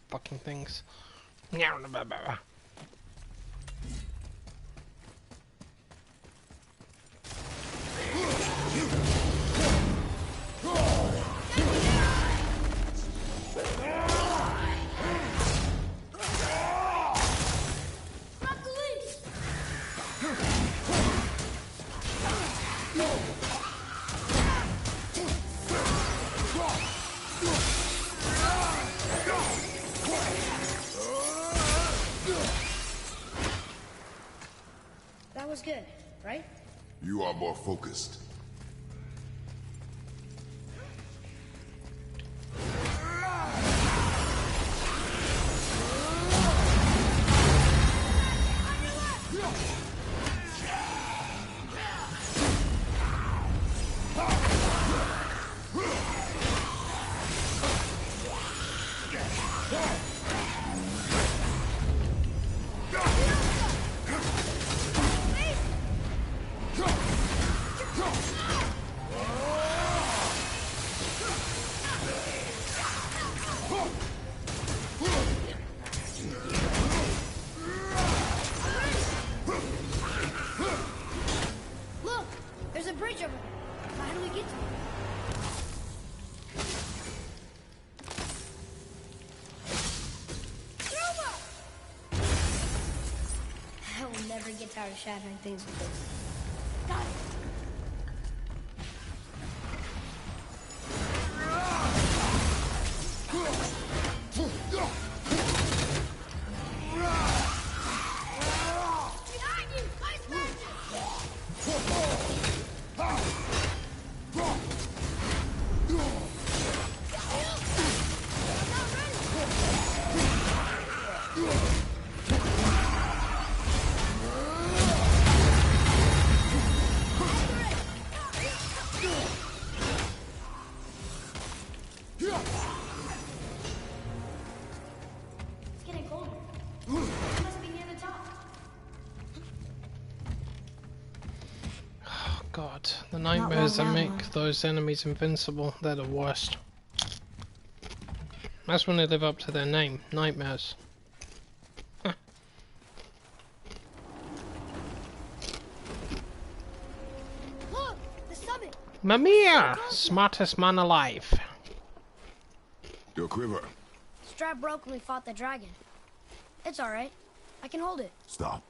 Fucking things. That was good, right? You are more focused. get tired of shattering things with this. Got it. Behind you! Ice magic! It's getting colder. It must be near the top. Oh god, the nightmares that long now, make those enemies invincible, they're the worst. That's when they live up to their name, nightmares. Look! The summit! Mimir! Smartest man alive. Your quiver. Strap broke when we fought the dragon. It's alright. I can hold it. Stop.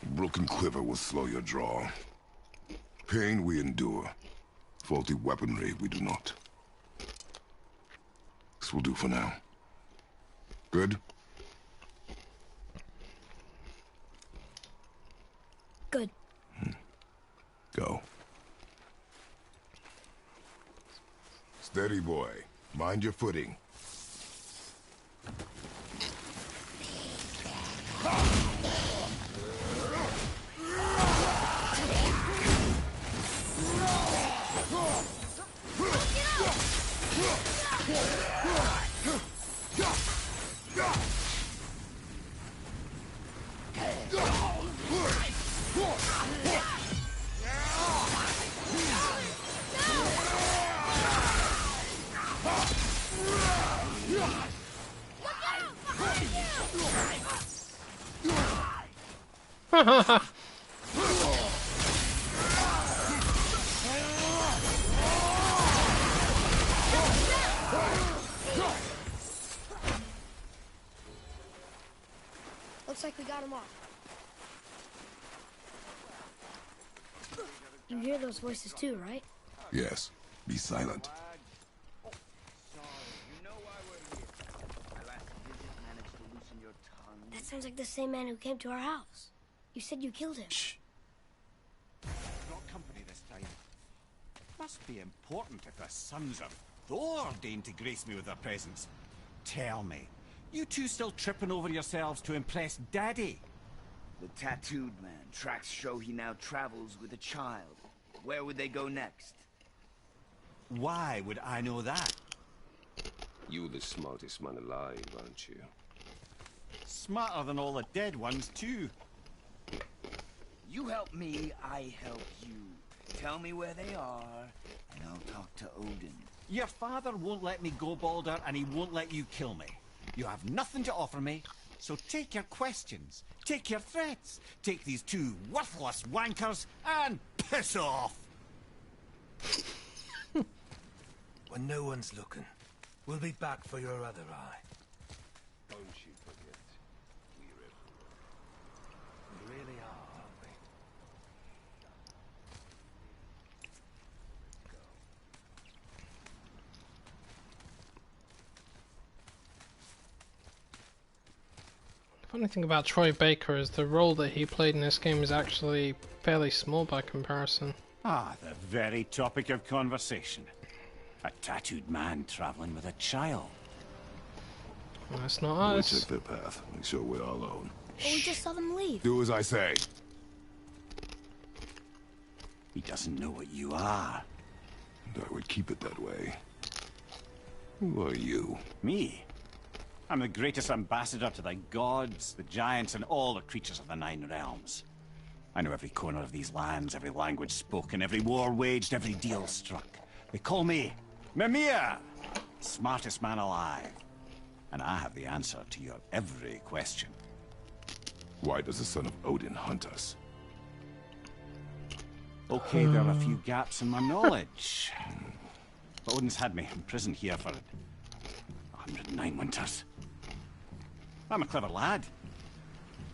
Broken quiver will slow your draw. Pain we endure. Faulty weaponry we do not. This will do for now. Good? Good. Go. Steady, boy. Mind your footing. Looks like we got him off. You hear those voices too, right? Yes. Be silent. That sounds like the same man who came to our house. You said you killed him. Shh. Brought company this time. Must be important if the sons of Thor deign to grace me with their presence. Tell me, you two still tripping over yourselves to impress Daddy? The tattooed man. Tracks show he now travels with a child. Where would they go next? Why would I know that? You're the smartest man alive, aren't you? Smarter than all the dead ones, too. You help me, I help you. Tell me where they are, and I'll talk to Odin. Your father won't let me go, Baldur, and he won't let you kill me. You have nothing to offer me, so take your questions, take your threats, take these two worthless wankers, and piss off! When no one's looking, we'll be back for your other eye. Don't you forget, we're everywhere. We really are, aren't we? The funny thing about Troy Baker is the role that he played in this game is actually fairly small by comparison. Ah, the very topic of conversation. A tattooed man traveling with a child. That's not We'll us. check their path. Make sure we're alone. But we just saw them leave. Do as I say. He doesn't know what you are. And I would keep it that way. Who are you? Me? I'm the greatest ambassador to the gods, the giants, and all the creatures of the Nine Realms. I know every corner of these lands, every language spoken, every war waged, every deal struck. They call me Mimir, smartest man alive. And I have the answer to your every question. Why does the son of Odin hunt us? Okay, there are a few gaps in my knowledge. But Odin's had me imprisoned here for 109 winters. I'm a clever lad.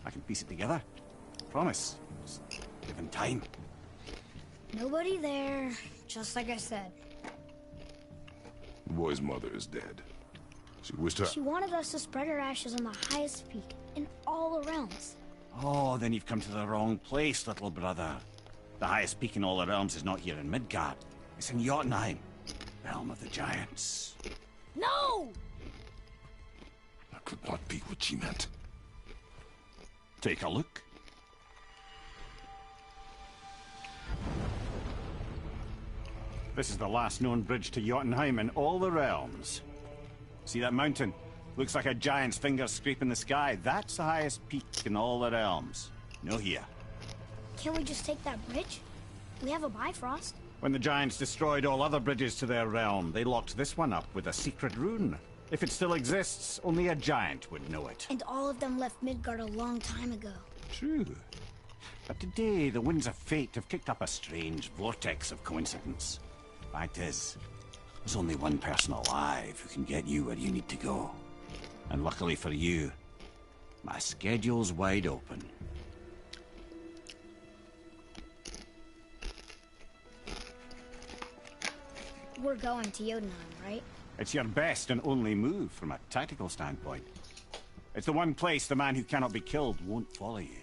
I can piece it together. Promise. Just given time. Nobody there, just like I said. The boy's mother is dead. She wished her... She wanted us to spread her ashes on the highest peak in all the realms. Oh, then you've come to the wrong place, little brother. The highest peak in all the realms is not here in Midgard. It's in Jotunheim, realm of the giants. No! That could not be what she meant. Take a look. This is the last known bridge to Jotunheim in all the realms. See that mountain? Looks like a giant's fingers scraping the sky. That's the highest peak in all the realms. No here. Can't we just take that bridge? We have a Bifrost. When the giants destroyed all other bridges to their realm, they locked this one up with a secret rune. If it still exists, only a giant would know it. And all of them left Midgard a long time ago. True. But today, the winds of fate have kicked up a strange vortex of coincidence. Fact is, there's only one person alive who can get you where you need to go. And luckily for you, my schedule's wide open. We're going to Jotunheim, right? It's your best and only move from a tactical standpoint. It's the one place the man who cannot be killed won't follow you.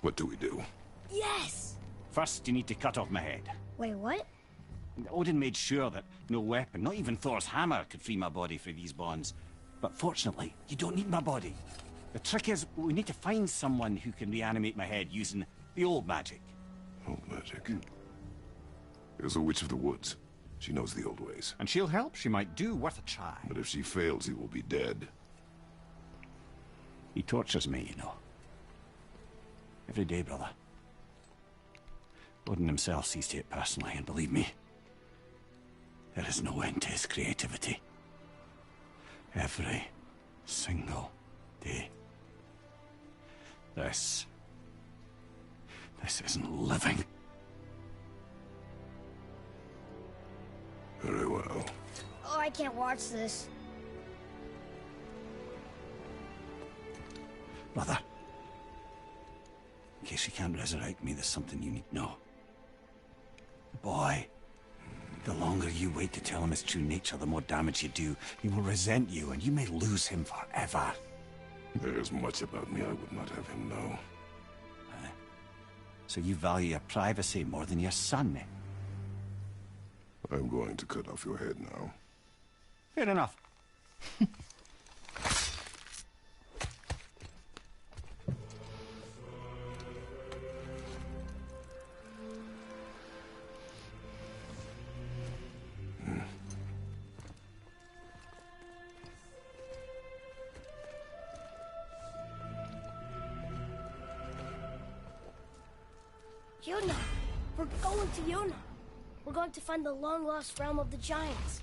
What do we do? Yes! First, you need to cut off my head. Wait, what? Odin made sure that no weapon, not even Thor's hammer, could free my body from these bonds. But fortunately, you don't need my body. The trick is, we need to find someone who can reanimate my head using the old magic. Old magic? There's a witch of the woods. She knows the old ways. And she'll help. She might do. Worth a try. But if she fails, he will be dead. He tortures me, you know. Every day, brother. Odin himself sees to it personally, and believe me, there is no end to his creativity. Every single day. This isn't living. Very well. Oh, I can't watch this. Brother, in case he can't resurrect me, there's something you need to know. The boy, the longer you wait to tell him his true nature, the more damage you do. He will resent you, and you may lose him forever. There's much about me I would not have him know. So you value your privacy more than your son, eh? I'm going to cut off your head now. Fair enough. Yona! We're going to Yona! We're going to find the long-lost realm of the giants.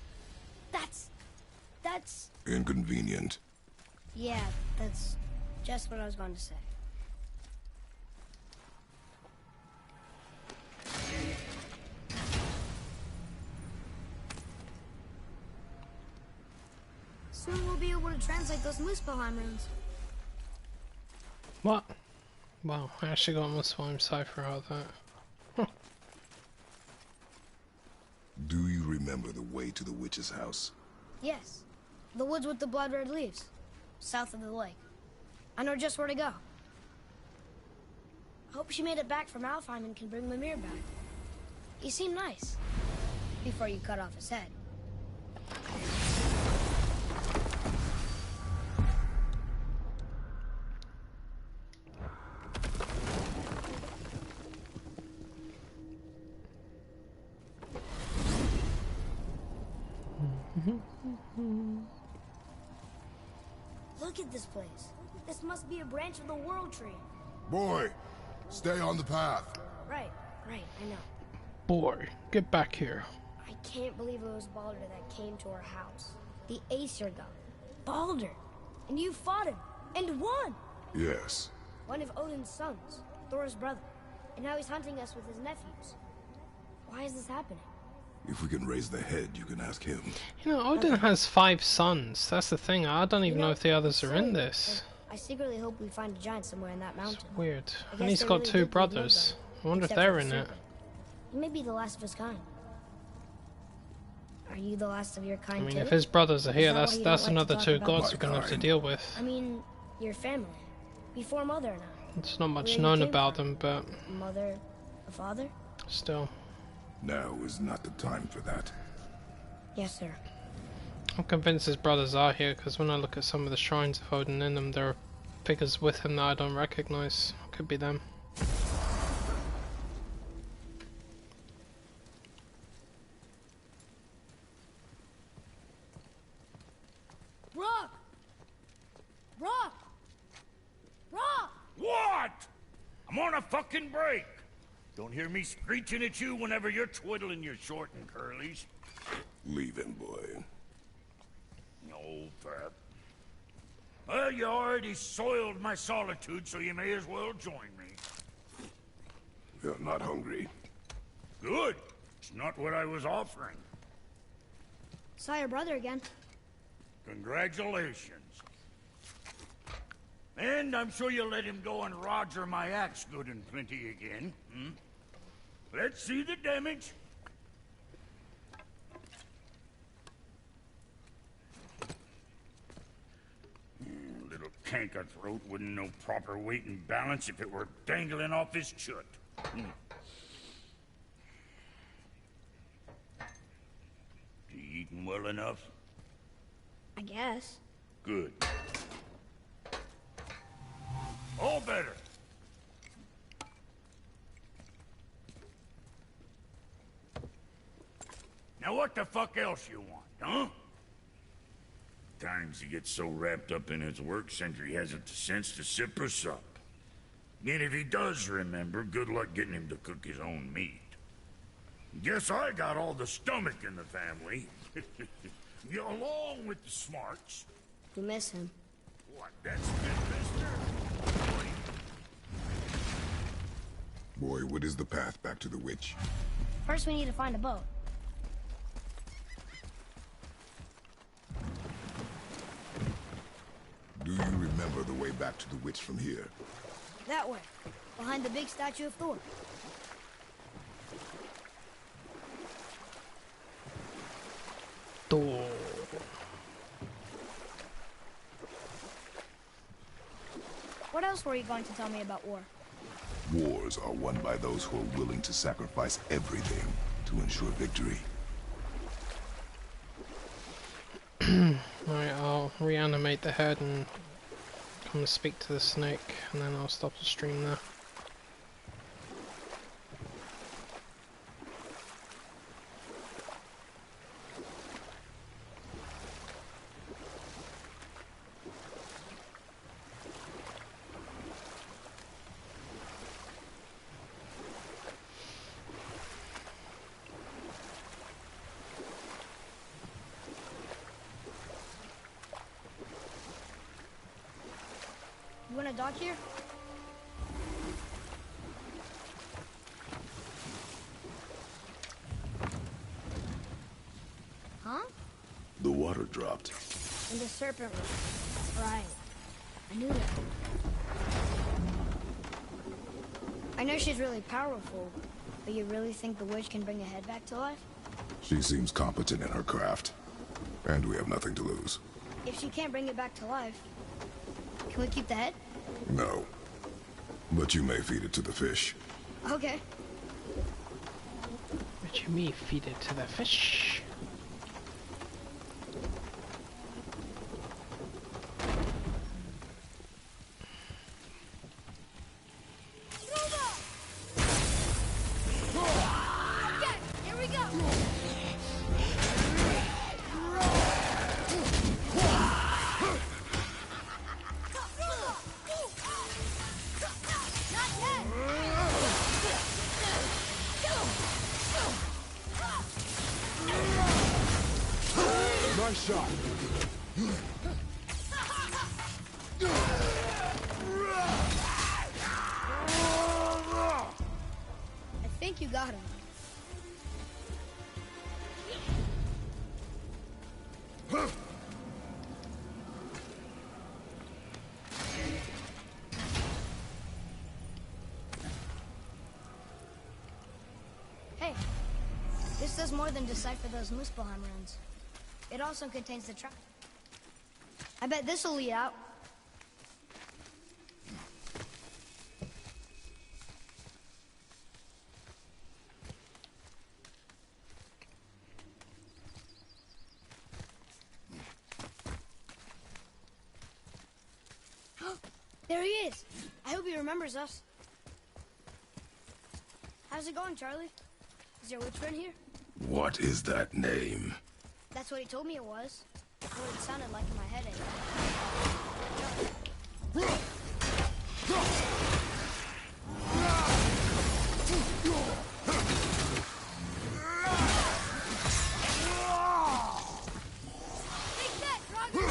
That's... Inconvenient. Yeah, that's just what I was going to say. Soon we'll be able to translate those Muspelheim runes. What? Wow, I actually got Muspelheim cipher out of that. Huh. Do you remember the way to the witch's house? Yes. The woods with the blood-red leaves. South of the lake. I know just where to go. I hope she made it back from Alfheim and can bring Mimir back. He seemed nice. Before you cut off his head. Look at this place. This must be a branch of the World Tree. Boy, stay on the path. Right, I know. Boy, get back here. I can't believe it was Baldur that came to our house. The Aesir god. Baldur. And you fought him. And won. Yes. One of Odin's sons. Thor's brother, and now he's hunting us with his nephews. Why is this happening? If we can raise the head, you can ask him. You know, Odin has 5 sons. That's the thing. I don't even know if the others are in this. I secretly hope we find a giant somewhere in that mountain. It's weird. I And guess he's they got really 2 did leave brothers. nobody, I wonder if except they're for in the it. serpent. He may be the last of his kind. Are you the last of your kind I mean, too? if his brothers are here, Is that that's why you don't like to another talk 2 about gods my we're gonna have to kind? deal with. I mean, your family. Before Mother and I. It's not much Where you known came about from. them, but Mother, a father? still. Now is not the time for that. Yes, sir. I'm convinced his brothers are here, because when I look at some of the shrines of Odin in them, there are figures with him that I don't recognize. Could be them. Rock! Rock! Rock! What? I'm on a fucking break. Don't hear me screeching at you whenever you're twiddling your short and curlies. Leave him, boy. No, Pep. Well, you already soiled my solitude, so you may as well join me. You're not hungry. Good. It's not what I was offering. Saw your brother again. Congratulations. And I'm sure you'll let him go and Roger my axe good and plenty again. Hmm? Let's see the damage. Little canker throat wouldn't know proper weight and balance if it were dangling off his chut. Hmm. You eating well enough? I guess. Good. All better. Now what the fuck else you want, huh? Times he gets so wrapped up in his work, Sentry hasn't the sense to sip or sup. And if he does remember, good luck getting him to cook his own meat. Guess I got all the stomach in the family. You along with the smarts. You miss him. What, that's it, mister? Boy, what is the path back to the witch? First we need to find a boat. Do you remember the way back to the witch from here? That way. Behind the big statue of Thor. Thor. What else were you going to tell me about war? Wars are won by those who are willing to sacrifice everything to ensure victory. Alright, I'll reanimate the head and come and speak to the snake, and then I'll stop the stream there. You want to dock here? Huh? The water dropped. And the serpent was right. I knew that. I know she's really powerful, but you really think the witch can bring a head back to life? She seems competent in her craft. And we have nothing to lose. If she can't bring it back to life, can we keep the head? No. But you may feed it to the fish. Okay. What you mean, feed it to the fish? Okay, here we go. Not yet. think you got him. Hey, this does more than decipher those Muspelheim runes. It also contains the trap. I bet this'll lead out. There he is. I hope he remembers us. How's it going, Charlie? Is there a witch friend here? What is that name? That's what he told me it was. That's what it sounded like in my head Take that, Roger!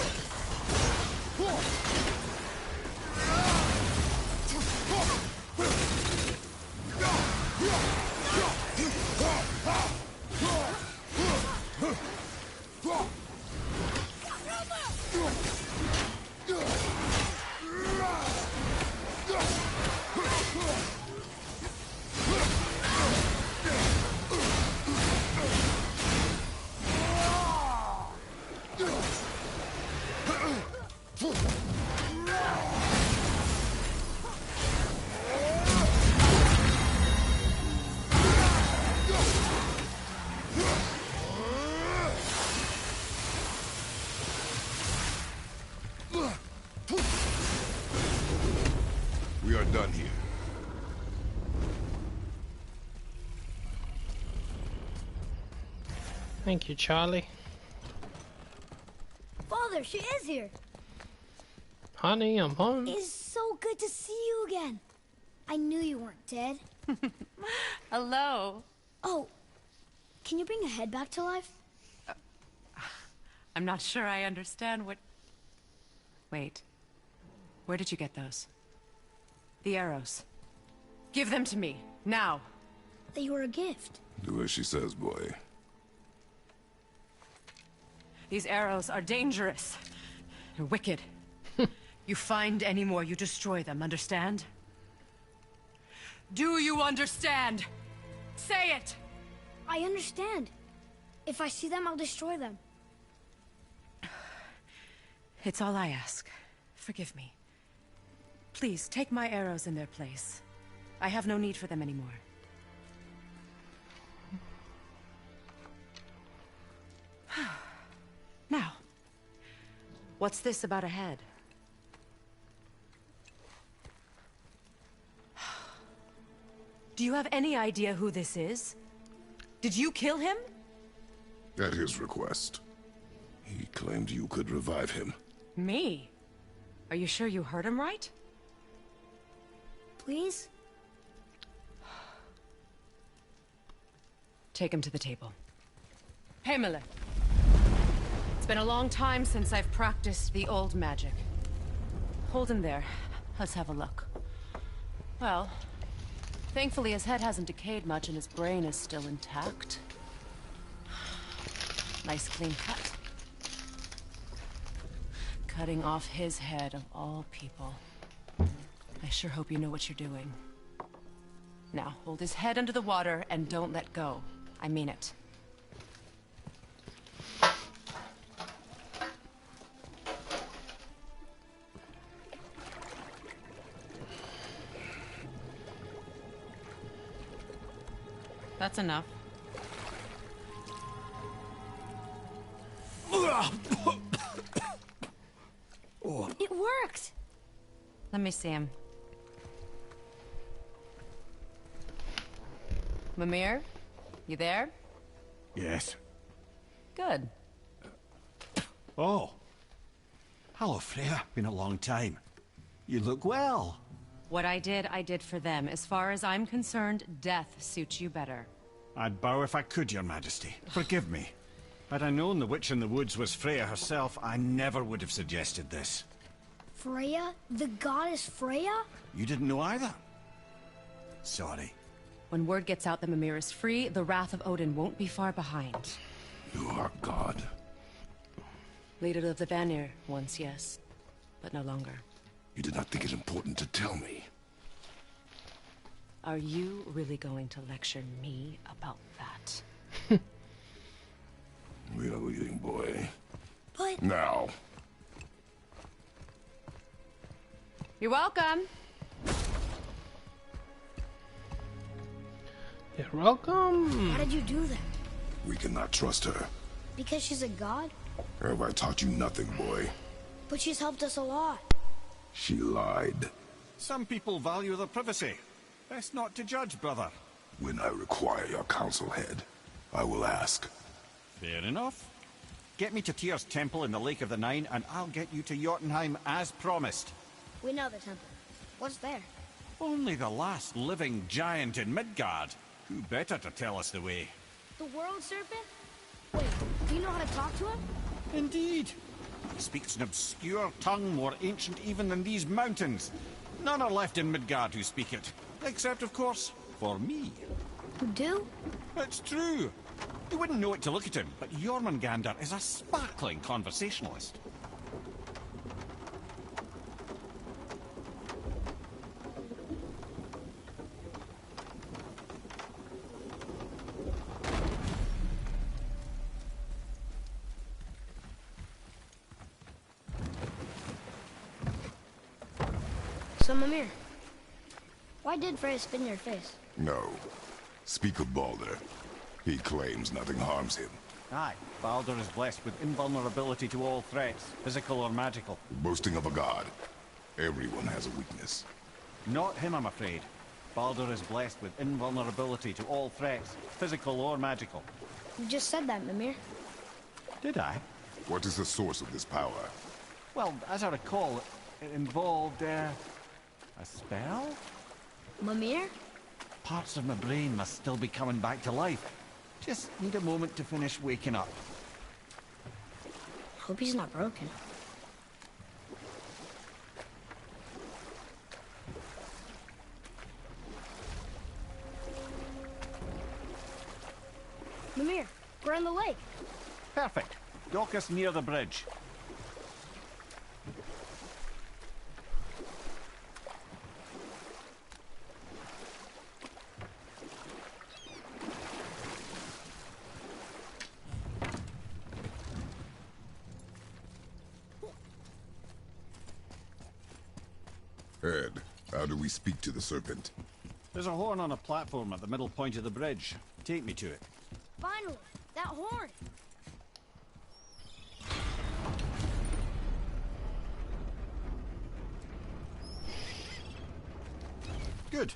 We are done here. Thank you, Charlie. Father, she is here. Honey, I'm home. It's so good to see you again. I knew you weren't dead. Hello. Oh, can you bring a head back to life? I'm not sure I understand what... Wait. Where did you get those? The arrows. Give them to me, now. They were a gift. Do as she says, boy. These arrows are dangerous. They're wicked. You find any more, you destroy them, understand? Do you understand? Say it! I understand. If I see them, I'll destroy them. It's all I ask. Forgive me. Please, take my arrows in their place. I have no need for them anymore. Now, what's this about a head? Do you have any idea who this is? Did you kill him? At his request. He claimed you could revive him. Me? Are you sure you heard him right? Please? Take him to the table. Pamela. It's been a long time since I've practiced the old magic. Hold him there. Let's have a look. Well, thankfully his head hasn't decayed much and his brain is still intact. Nice clean cut. Cutting off his head of all people. I sure hope you know what you're doing. Now, hold his head under the water and don't let go. I mean it. That's enough. It worked! Let me see him. Mimir? You there? Yes. Good. Oh. Hello, Freya. Been a long time. You look well. What I did for them. As far as I'm concerned, death suits you better. I'd bow if I could, Your Majesty. Forgive me. Had I known the witch in the woods was Freya herself, I never would have suggested this. Freya? The goddess Freya? You didn't know either? Sorry. When word gets out that Mimir is free, the wrath of Odin won't be far behind. You are God. Leader of the Vanir, once, yes. But no longer. You did not think it important to tell me. Are you really going to lecture me about that? We are leaving, boy. But... Now. You're welcome. You're welcome. Why did you do that? We cannot trust her. Because she's a god? Have I taught you nothing, boy? But she's helped us a lot. She lied. Some people value their privacy. Best not to judge, brother. When I require your council head, I will ask. Fair enough. Get me to Tyr's temple in the Lake of the Nine, and I'll get you to Jotunheim as promised. We know the temple. What's there? Only the last living giant in Midgard. Who better to tell us the way? The world serpent? Wait, do you know how to talk to him? Indeed. He speaks an obscure tongue more ancient even than these mountains. None are left in Midgard who speak it. Except, of course, for me. You do? It's true. You wouldn't know it to look at him, but Jormungandr is a sparkling conversationalist. So, Mimir, why did Freya spin your face? No. Speak of Baldur. He claims nothing harms him. Aye, Baldur is blessed with invulnerability to all threats, physical or magical. Boasting of a god. Everyone has a weakness. Not him, I'm afraid. Baldur is blessed with invulnerability to all threats, physical or magical. You just said that, Mimir. Did I? What is the source of this power? Well, as I recall, it involved, a spell? Mimir? Parts of my brain must still be coming back to life. Just need a moment to finish waking up. Hope he's not broken. Mimir, we're in the lake. Perfect. Dock us near the bridge. Ed, how do we speak to the serpent? There's a horn on a platform at the middle point of the bridge. Take me to it. Finally, that horn. Good.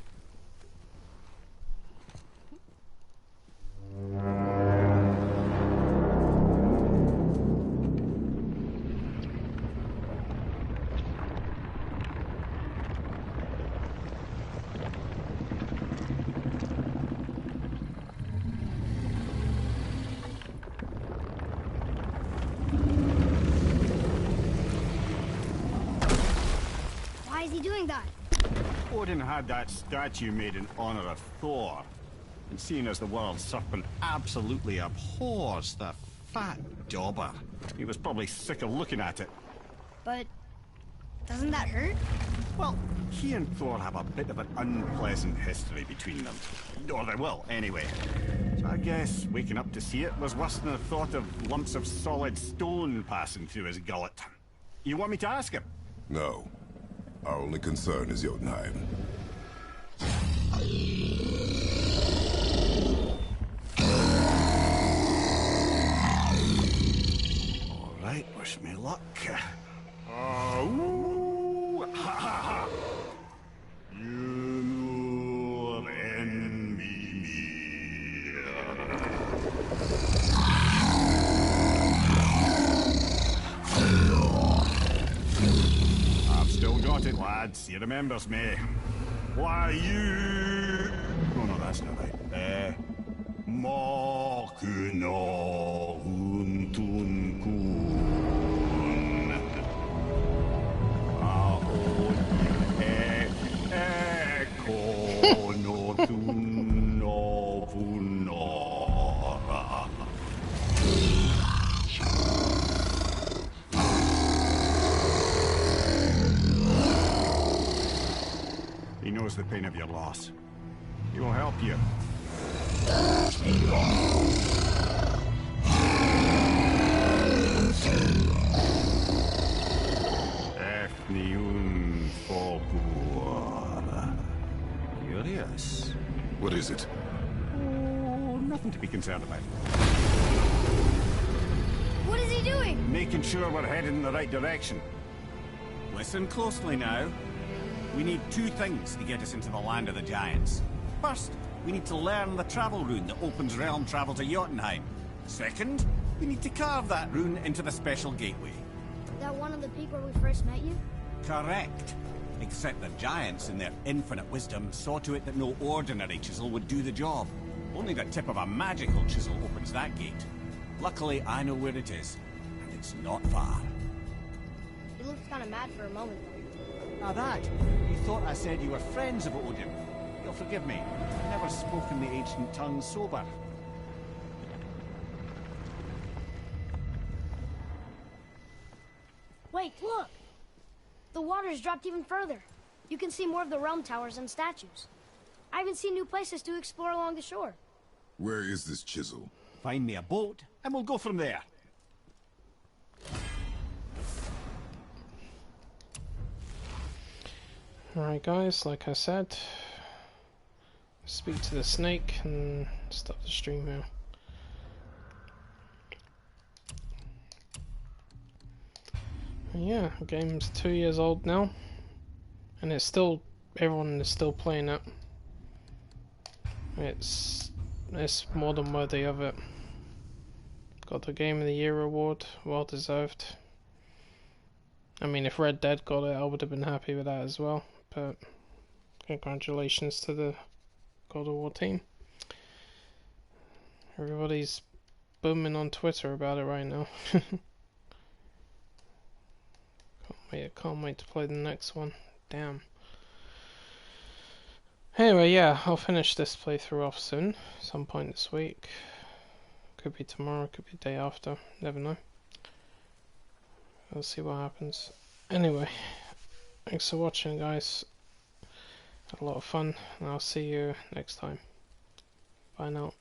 Why is he doing that? Odin had that statue made in honor of Thor. And seeing as the world serpent absolutely abhors the fat dauber, he was probably sick of looking at it. But doesn't that hurt? Well, he and Thor have a bit of an unpleasant history between them. Or they will, anyway. So I guess waking up to see it was worse than the thought of lumps of solid stone passing through his gullet. You want me to ask him? No. Our only concern is Jotunheim. All right, wish me luck. Ooh, ha ha ha! You envy me. I've still got it, lads. He remembers me. Why you? Oh no, that's not right. Mokuno huntun kun. Aon eko no tun. knows the pain of your loss. He will help you. Efniun Folkur. Curious. What is it? Oh, nothing to be concerned about. What is he doing? Making sure we're headed in the right direction. Listen closely now. We need two things to get us into the land of the giants. First, we need to learn the travel rune that opens realm travel to Jotunheim. Second, we need to carve that rune into the special gateway. That one of the peak where we first met you? Correct. Except the giants, in their infinite wisdom, saw to it that no ordinary chisel would do the job. Only the tip of a magical chisel opens that gate. Luckily, I know where it is, and it's not far. He looked kind of mad for a moment, though. Now that, you thought I said you were friends of Odin. You'll forgive me. I've never spoken the ancient tongue sober. Wait, look! The water's dropped even further. You can see more of the realm towers and statues. I even see new places to explore along the shore. Where is this chisel? Find me a boat, and we'll go from there. Alright guys, like I said, speak to the snake and stop the stream now. And yeah, the game's 2 years old now, and it's still, everyone is still playing it. It's more than worthy of it. Got the Game of the Year award, well deserved. I mean, if Red Dead got it, I would have been happy with that as well. But congratulations to the God of War team. Everybody's booming on Twitter about it right now. Can't wait to play the next one. Damn. Anyway, yeah, I'll finish this playthrough off soon, some point this week. Could be tomorrow, could be the day after, never know. We'll see what happens. Anyway, thanks for watching guys. Had a lot of fun, and I'll see you next time. Bye now.